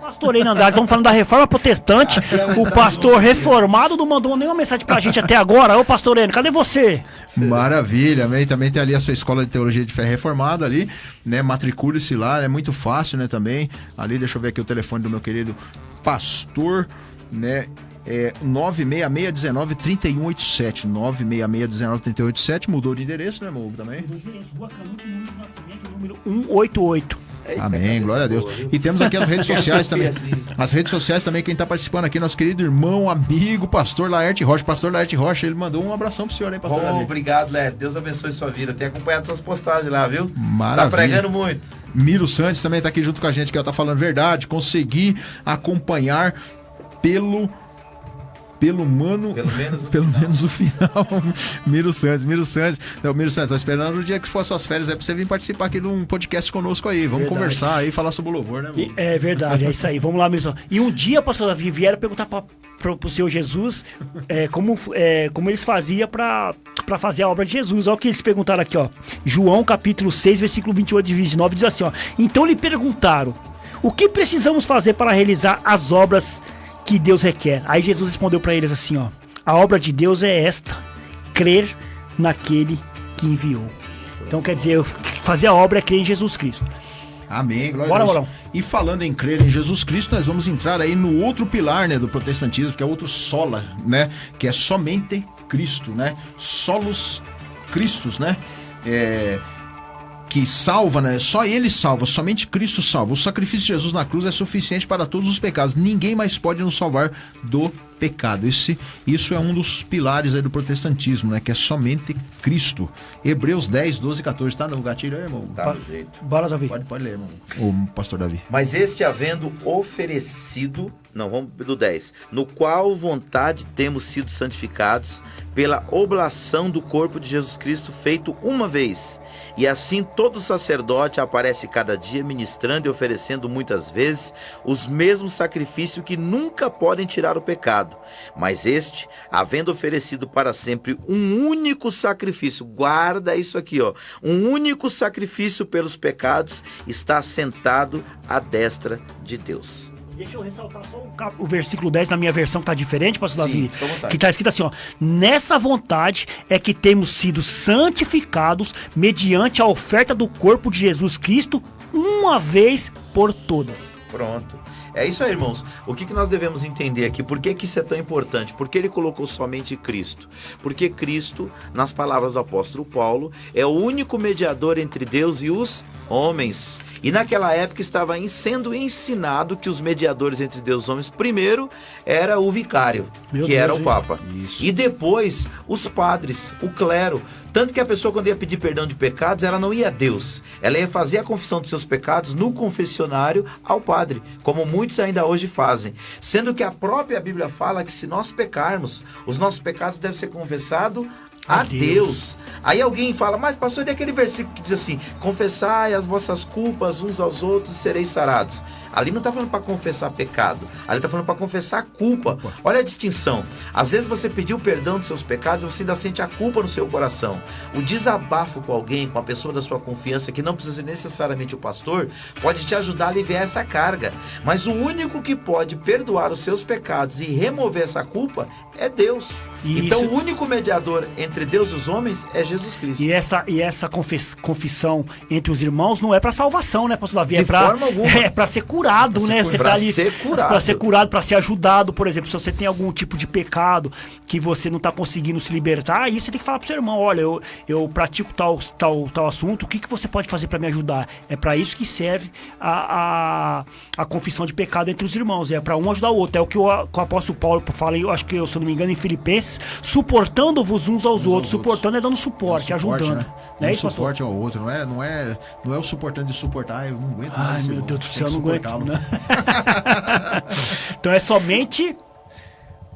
Pastor Enio Andrade, estamos falando da reforma protestante. O pastor reformado não mandou nenhuma mensagem pra gente até agora. Ô pastor Enio, cadê você? Maravilha, amém. Também tem ali a sua Escola de Teologia de Fé Reformada ali, né? Matricule-se lá, é muito fácil, né? Também ali, deixa eu ver aqui o telefone do meu querido pastor, né? 96619-3187. 96619-3187. Mudou de endereço, né, amor? Também? Mudou de endereço, Rua Canuto, número 188. Amém, glória a Deus. E temos aqui as redes sociais também. As redes sociais também, quem tá participando aqui, nosso querido irmão, amigo, pastor Laerte Rocha. Pastor Laerte Rocha, ele mandou um abração pro senhor, hein, pastor Laerte? Obrigado, Laerte. Deus abençoe sua vida. Tem acompanhado suas postagens lá, viu? Maravilha. Tá pregando muito. Miro Santos também tá aqui junto com a gente, que ela tá falando verdade. Consegui acompanhar pelo menos o final. Miro Santos. Não, Miro Santos, tô esperando o dia que for as suas férias aí pra você vir participar aqui de um podcast conosco aí. Vamos conversar aí, falar sobre o louvor, né, mano? É verdade, é isso aí. Vamos lá, Miro Santos. E um dia, pastor Davi, vieram perguntar pro Senhor Jesus como eles faziam pra fazer a obra de Jesus. Olha o que eles perguntaram aqui, ó. João capítulo 6, versículo 28 e 29 diz assim, ó. Então lhe perguntaram, o que precisamos fazer para realizar as obras que Deus requer? Aí Jesus respondeu para eles assim, ó: a obra de Deus é esta, crer naquele que enviou. Então quer dizer, fazer a obra é crer em Jesus Cristo. Amém, glória a Deus. Bora. E falando em crer em Jesus Cristo, nós vamos entrar aí no outro pilar, né, do protestantismo, que é outro sola, né, que é somente Cristo, né, solos Christus, né, que salva, né? Só ele salva, somente Cristo salva. O sacrifício de Jesus na cruz é suficiente para todos os pecados. Ninguém mais pode nos salvar do pecado. Isso é um dos pilares aí do protestantismo, né? Que é somente Cristo. Hebreus 10, 12 e 14. Tá no gatilho aí, irmão? Tá no jeito. Bora, Davi. Pode ler, irmão. O pastor Davi. Mas este havendo oferecido, não, vamos do 10, no qual vontade temos sido santificados pela oblação do corpo de Jesus Cristo feito uma vez. E assim todo sacerdote aparece cada dia ministrando e oferecendo muitas vezes os mesmos sacrifícios que nunca podem tirar o pecado. pecado. Mas este, havendo oferecido para sempre um único sacrifício, guarda isso aqui, ó, um único sacrifício pelos pecados, está sentado à destra de Deus. Deixa eu ressaltar só o versículo 10 na minha versão que tá diferente, pastor Davi. fica à vontade. Que tá escrito assim, ó. Nessa vontade é que temos sido santificados mediante a oferta do corpo de Jesus Cristo uma vez por todas. Pronto. É isso aí, irmãos. O que nós devemos entender aqui? Por que isso é tão importante? Porque ele colocou somente Cristo. Porque Cristo, nas palavras do apóstolo Paulo, é o único mediador entre Deus e os homens. E naquela época estava sendo ensinado que os mediadores entre Deus e os homens, primeiro era o vicário, era o Papa. Isso. E depois os padres, o clero. Tanto que a pessoa, quando ia pedir perdão de pecados, ela não ia a Deus. Ela ia fazer a confissão de seus pecados no confessionário ao padre, como muitos ainda hoje fazem. Sendo que a própria Bíblia fala que se nós pecarmos, os nossos pecados devem ser confessados a Deus. Aí alguém fala, mas pastor, e aquele versículo que diz assim, confessai as vossas culpas uns aos outros e sereis sarados. Ali não está falando para confessar pecado, ali está falando para confessar a culpa. Olha a distinção. Às vezes você pediu perdão dos seus pecados, você ainda sente a culpa no seu coração. O desabafo com alguém, com a pessoa da sua confiança, que não precisa ser necessariamente o pastor, pode te ajudar a aliviar essa carga. Mas o único que pode perdoar os seus pecados e remover essa culpa é Deus. Então o único mediador entre Deus e os homens é Jesus Cristo. E essa confissão entre os irmãos não é para salvação, né, pastor Davi? De forma alguma. É para ser curado, né? Você tá ali para ser curado, para ser ajudado, por exemplo, se você tem algum tipo de pecado que você não tá conseguindo se libertar, aí você tem que falar pro seu irmão, olha, eu pratico tal assunto, o que você pode fazer para me ajudar? É para isso que serve a confissão de pecado entre os irmãos, é para um ajudar o outro. É o que o apóstolo Paulo fala, eu acho que, se eu não me engano, em Filipenses, suportando-vos uns aos outros. Suportando é dando suporte, ajudando. Né? Um suporte ao outro, não é o suportando de suportar, eu não aguento mais. Ai, meu Deus do céu, eu não aguento. Então é somente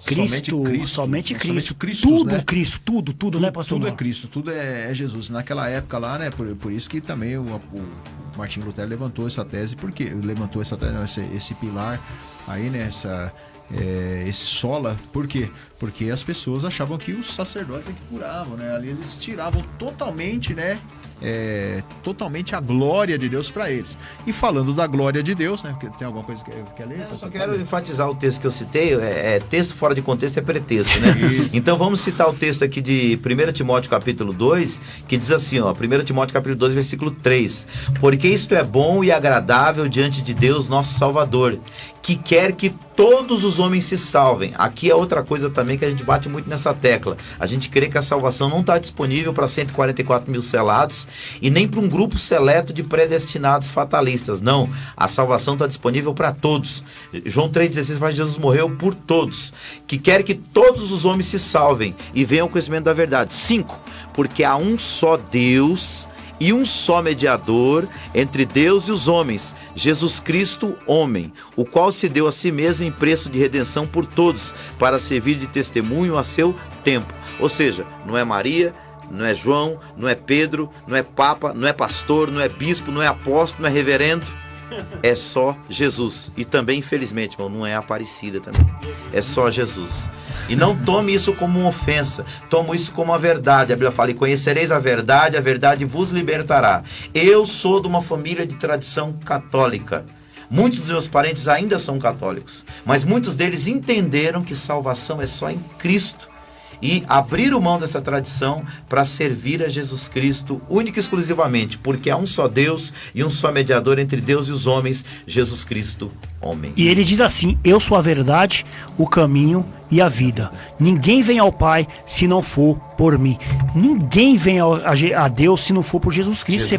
Cristo. Somente Cristo, tudo, né? Cristo, tudo, né, pastor? Tudo é Cristo, tudo é Jesus. Naquela época lá, né, por isso que também o Martinho Lutero levantou essa tese, esse pilar aí, né, esse sola, por quê? Porque as pessoas achavam que os sacerdotes é que curavam, né? Ali eles tiravam totalmente, né? Totalmente a glória de Deus para eles. E falando da glória de Deus, né? Tem alguma coisa que quer ler? Eu só quero enfatizar o texto que eu citei. Texto fora de contexto é pretexto, né? Então vamos citar o texto aqui de 1 Timóteo capítulo 2, que diz assim, ó, 1 Timóteo capítulo 2, versículo 3. Porque isto é bom e agradável diante de Deus, nosso Salvador, que quer que todos os homens se salvem. Aqui é outra coisa também que a gente bate muito nessa tecla. A gente crê que a salvação não está disponível para 144 mil selados e nem para um grupo seleto de predestinados fatalistas. Não, a salvação está disponível para todos. João 3,16 fala que Jesus morreu por todos, que quer que todos os homens se salvem e venham ao conhecimento da verdade. 5, porque há um só Deus e um só mediador entre Deus e os homens, Jesus Cristo, homem, o qual se deu a si mesmo em preço de redenção por todos, para servir de testemunho a seu tempo. Ou seja, não é Maria, não é João, não é Pedro, não é Papa, não é pastor, não é bispo, não é apóstolo, não é reverendo. É só Jesus. E também, infelizmente, irmão, não é Aparecida também. É só Jesus. E não tome isso como uma ofensa. Tome isso como uma verdade. A Bíblia fala, e conhecereis a verdade vos libertará. Eu sou de uma família de tradição católica. Muitos dos meus parentes ainda são católicos. Mas muitos deles entenderam que salvação é só em Cristo. E abriram mão dessa tradição para servir a Jesus Cristo única e exclusivamente, porque há um só Deus e um só mediador entre Deus e os homens, Jesus Cristo, homem. E ele diz assim, eu sou a verdade, o caminho e a vida. Ninguém vem ao Pai se não for por mim. Ninguém vem a Deus se não for por Jesus Cristo.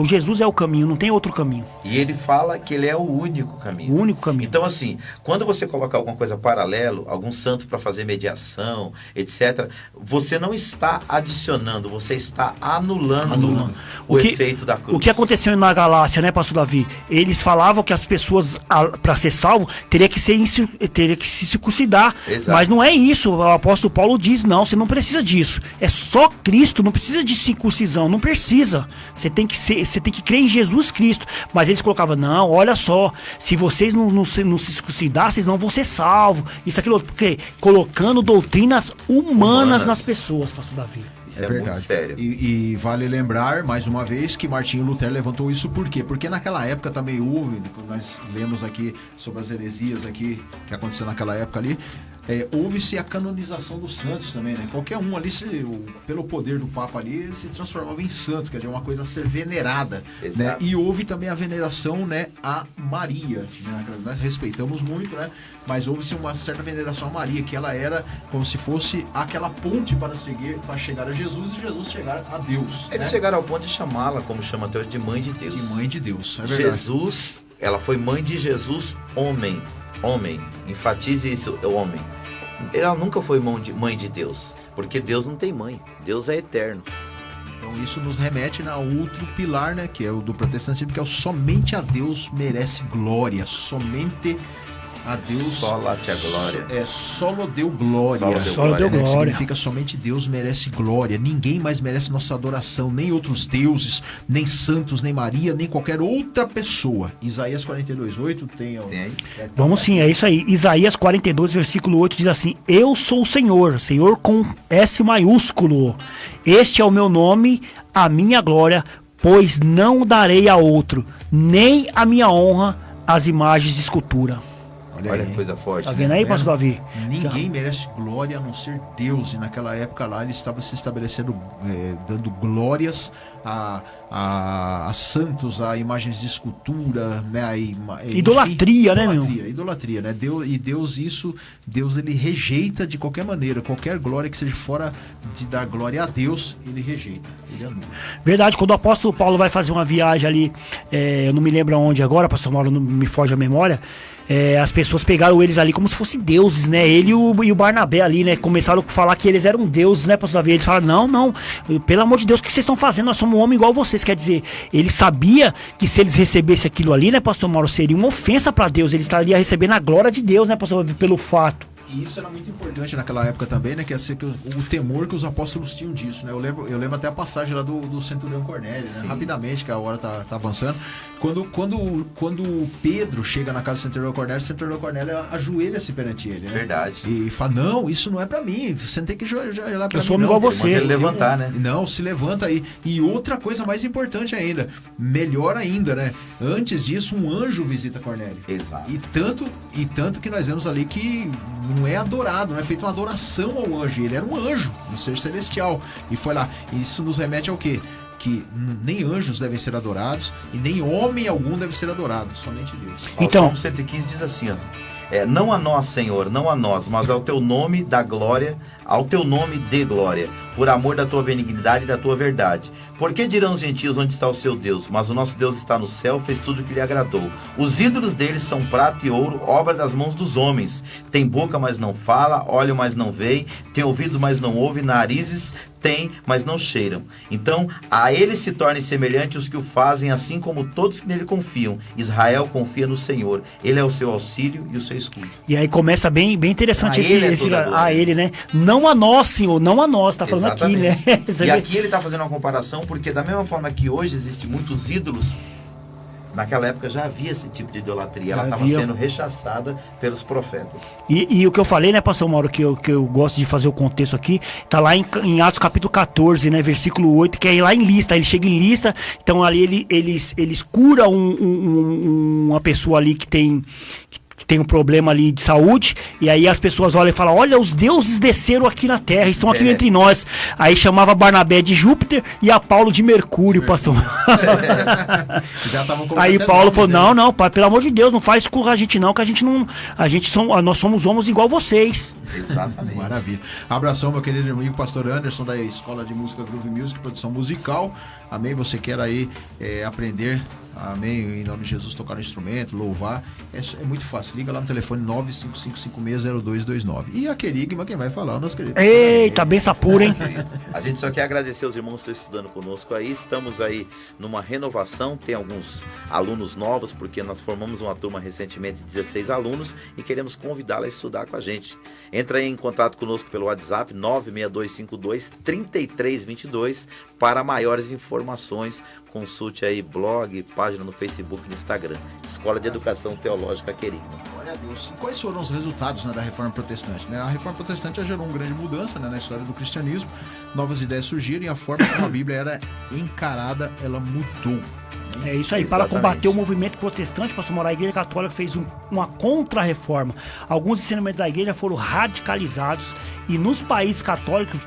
Jesus é o caminho, não tem outro caminho. E ele fala que ele é o único caminho. O único caminho. Então assim, quando você coloca alguma coisa paralelo, algum santo para fazer mediação, etc., você não está adicionando, você está anulando o efeito da cruz. O que aconteceu na Galácia, né, pastor Davi? Eles falavam que as pessoas para ser salvo, teria que se circuncidar. Exato. Mas não é isso. O apóstolo Paulo diz, não, você não precisa disso. É só Cristo, não precisa de circuncisão, não precisa. Você tem que crer em Jesus Cristo. Mas eles colocavam, não, olha só, se vocês não se circuncidar, vocês não vão ser salvos. Isso, aquilo, porque colocando doutrinas humanas nas pessoas, pastor Davi. Isso é muito sério. E vale lembrar, mais uma vez, que Martinho Lutero levantou isso por quê? Porque naquela época também houve, nós lemos aqui sobre as heresias aqui, que aconteceu naquela época ali, houve-se a canonização dos santos também, né? Qualquer um ali, pelo poder do Papa ali, se transformava em santo, quer dizer, uma coisa a ser venerada, né? E houve também a veneração, né, a Maria, né? Nós respeitamos muito, né? Mas houve-se uma certa veneração a Maria, que ela era como se fosse aquela ponte para chegar a Jesus e Jesus chegar a Deus. Eles chegaram ao ponto de chamá-la, como chama até hoje, de mãe de Deus. De mãe de Deus, é verdade. Jesus, ela foi mãe de Jesus, homem. Homem, enfatize isso, homem. Ela nunca foi mãe de Deus, porque Deus não tem mãe, Deus é eterno. Então isso nos remete a outro pilar, né, que é o do protestantismo, que é o somente a Deus merece glória, somente a Deus... Sola te a glória. Solo deu glória. Solo deu glória. Que significa somente Deus merece glória. Ninguém mais merece nossa adoração, nem outros deuses, nem santos, nem Maria, nem qualquer outra pessoa. Isaías 42:8 tem aí? Vamos sim, é isso aí. Isaías 42, versículo 8 diz assim: Eu sou o Senhor, Senhor com S maiúsculo. Este é o meu nome, a minha glória, pois não darei a outro, nem a minha honra às imagens de escultura. Olha que coisa forte. Tá vendo aí, pastor Davi? Ninguém merece glória a não ser Deus. E naquela época lá ele estava se estabelecendo, dando glórias a santos, a imagens de escultura, né? Idolatria, né, meu? Idolatria, né? Deus ele rejeita de qualquer maneira. Qualquer glória que seja fora de dar glória a Deus, ele rejeita. Ele anula. Verdade, quando o apóstolo Paulo vai fazer uma viagem ali, eu não me lembro aonde agora, pastor Mauro, não me foge a memória. As pessoas pegaram eles ali como se fossem deuses, né? Ele e o Barnabé ali, né? Começaram a falar que eles eram deuses, né, pastor Davi? Eles falaram, não, pelo amor de Deus, o que vocês estão fazendo? Nós somos um homem igual vocês. Quer dizer, ele sabia que se eles recebessem aquilo ali, né, pastor Mauro, seria uma ofensa para Deus. Ele estaria recebendo a glória de Deus, né, pastor Davi, pelo fato. E isso era muito importante naquela época também, né? Que ia ser o temor que os apóstolos tinham disso, né? Eu lembro até a passagem lá do centurião Cornélio, né? Rapidamente, que a hora tá avançando. Quando Pedro chega na casa do centurião Cornélio ajoelha-se perante ele, né? Verdade. E fala, não, isso não é pra mim, você não tem que ajoelhar pra mim. Eu sou igual você. Ele levantar, né? Não, se levanta aí. E outra coisa mais importante ainda, melhor ainda, né? Antes disso, um anjo visita Cornélio. Exato. E tanto que nós vemos ali que não é adorado, não é feita uma adoração ao anjo. Ele era um anjo, um ser celestial. E foi lá. Isso nos remete ao quê? Que nem anjos devem ser adorados e nem homem algum deve ser adorado, somente Deus. Então, o Salmo 115 diz assim, ó, não a nós, Senhor, não a nós, mas ao teu nome da glória, ao teu nome de glória, por amor da tua benignidade e da tua verdade. Por que dirão os gentios onde está o seu Deus? Mas o nosso Deus está no céu, fez tudo o que lhe agradou. Os ídolos deles são prata e ouro, obra das mãos dos homens. Tem boca, mas não fala, olho, mas não veem, tem ouvidos, mas não ouvem, narizes tem, mas não cheiram. Então, a ele se tornem semelhantes os que o fazem, assim como todos que nele confiam. Israel confia no Senhor. Ele é o seu auxílio e o seu escudo. E aí começa bem interessante ele, né? Não a nós, Senhor, não a nós, tá falando aqui, né? E aqui ele tá fazendo uma comparação, porque da mesma forma que hoje existem muitos ídolos, naquela época já havia esse tipo de idolatria. Ela estava sendo rechaçada pelos profetas. E o que eu falei, né, pastor Mauro, que eu gosto de fazer o contexto aqui, tá lá em Atos capítulo 14, né, versículo 8, que é lá em Listra. Ele chega em Listra, então ali eles curam uma pessoa ali que tem um problema ali de saúde, e aí as pessoas olham e falam, olha, os deuses desceram aqui na terra, estão aqui entre nós. Aí chamava Barnabé de Júpiter e a Paulo de Mercúrio, pastor. Aí Paulo falou, não, pai, pelo amor de Deus, não faz isso com a gente não, que nós somos homens igual vocês. Exatamente. Maravilha. Abração, meu querido amigo pastor Anderson, da Escola de Música Groove Music, produção musical. Amém? Você quer aí aprender amém, em nome de Jesus, tocar no instrumento, louvar, é muito fácil. Liga lá no telefone 955560229. E a Querigma, quem vai falar, o nosso querido. Eita, benção pura, hein? A gente só quer agradecer os irmãos que estão estudando conosco aí. Estamos aí numa renovação, tem alguns alunos novos, porque nós formamos uma turma recentemente de 16 alunos e queremos convidá-la a estudar com a gente. Entra aí em contato conosco pelo WhatsApp 96252-3322 para maiores informações. Consulte aí blog, página no Facebook e no Instagram. Escola de Educação Teológica Querigma. Glória a Deus. E quais foram os resultados, né, da Reforma Protestante? Né? A Reforma Protestante gerou uma grande mudança, né, na história do cristianismo. Novas ideias surgiram e a forma como a Bíblia era encarada, ela mudou. É isso aí, para combater o movimento protestante, pastor Mauro, a Igreja Católica fez uma contra-reforma. Alguns ensinamentos da igreja foram radicalizados e nos países católicos,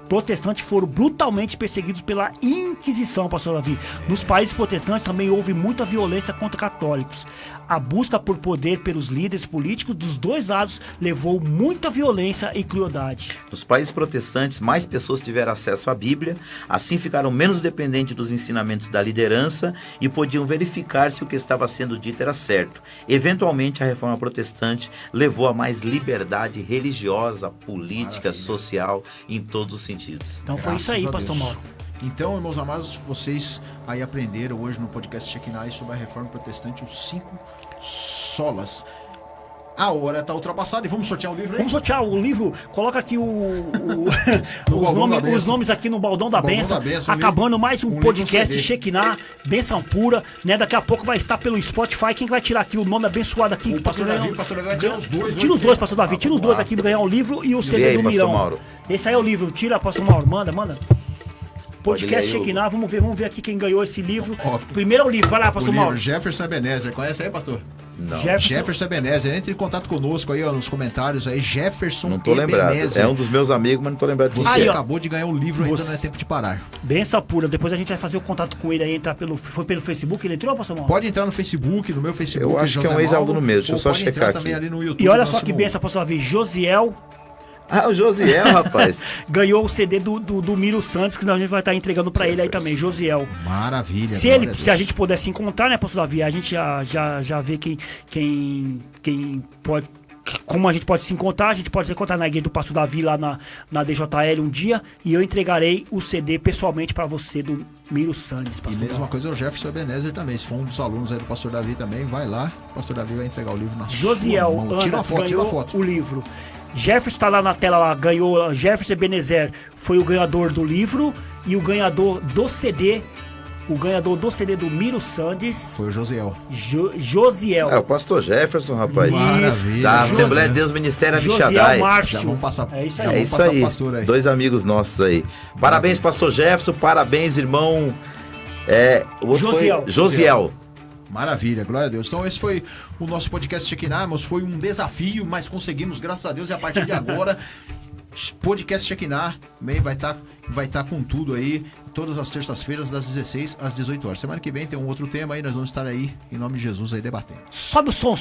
protestantes foram brutalmente perseguidos pela Inquisição, pastor Davi. Nos países protestantes também houve muita violência contra católicos. A busca por poder pelos líderes políticos dos dois lados levou muita violência e crueldade. Nos países protestantes, mais pessoas tiveram acesso à Bíblia, assim ficaram menos dependentes dos ensinamentos da liderança e podiam verificar se o que estava sendo dito era certo. Eventualmente, a Reforma Protestante levou a mais liberdade religiosa, política, social, em todos os sentidos. Então foi isso aí, pastor Mauro. Então, irmãos amados, vocês aí aprenderam hoje no podcast Shekinah sobre a Reforma Protestante, os 5 solas. A hora está ultrapassada e vamos sortear o livro aí? Vamos sortear o livro, coloca aqui os nomes aqui no Baldão da Benção, acabando mais um podcast Shekinah, benção pura, né? Daqui a pouco vai estar pelo Spotify, quem vai tirar aqui o nome abençoado aqui? O pastor Davi vai tirar os dois. Tira os dois, pastor Davi, tira os dois aqui pra ganhar o livro e o CD do Mirão. Mauro? Esse aí é o livro, tira, pastor Mauro, manda. Podcast Shekinah, vamos ver aqui quem ganhou esse livro. Primeiro é o livro, vai lá, pastor Mauro. Jefferson Ebenezer, conhece aí, pastor? Não. Jefferson Ebenezer, entre em contato conosco aí, ó, nos comentários aí, Jefferson Não tô lembrado, é um dos meus amigos, mas não tô lembrado de você. Você acabou de ganhar um livro, ainda não é tempo de parar. Benção pura, depois a gente vai fazer o contato com ele aí, foi pelo Facebook, ele entrou, pastor Mauro? Pode entrar no Facebook, no meu Facebook. Eu acho que é um ex-aluno mesmo, deixa eu só checar aqui. Também ali no YouTube, e olha só que benção, pastor Davi, Josiel... Ah, o Josiel, rapaz. Ganhou o CD do Miro Santos, que a gente vai estar entregando pra ele aí também, Josiel. Maravilha. Se a gente puder se encontrar, né, pastor Davi, a gente já vê quem pode... Como a gente pode se encontrar, a gente pode se encontrar na igreja do pastor Davi lá na DJL um dia, e eu entregarei o CD pessoalmente pra você do Miro Santos, pastor. E mesma coisa é o Jefferson Ebenezer também, se for um dos alunos aí do pastor Davi também, vai lá, o pastor Davi vai entregar o livro na Josiel, sua mão. Ana, Tira a foto. O livro. Jefferson tá lá na tela, lá, ganhou. Jefferson Ebenezer foi o ganhador do livro e o ganhador do CD. O ganhador do CD do Miro Sandes foi o Josiel. Josiel. É o pastor Jefferson, rapaz. Maravilha. Da Assembleia de Deus Ministério Josiel Abixadai. Márcio. Já vamos passar. É isso aí. É isso aí. Pastor aí. Dois amigos nossos aí. Parabéns, pastor Jefferson. Parabéns, irmão. O outro Josiel. foi Josiel. Maravilha, glória a Deus. Então esse foi o nosso podcast Shekinah, irmãos. Foi um desafio, mas conseguimos, graças a Deus. E a partir de agora, podcast Shekinah também vai estar com tudo aí, todas as terças-feiras, das 16 às 18 horas. Semana que vem tem um outro tema aí, nós vamos estar aí, em nome de Jesus, aí debatendo. Sobe o som,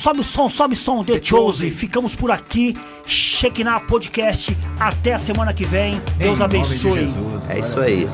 The Chosen. Ficamos por aqui, Shekinah Podcast. Até a semana que vem. Deus abençoe. Jesus, É isso aí.